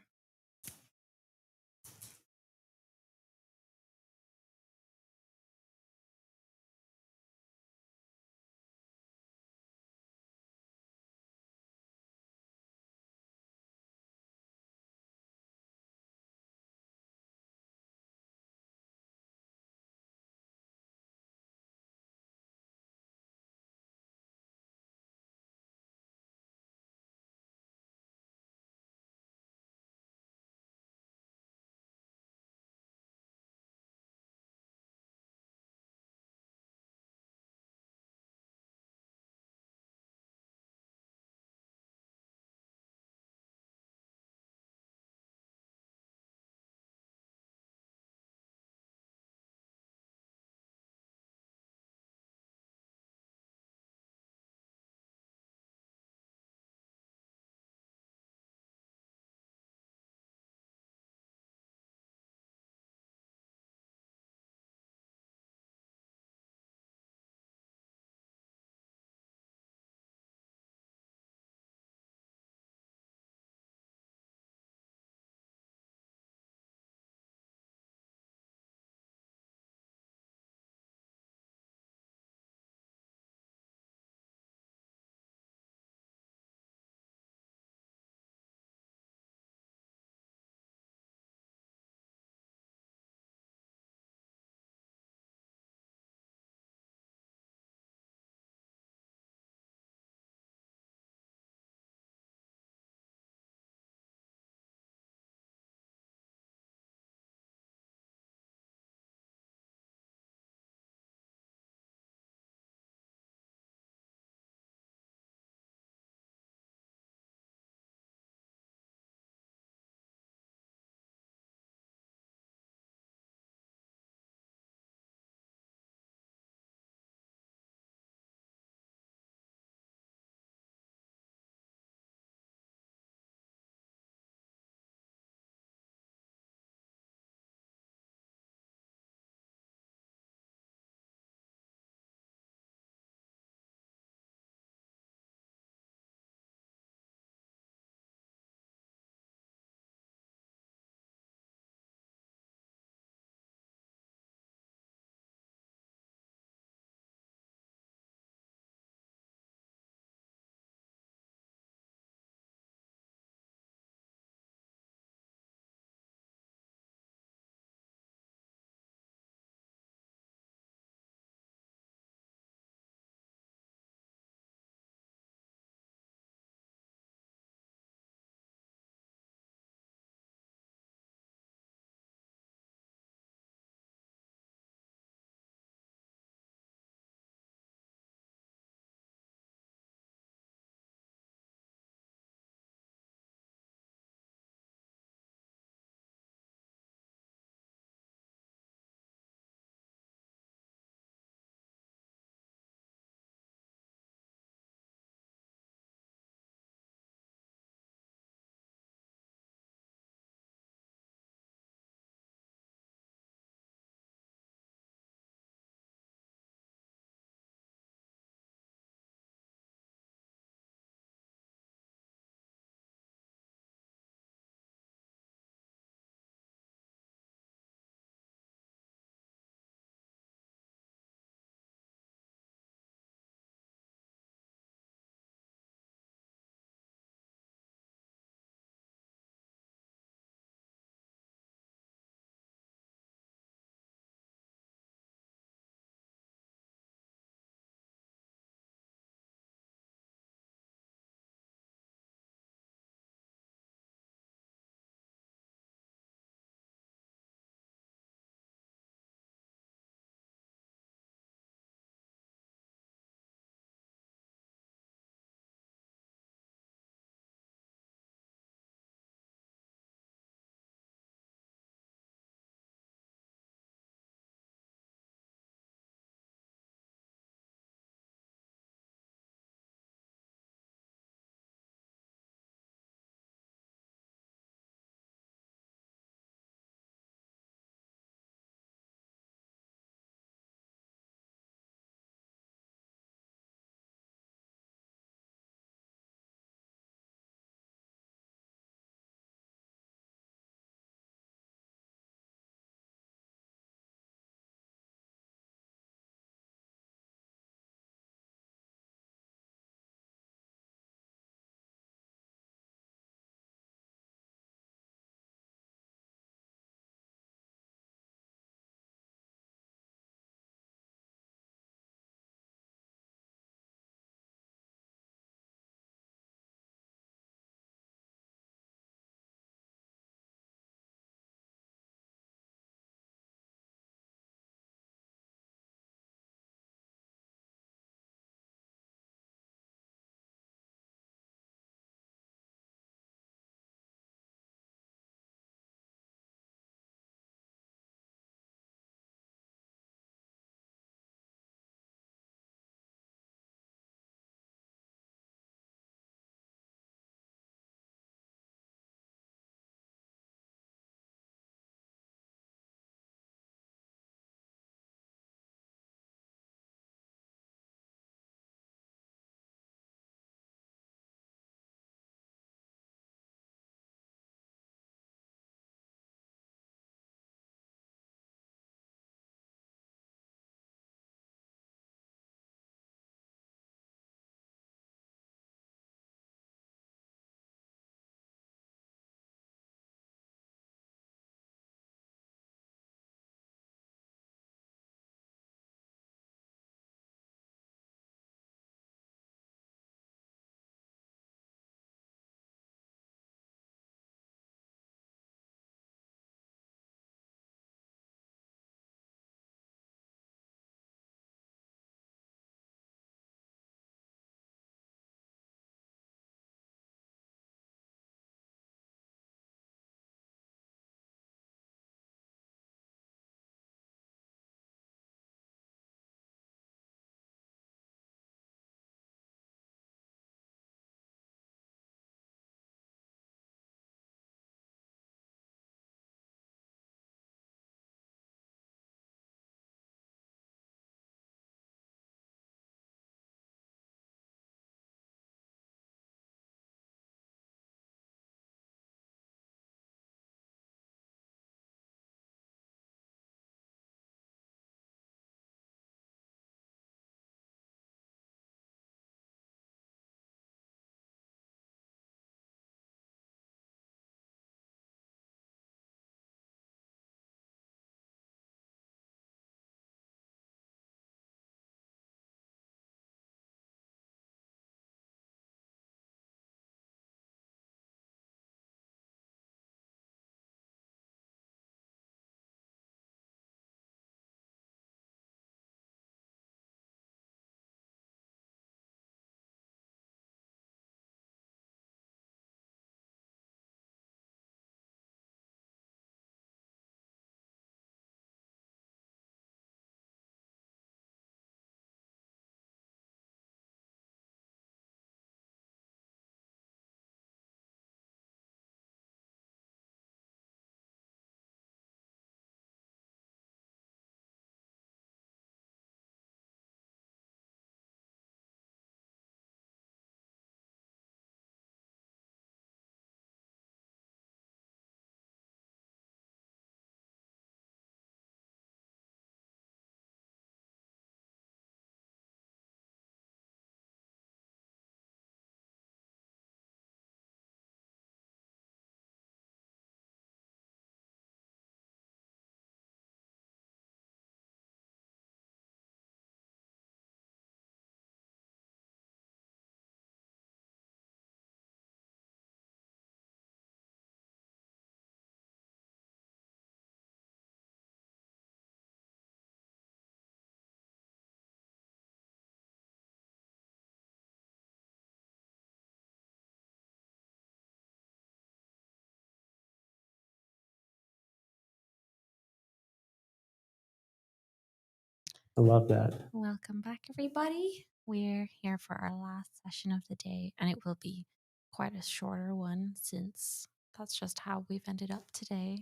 I love that. Welcome back, everybody. We're here for our last session of the day, and it will be quite a shorter one since that's just how we've ended up today.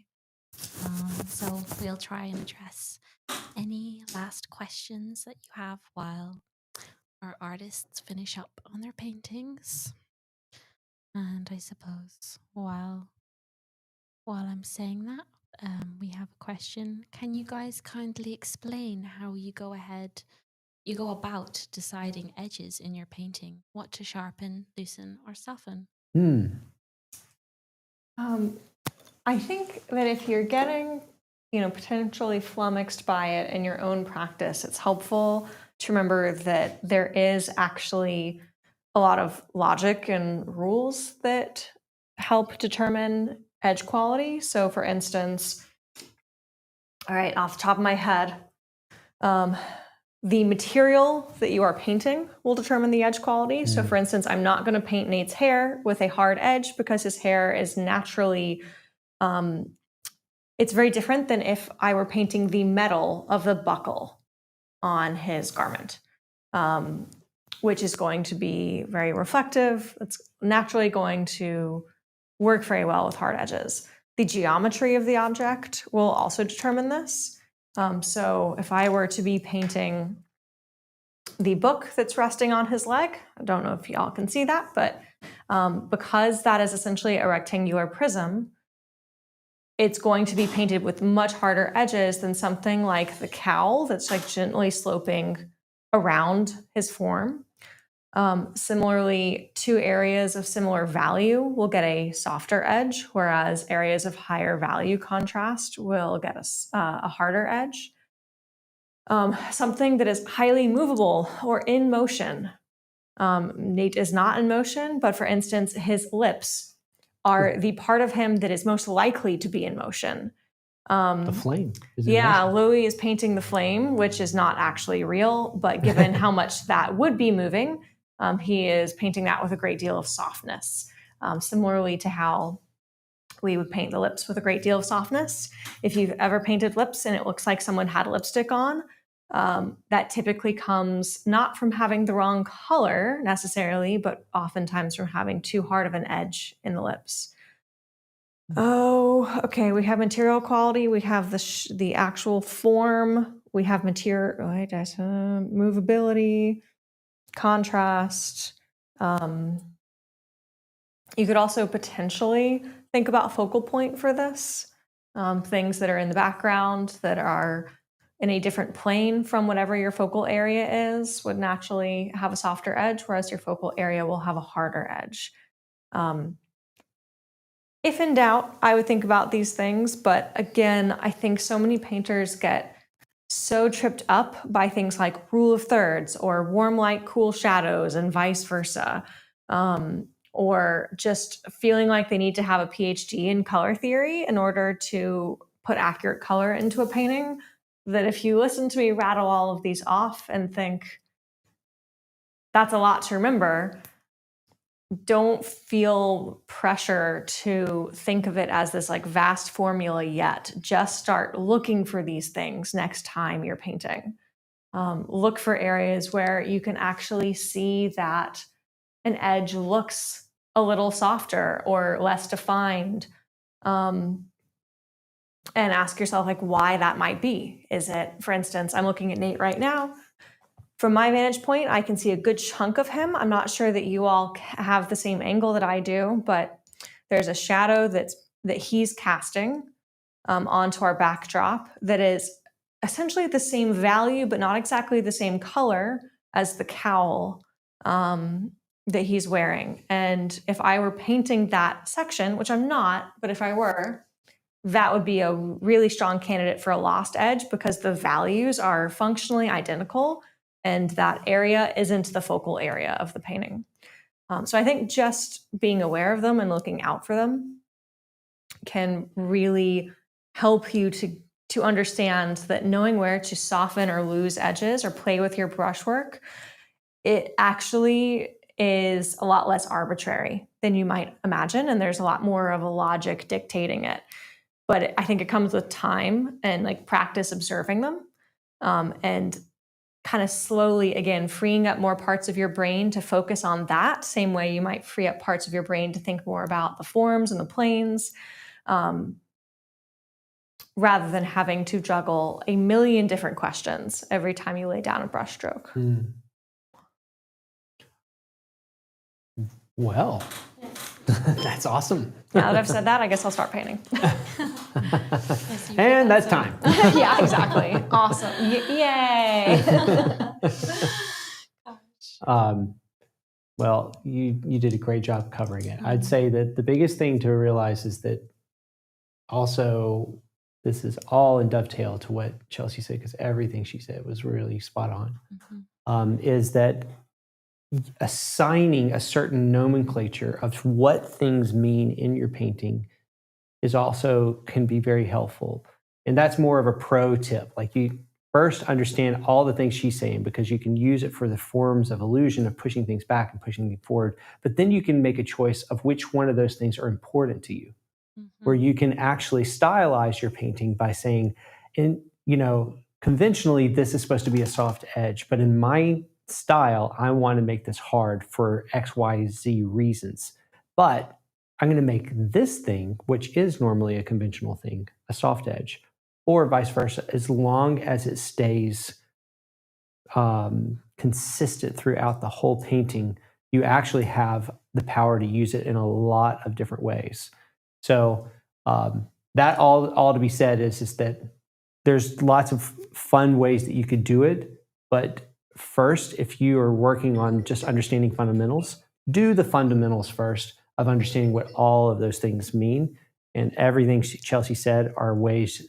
So we'll try and address any last questions that you have while our artists finish up on their paintings. And I suppose while I'm saying that, we have a question. Can you guys kindly explain how you go about deciding edges in your painting, what to sharpen, loosen, or soften? I think that if you're getting, potentially flummoxed by it in your own practice, it's helpful to remember that there is actually a lot of logic and rules that help determine edge quality. So, for instance, all right, off the top of my head, the material that you are painting will determine the edge quality. So, for instance, I'm not going to paint Nate's hair with a hard edge because his hair is naturally, it's very different than if I were painting the metal of the buckle on his garment, which is going to be very reflective. It's naturally going to work very well with hard edges. The geometry of the object will also determine this. So if I were to be painting the book that's resting on his leg, I don't know if y'all can see that, but because that is essentially a rectangular prism, it's going to be painted with much harder edges than something like the cowl that's like gently sloping around his form. Similarly, two areas of similar value will get a softer edge, whereas areas of higher value contrast will get a harder edge. Something that is highly movable or in motion. Nate is not in motion, but for instance, his lips are the part of him that is most likely to be in motion. The flame. Yeah, Louis is painting the flame, which is not actually real, but given how much that would be moving, he is painting that with a great deal of softness. Similarly to how we would paint the lips with a great deal of softness. If you've ever painted lips and it looks like someone had lipstick on, that typically comes not from having the wrong color necessarily, but oftentimes from having too hard of an edge in the lips. Oh, okay. We have material quality. We have the actual form. We have material, movability, contrast. You could also potentially think about focal point for this. Things that are in the background that are in a different plane from whatever your focal area is would naturally have a softer edge, whereas your focal area will have a harder edge. If in doubt, I would think about these things. But again, I think so many painters get so tripped up by things like rule of thirds or warm light, cool shadows and vice versa. Or just feeling like they need to have a PhD in color theory in order to put accurate color into a painting, that if you listen to me rattle all of these off and think, that's a lot to remember, don't feel pressure to think of it as this like vast formula yet. Just start looking for these things next time you're painting. Look for areas where you can actually see that an edge looks a little softer or less defined. And ask yourself like why that might be. Is it, for instance, I'm looking at Nate right now. From my vantage point, I can see a good chunk of him. I'm not sure that you all have the same angle that I do, but there's a shadow that he's casting onto our backdrop that is essentially the same value, but not exactly the same color as the cowl that he's wearing. And if I were painting that section, which I'm not, but if I were, that would be a really strong candidate for a lost edge because the values are functionally identical and that area isn't the focal area of the painting. So I think just being aware of them and looking out for them can really help you to understand that knowing where to soften or lose edges or play with your brushwork, it actually is a lot less arbitrary than you might imagine. And there's a lot more of a logic dictating it. But I think it comes with time and like practice observing them. And kind of slowly, again, freeing up more parts of your brain to focus on that, same way you might free up parts of your brain to think more about the forms and the planes, rather than having to juggle a million different questions every time you lay down a brushstroke. Mm. Well, that's awesome. Now that I've said that, I guess I'll start painting. Yes, you And did that's awesome. time. Yeah, exactly. Awesome. Yay. Well, you did a great job covering it. I'd say that the biggest thing to realize is that also this is all in dovetail to what Chelsea said, because everything she said was really spot on, is that assigning a certain nomenclature of what things mean in your painting is also can be very helpful. And that's more of a pro tip. Like, you first understand all the things she's saying, because you can use it for the forms of illusion of pushing things back and pushing them forward. But then you can make a choice of which one of those things are important to you, where you can actually stylize your painting by saying, conventionally, this is supposed to be a soft edge, but in my style, I want to make this hard for X, Y, Z reasons. But I'm going to make this thing, which is normally a conventional thing, a soft edge, or vice versa, as long as it stays consistent throughout the whole painting. You actually have the power to use it in a lot of different ways. So that all to be said is that there's lots of fun ways that you could do it. But first, if you are working on just understanding fundamentals, do the fundamentals first of understanding what all of those things mean. And everything Chelsea said are ways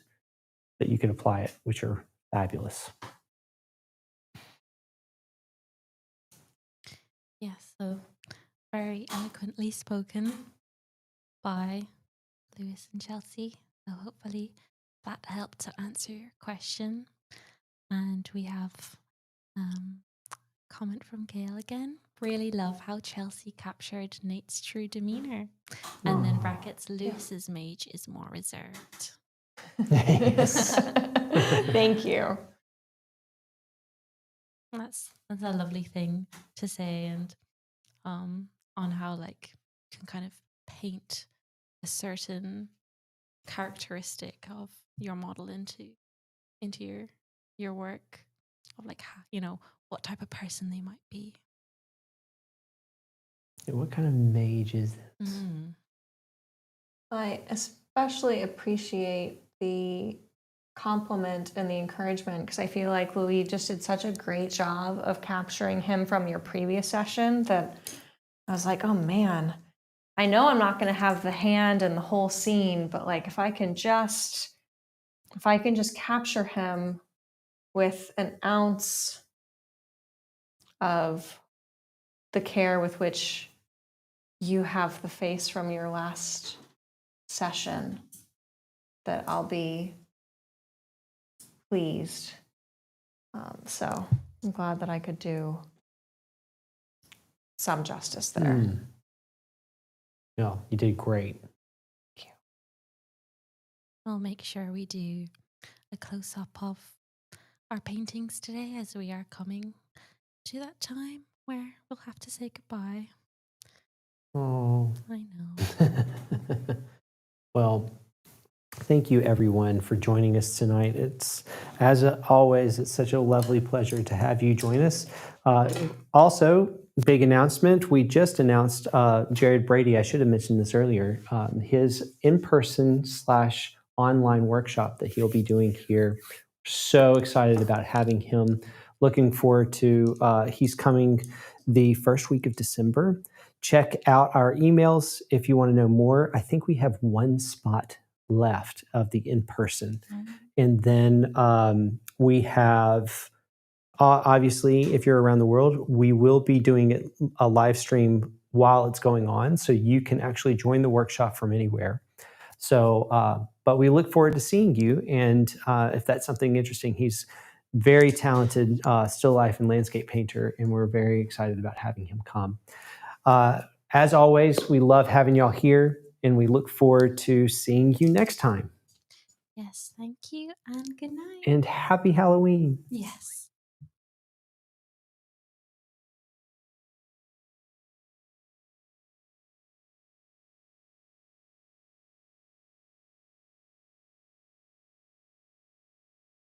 that you can apply it, which are fabulous. Yes, so very eloquently spoken by Lewis and Chelsea. So hopefully that helped to answer your question. And we have comment from Gail again. Really love how Chelsea captured Nate's true demeanor. And then brackets, Lewis's mage is more reserved. Yes. Thank you. That's a lovely thing to say, and on how like you can kind of paint a certain characteristic of your model into your work, of like what type of person they might be. What kind of mage is this? I especially appreciate the compliment and the encouragement, because I feel like Louis just did such a great job of capturing him from your previous session that I was like, oh man, I know I'm not going to have the hand and the whole scene, but like if I can just capture him with an ounce of the care with which you have the face from your last session, that I'll be pleased. So I'm glad that I could do some justice there. No, you did great. Thank you. We'll make sure we do a close-up of our paintings today, as we are coming to that time where we'll have to say goodbye. Oh. I know. Well, thank you everyone for joining us tonight. It's, as always, it's such a lovely pleasure to have you join us. Also, big announcement. We just announced Jared Brady. I should have mentioned this earlier. His in-person / online workshop that he'll be doing here. So excited about having him. Looking forward to, he's coming the first week of December. Check out our emails if you want to know more. I think we have one spot left of the in-person. And then we have, obviously, if you're around the world, we will be doing a live stream while it's going on. So you can actually join the workshop from anywhere. So, but we look forward to seeing you. And if that's something interesting, he's very talented still life and landscape painter. And we're very excited about having him come. As always, we love having y'all here, and we look forward to seeing you next time. Yes, thank you, and good night. And happy Halloween. Yes.